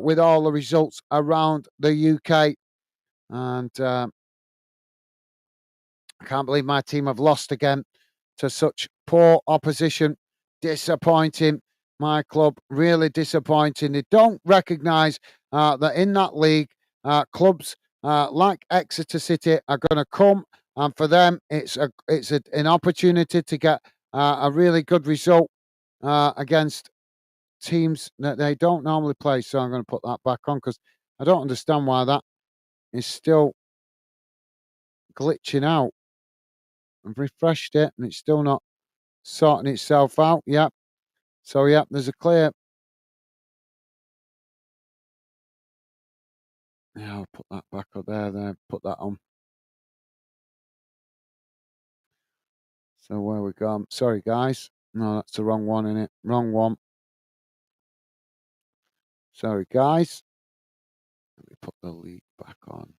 Speaker 1: with all the results around the UK. And I can't believe my team have lost again to such poor opposition. Disappointing. My club, really disappointing. They don't recognise that in that league, clubs like Exeter City are going to come, and for them, it's an opportunity to get a really good result against teams that they don't normally play. So I'm going to put that back on because I don't understand why that is still glitching out. I've refreshed it and it's still not sorting itself out. Yep. So, yep, there's a clear Yeah, I'll put that back up there. Put that on. So where we go? Sorry, guys. No, that's the wrong one, innit? Wrong one. Sorry, guys. Let me put the league back on.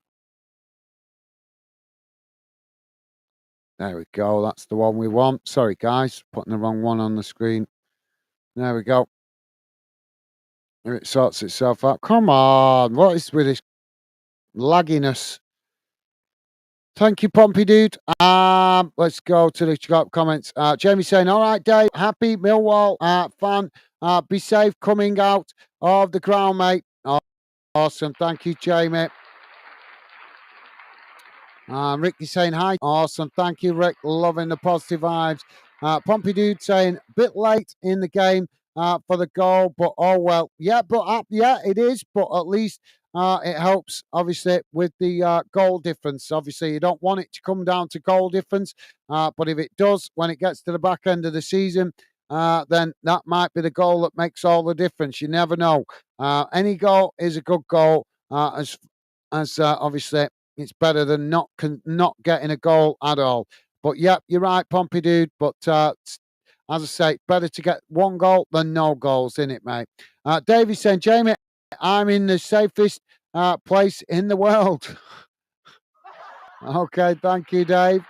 Speaker 1: There we go. That's the one we want. Sorry, guys. Putting the wrong one on the screen. There we go. Here it sorts itself out. Come on. What is with this lagginess? Thank you, Pompey dude. Let's go to the comments. Jamie saying, all right, Dave, happy Millwall fan. Be safe coming out of the ground, mate. Oh, awesome. Thank you, Jamie. Ricky saying hi. Awesome. Thank you, Rick. Loving the positive vibes. Pompey dude saying, bit late in the game for the goal, but oh well. Yeah, but yeah, it is. But at least it helps, obviously, with the goal difference. Obviously, you don't want it to come down to goal difference. But if it does, when it gets to the back end of the season, then that might be the goal that makes all the difference. You never know. Any goal is a good goal, as obviously it's better than not getting a goal at all. But yeah, you're right, Pompey dude. But as I say, better to get one goal than no goals, in it, mate. Davey saying, Jamie, I'm in the safest place in the world. Okay, thank you, Dave.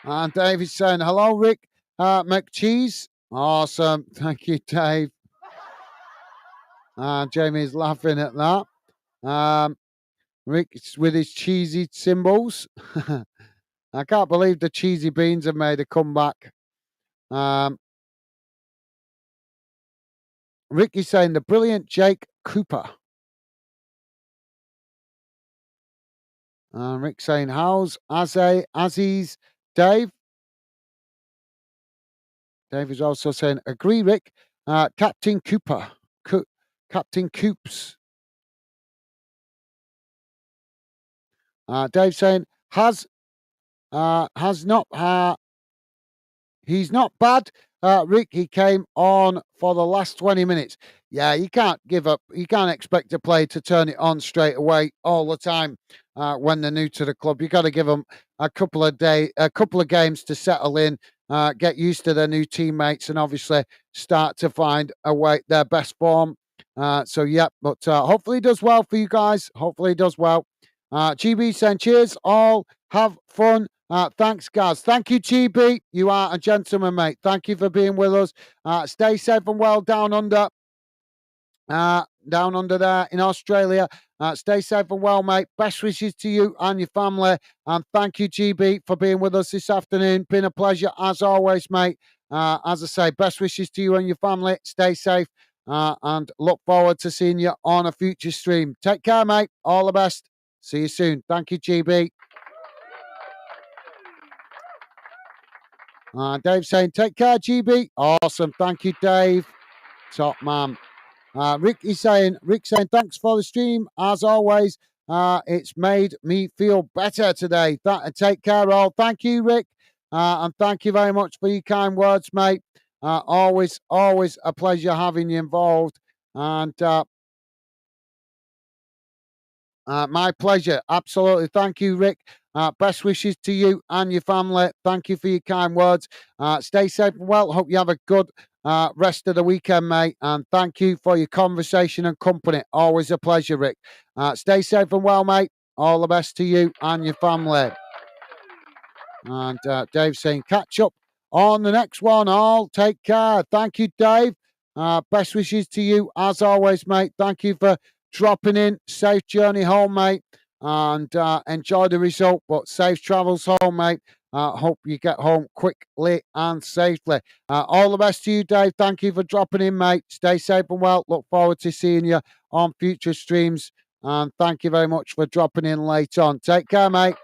Speaker 1: And David's saying, hello, Rick McCheese. Awesome. Thank you, Dave. Jamie's laughing at that. Rick with his cheesy symbols. I can't believe the cheesy beans have made a comeback. Ricky's saying the brilliant Jake Cooper. Rick saying, how's Aziz Dave? Dave is also saying, agree, Rick. Captain Cooper. Captain Coops. Dave saying, he's not bad. Rick, he came on for the last 20 minutes. Yeah, you can't give up. You can't expect a player to turn it on straight away all the time when they're new to the club. You got to give them a couple of games to settle in, get used to their new teammates, and obviously start to find their best form. But hopefully he does well for you guys. Hopefully he does well. GB saying, cheers, all. Have fun. Thanks, guys. Thank you, GB. You are a gentleman, mate. Thank you for being with us. Stay safe and well down under there in Australia. Stay safe and well, mate. Best wishes to you and your family. And thank you, GB, for being with us this afternoon. Been a pleasure as always, mate. As I say, best wishes to you and your family. Stay safe and look forward to seeing you on a future stream. Take care, mate. All the best. See you soon. Thank you, GB. Dave saying, take care, GB. Awesome. Thank you, Dave. Top man. Rick saying, thanks for the stream. As always, it's made me feel better today. Take care, all. Thank you, Rick. And thank you very much for your kind words, mate. Always a pleasure having you involved. And my pleasure. Absolutely. Thank you, Rick. Best wishes to you and your family. Thank you for your kind words. Stay safe and well. Hope you have a good rest of the weekend, mate. And thank you for your conversation and company. Always a pleasure, Rick. Stay safe and well, mate. All the best to you and your family. And Dave saying, catch up on the next one. All take care. Thank you, Dave. Best wishes to you as always, mate. Thank you for dropping in. Safe journey home, mate. And enjoy the result, but safe travels home, mate. Hope you get home quickly and safely. All the best to you, Dave. Thank you for dropping in, mate. Stay safe and well. Look forward to seeing you on future streams. And thank you very much for dropping in late on. Take care, mate.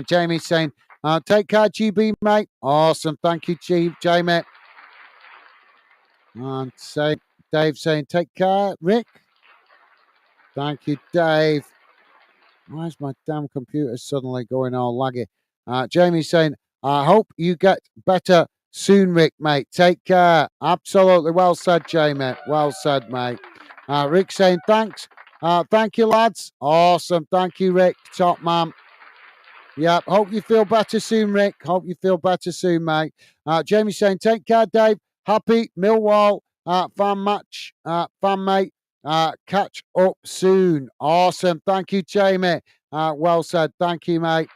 Speaker 1: Jamie's saying, take care, GB, mate. Awesome. Thank you, Jamie. And Dave saying, take care, Rick. Thank you, Dave. Why is my damn computer suddenly going all laggy? Jamie's saying, I hope you get better soon, Rick, mate. Take care. Absolutely. Well said, Jamie. Well said, mate. Rick saying thanks. Thank you, lads. Awesome. Thank you, Rick. Top man. Yep. Hope you feel better soon, Rick. Hope you feel better soon, mate. Jamie saying, take care, Dave. Happy Millwall fan match, fan mate. Catch up soon. Awesome. Thank you, Jamie. Well said. Thank you, mate.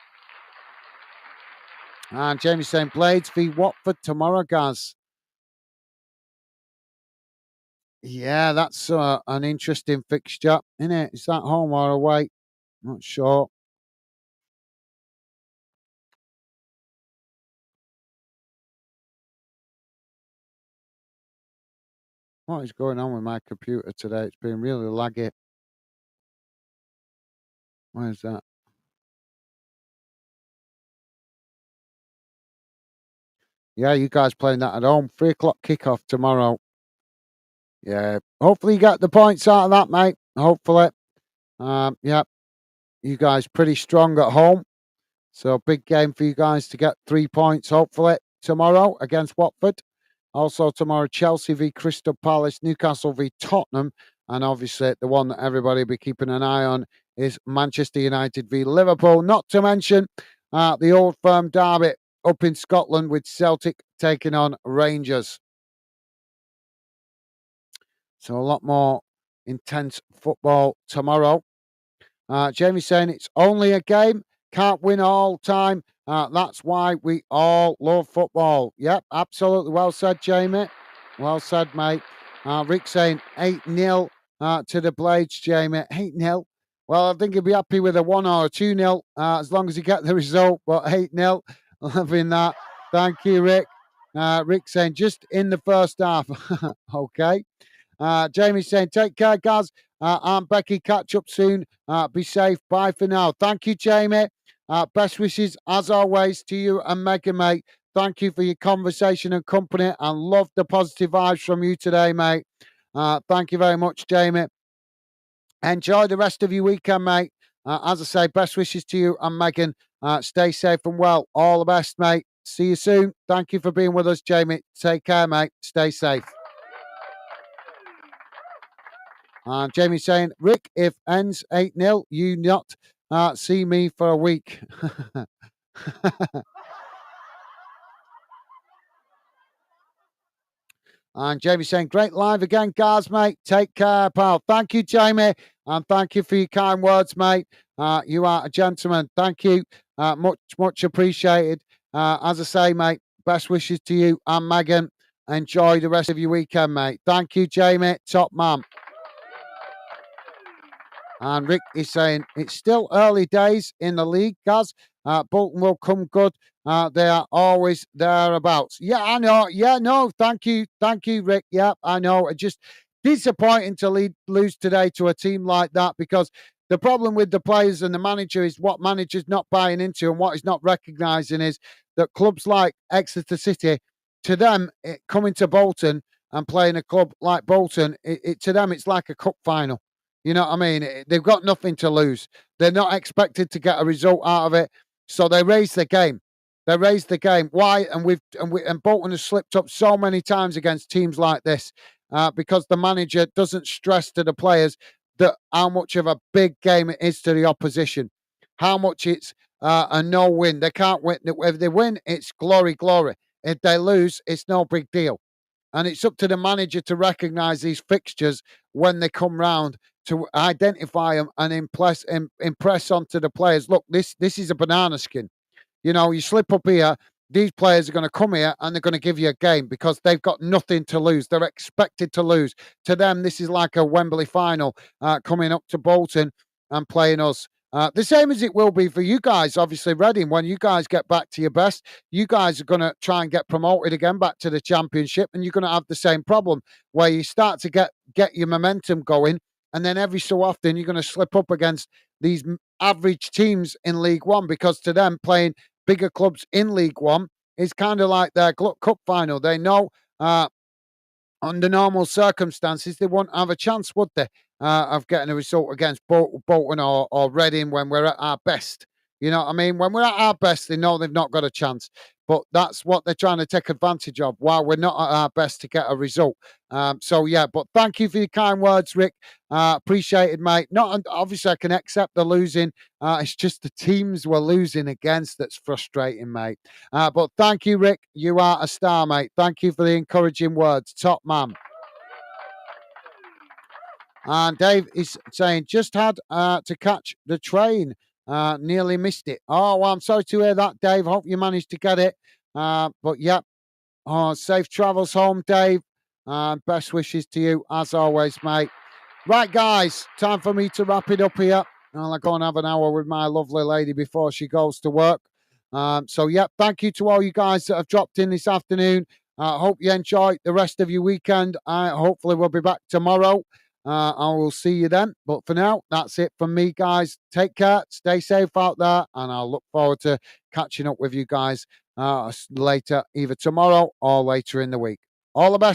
Speaker 1: And Jamie saying, Blades v Watford tomorrow, guys. Yeah, that's an interesting fixture, isn't it? Is that home or away? Not sure. What is going on with my computer today? It's been really laggy. Where's that? Yeah, you guys playing that at home. 3 o'clock kickoff tomorrow. Yeah. Hopefully you get the points out of that, mate. Hopefully. Yeah, you guys pretty strong at home. So big game for you guys to get 3 points, hopefully, tomorrow against Watford. Also tomorrow, Chelsea v Crystal Palace, Newcastle v Tottenham, and obviously the one that everybody will be keeping an eye on is Manchester United v Liverpool. Not to mention the Old Firm derby up in Scotland with Celtic taking on Rangers. So a lot more intense football tomorrow. Jamie saying it's only a game, can't win all time. That's why we all love football. Yep, absolutely. Well said, Jamie. Well said, mate. Rick saying 8-0 to the Blades, Jamie. 8-0. Well, I think he'll be happy with a 1 or a 2-0 as long as he get the result. But 8-0, loving that. Thank you, Rick. Rick saying just in the first half. Okay. Jamie saying, take care, guys. I'm Becky. Catch up soon. Be safe. Bye for now. Thank you, Jamie. Best wishes, as always, to you and Megan, mate. Thank you for your conversation and company and love the positive vibes from you today, mate. Thank you very much, Jamie. Enjoy the rest of your weekend, mate. As I say, best wishes to you and Megan. Stay safe and well. All the best, mate. See you soon. Thank you for being with us, Jamie. Take care, mate. Stay safe. Jamie saying, Rick, if ends 8-0, you not see me for a week. And Jamie saying, great live again, guys, mate. Take care, pal. Thank you, Jamie. And thank you for your kind words, mate. You are a gentleman. Thank you. Much appreciated. As I say, mate, best wishes to you and Megan. Enjoy the rest of your weekend, mate. Thank you, Jamie. Top man. And Rick is saying it's still early days in the league, guys. Bolton will come good. They are always thereabouts. Yeah, I know. Yeah, no, thank you. Thank you, Rick. Yeah, I know. It just disappointing to lose today to a team like that because the problem with the players and the manager is what manager's not buying into and what he's not recognising is that clubs like Exeter City, to them, coming to Bolton and playing a club like Bolton, to them, it's like a cup final. You know what I mean? They've got nothing to lose. They're not expected to get a result out of it, so they raise the game. They raise the game. Why? And Bolton has slipped up so many times against teams like this because the manager doesn't stress to the players that how much of a big game it is to the opposition, how much it's a no-win. They can't win. If they win, it's glory, glory. If they lose, it's no big deal. And it's up to the manager to recognise these fixtures when they come round to identify them and impress onto the players. Look, this is a banana skin. You know, you slip up here, these players are going to come here and they're going to give you a game because they've got nothing to lose. They're expected to lose. To them, this is like a Wembley final coming up to Bolton and playing us. The same as it will be for you guys, obviously, Reading. When you guys get back to your best, you guys are going to try and get promoted again back to the Championship, and you're going to have the same problem where you start to get your momentum going, and then every so often you're going to slip up against these average teams in League One because to them, playing bigger clubs in League One is kind of like their cup final. They know under normal circumstances they won't have a chance, would they, of getting a result against Bolton or Reading when we're at our best. You know what I mean? When we're at our best, they know they've not got a chance. But that's what they're trying to take advantage of while we're not at our best to get a result. So yeah, but thank you for your kind words, Rick. Appreciated, mate. Not obviously I can accept the losing. It's just the teams we're losing against that's frustrating, mate. But thank you, Rick. You are a star, mate. Thank you for the encouraging words. Top man. And Dave is saying, just had to catch the train. Nearly missed it. Oh, well, I'm sorry to hear that, Dave. Hope you managed to get it. But yeah, safe travels home, Dave. Best wishes to you, as always, mate. Right, guys, time for me to wrap it up here. I'll go and have an hour with my lovely lady before she goes to work. So, yeah, thank you to all you guys that have dropped in this afternoon. I hope you enjoy the rest of your weekend. Hopefully, we'll be back tomorrow. I will see you then. But for now, that's it from me, guys. Take care, stay safe out there, and I'll look forward to catching up with you guys later, either tomorrow or later in the week. All the best.